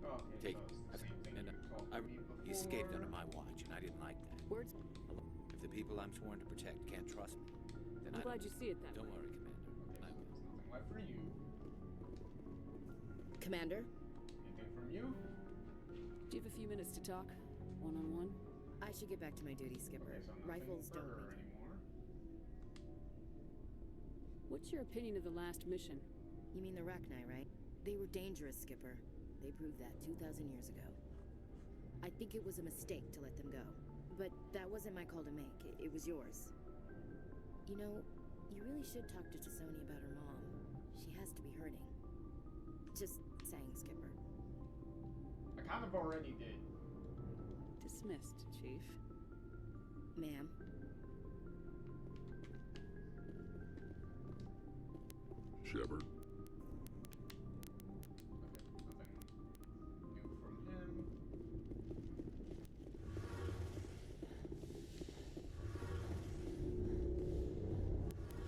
Oh, okay, Take. so it's the same thing And you told I me he escaped before. under my watch, and I didn't like that. Words? If the people I'm sworn to protect can't trust me, then I'm I glad you see it that don't way. worry, Commander. I will. There's nothing left for you. Commander? Anything from you? Do you have a few minutes to talk? One-on-one? I should get back to my duty, Skipper. Okay, so nothing Rifles for don't her wait. anymore. What's your opinion of the last mission? You mean the Rachni, right? They were dangerous, Skipper. They proved that 2,000 years ago. I think it was a mistake to let them go. But that wasn't my call to make. It was yours. You know, you really should talk to T'Soni about her mom. She has to be hurting. Just saying, Skipper. I kind of already did. Dismissed, Chief. Ma'am. Shepard. Nothing new from him.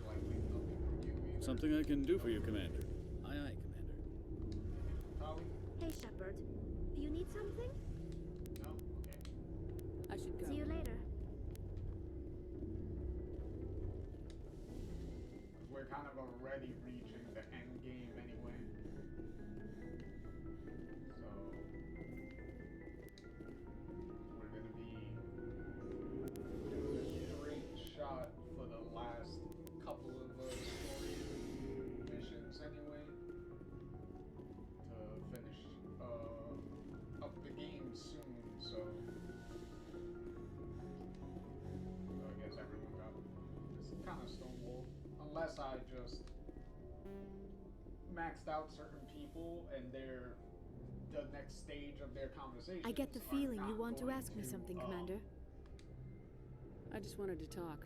Likely nothing from you either. Something I can do for you, Commander. Aye, aye, Commander. Holly? Hey, Shepard. Do you need something? No? Okay. I should go. See you later. We're kind of already reaching the end game anyway. So we're gonna be doing a straight shot for the last couple of story missions anyway to finish up the game soon. So I guess everyone got this kind of stonewalled. Unless I just maxed out certain people and they're the next stage of their conversation. I get the feeling you want to ask me something, Commander. I just wanted to talk.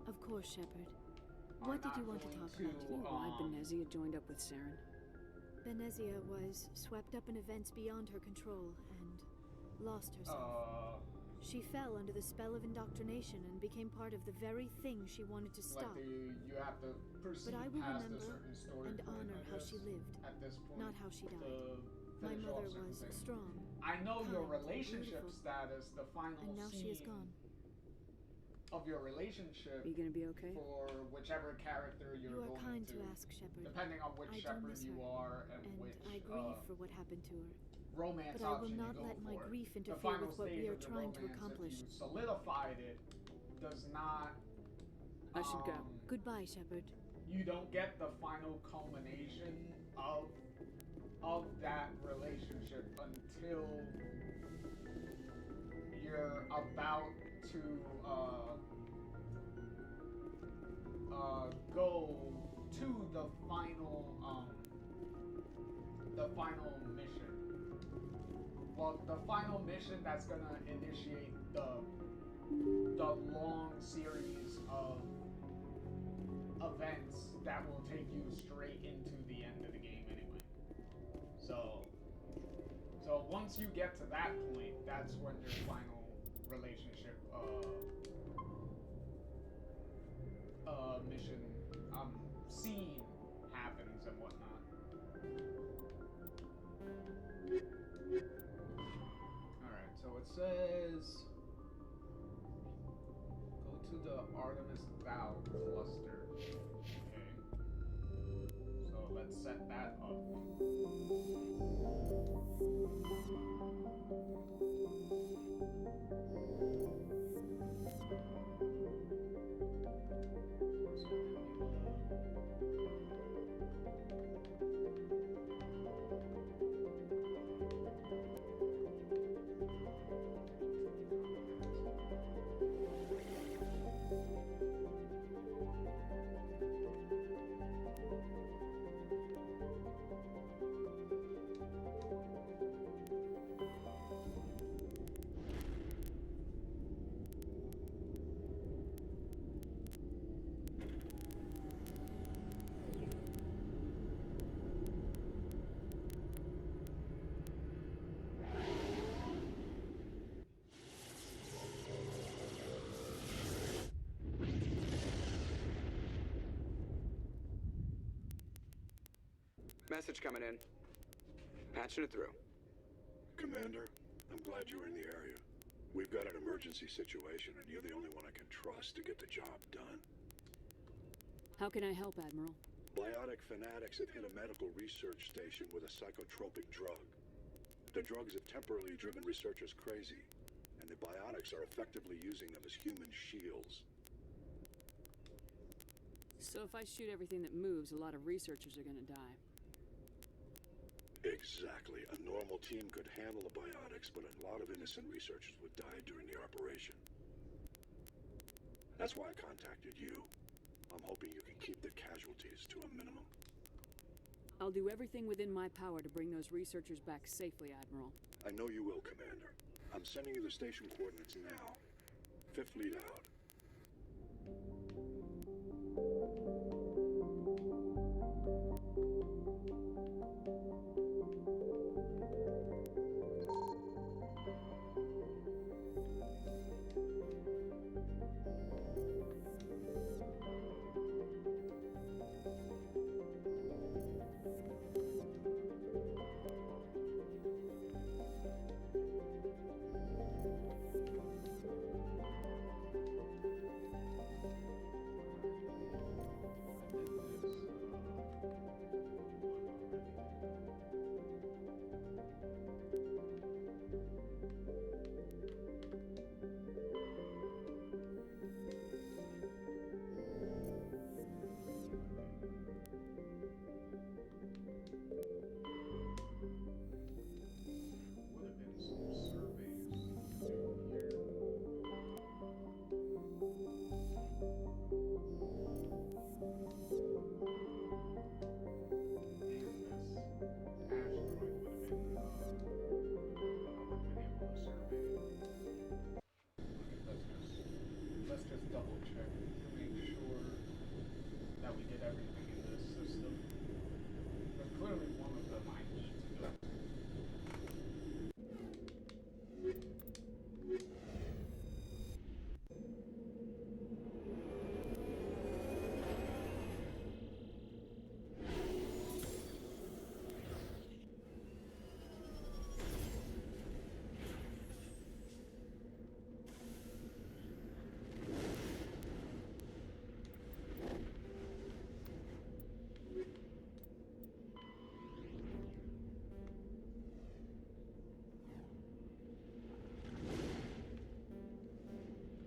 Of course, Shepard. What did you want to talk about? Do you know why Benezia joined up with Saren? Benezia was swept up in events beyond her control and lost herself. She fell under the spell of indoctrination and became part of the very thing she wanted to stop. Like you have to proceed But I will past a remember certain story and point, honor I how guess, she lived, at this point, not how she to died. My finish mother off certain was things. strong. I know your kind, relationship beautiful. status, the final And now she is scene gone. of your relationship. Are you gonna be okay? For whichever character you're You are going kind to, to ask, Shepard. depending on which I do Shepard miss you her, are and which I grieve for what happened to her. romance But I will option not you go let my for. grief The interfere final with what stage we are of the trying to romance, accomplish. If you solidified it, does not. I should go. Goodbye, Shepard. You don't get the final culmination of that relationship until you're about to go to the final mission. Well, the final mission that's gonna initiate the long series of events that will take you straight into the end of the game anyway. So once you get to that point, that's when your final relationship mission scene happens and whatnot. Alright, so it says go to the Artemis Vow cluster. Okay. So let's set that up. Message coming in. Patching it through. Commander, I'm glad you were in the area. We've got an emergency situation, and you're the only one I can trust to get the job done. How can I help, Admiral? Biotic fanatics have hit a medical research station with a psychotropic drug. The drugs have temporarily driven researchers crazy, and the biotics are effectively using them as human shields. So if I shoot everything that moves, a lot of researchers are gonna die. Exactly. A normal team could handle the biotics, but a lot of innocent researchers would die during the operation. That's why I contacted you. I'm hoping you can keep the casualties to a minimum. I'll do everything within my power to bring those researchers back safely, Admiral. I know you will, Commander. I'm sending you the station coordinates now. Fifth lead out. Let's just double check to make sure that we did everything in this system. But clearly one of them I need to go to.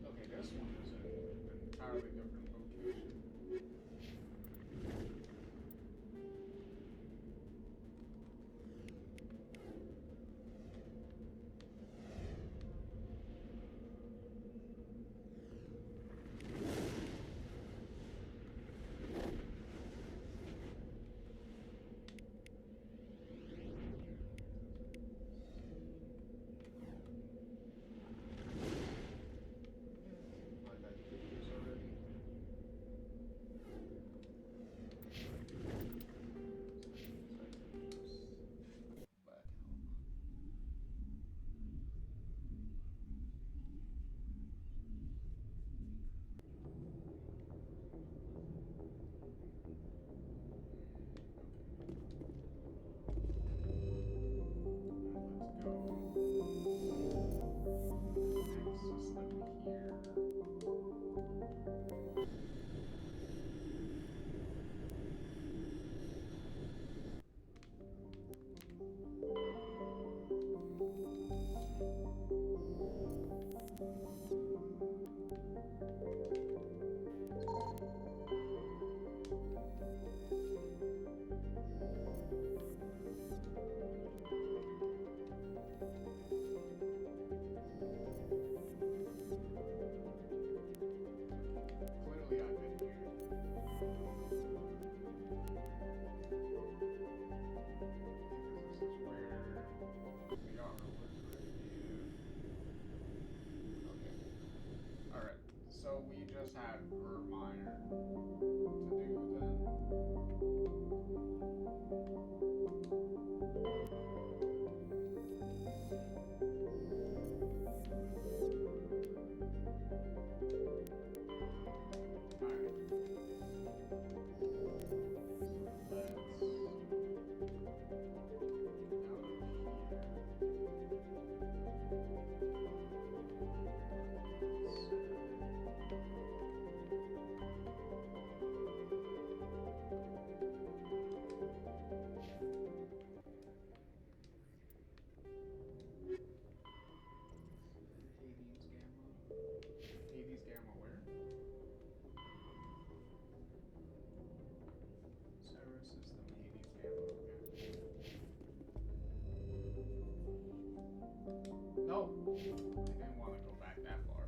Okay, this one is an entirely different location. Like I did this already. Back home. Let's go. Next system here. Clearly I've been here. Because this is where we are. Okay. Alright. So we just had Vermeer to do then. Alright. Oh, I didn't want to go back that far.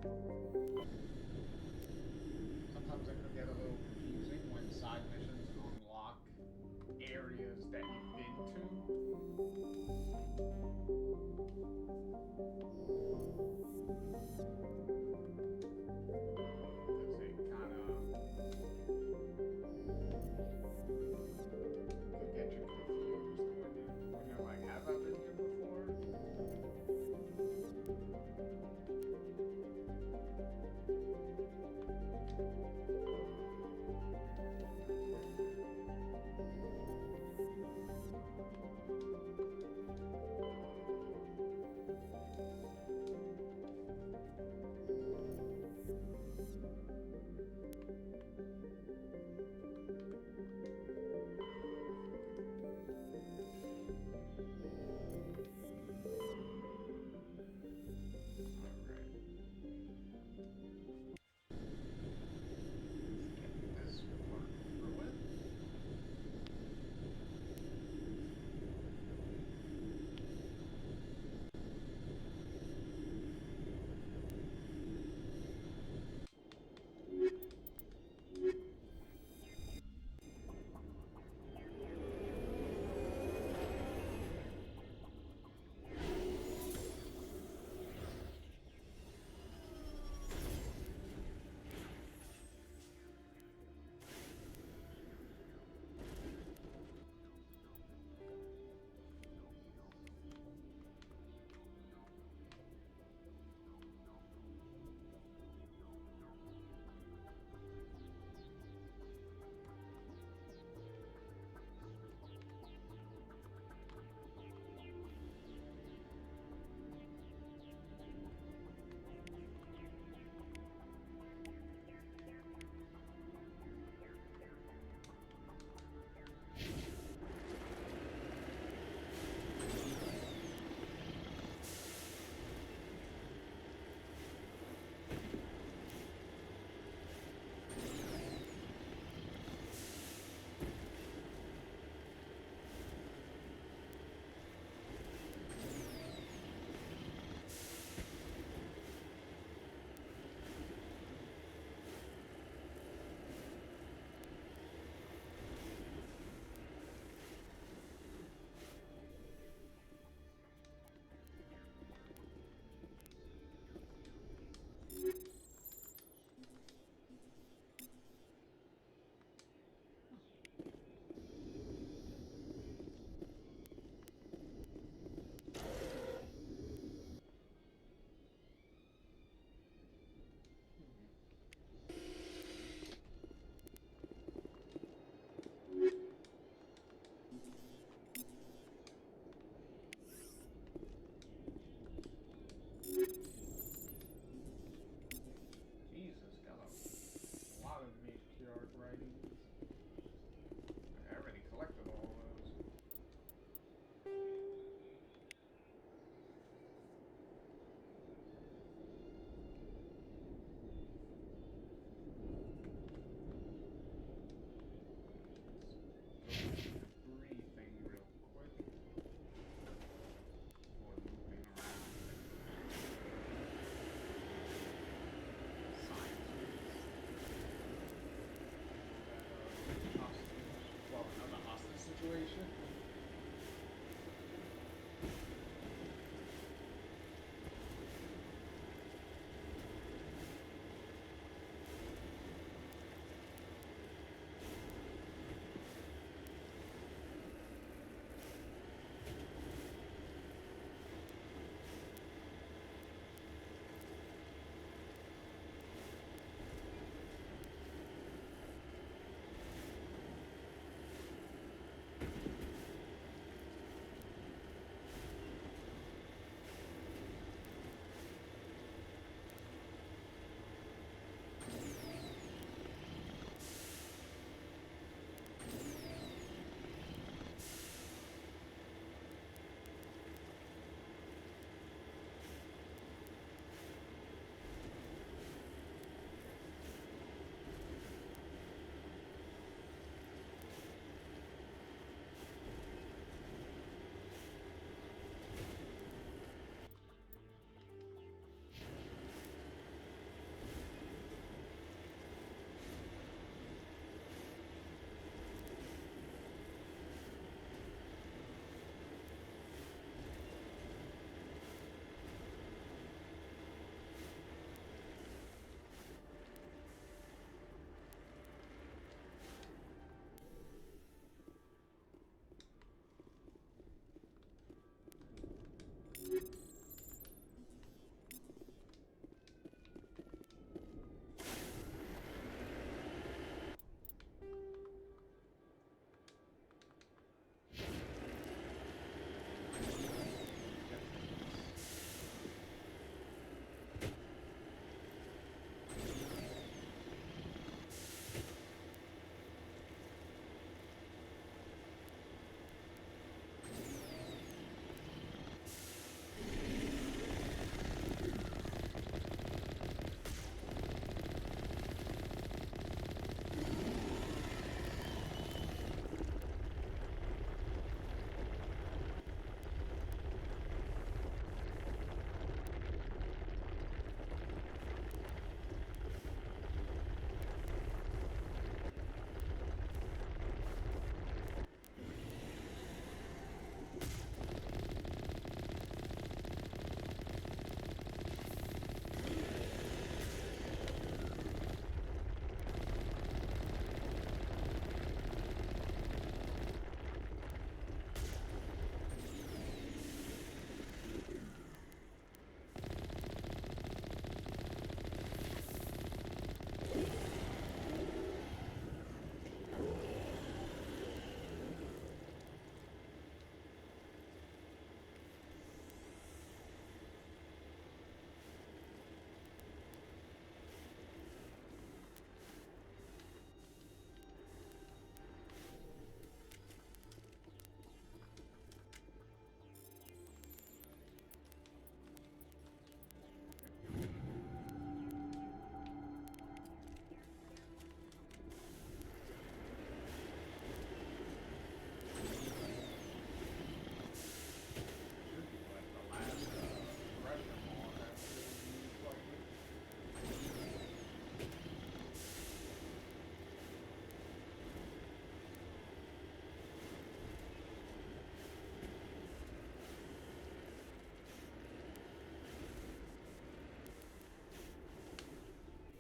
Sometimes it can get a little confusing when side missions unlock areas that you've been to. Because it kind of could get you confused when you're like, have I been here before?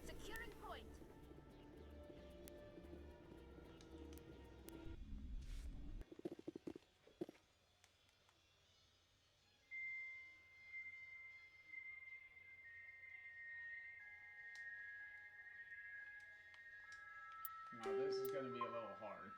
Securing point. Now this is going to be a little hard.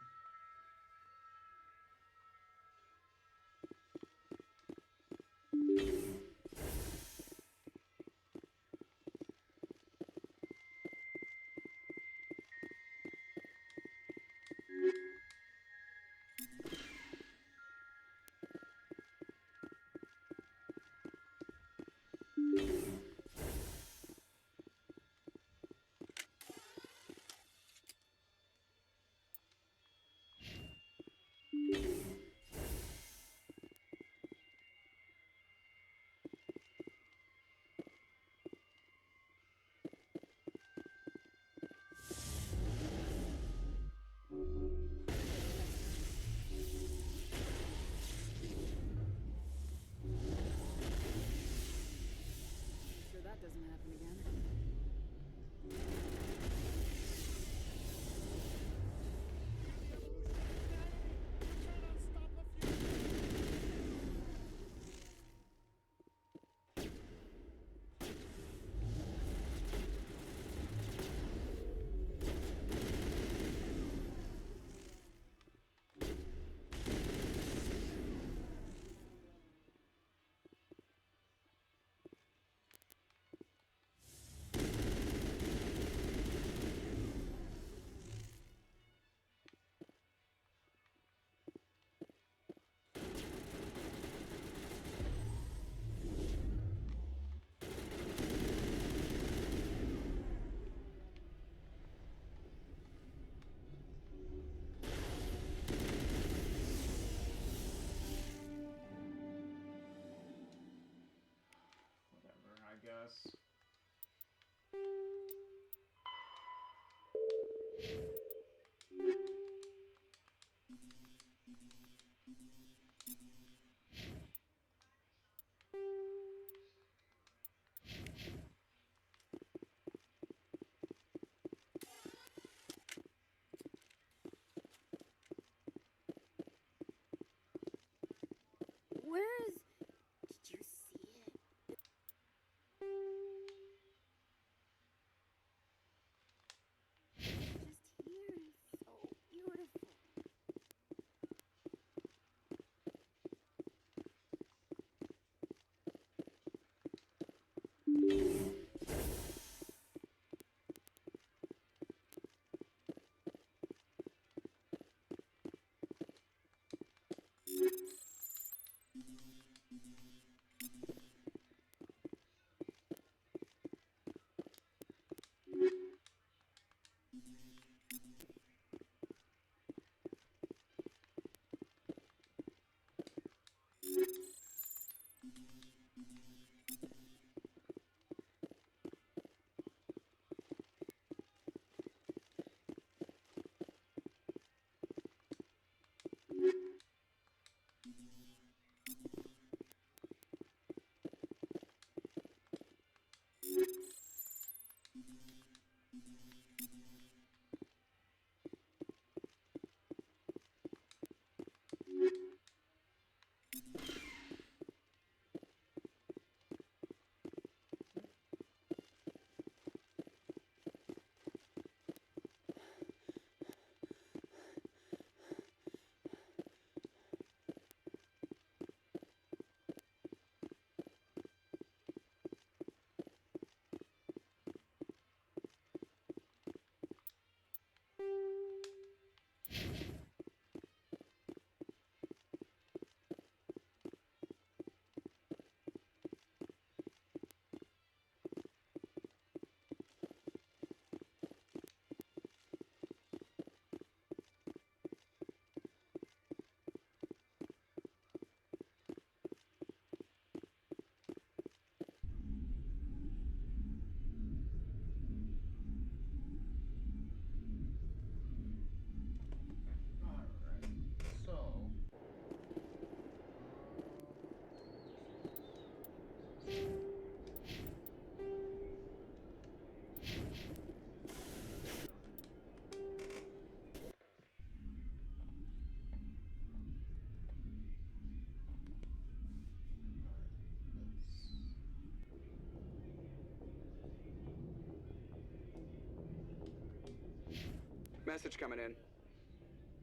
Message coming in.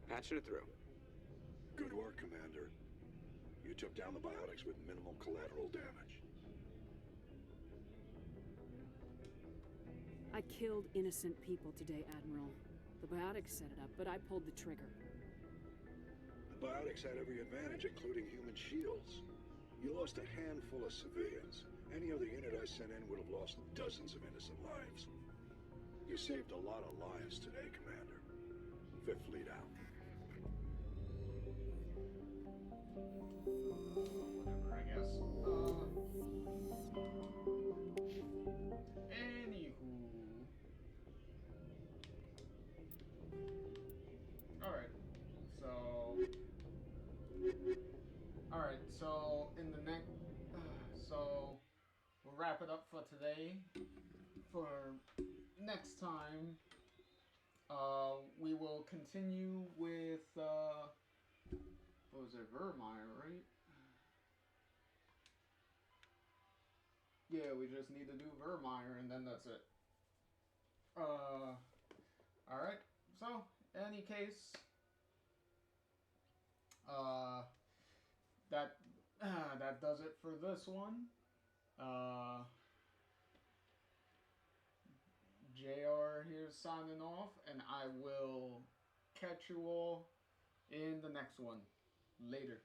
Patching it through. Good work, Commander. You took down the biotics with minimal collateral damage. I killed innocent people today, Admiral. The biotics set it up, but I pulled the trigger. The biotics had every advantage, including human shields. You lost a handful of civilians. Any other unit I sent in would have lost dozens of innocent lives. You saved a lot of lives today, Commander. Fifth Fleet out. Whatever, I guess. Anywho. Alright. So in the next... so, we'll wrap it up for today. For next time, we will continue with, what was it, Vermeer, right? Yeah, we just need to do Vermeer, and then that's it. Alright, so, any case, that does it for this one. JR here signing off, and I will catch you all in the next one. Later.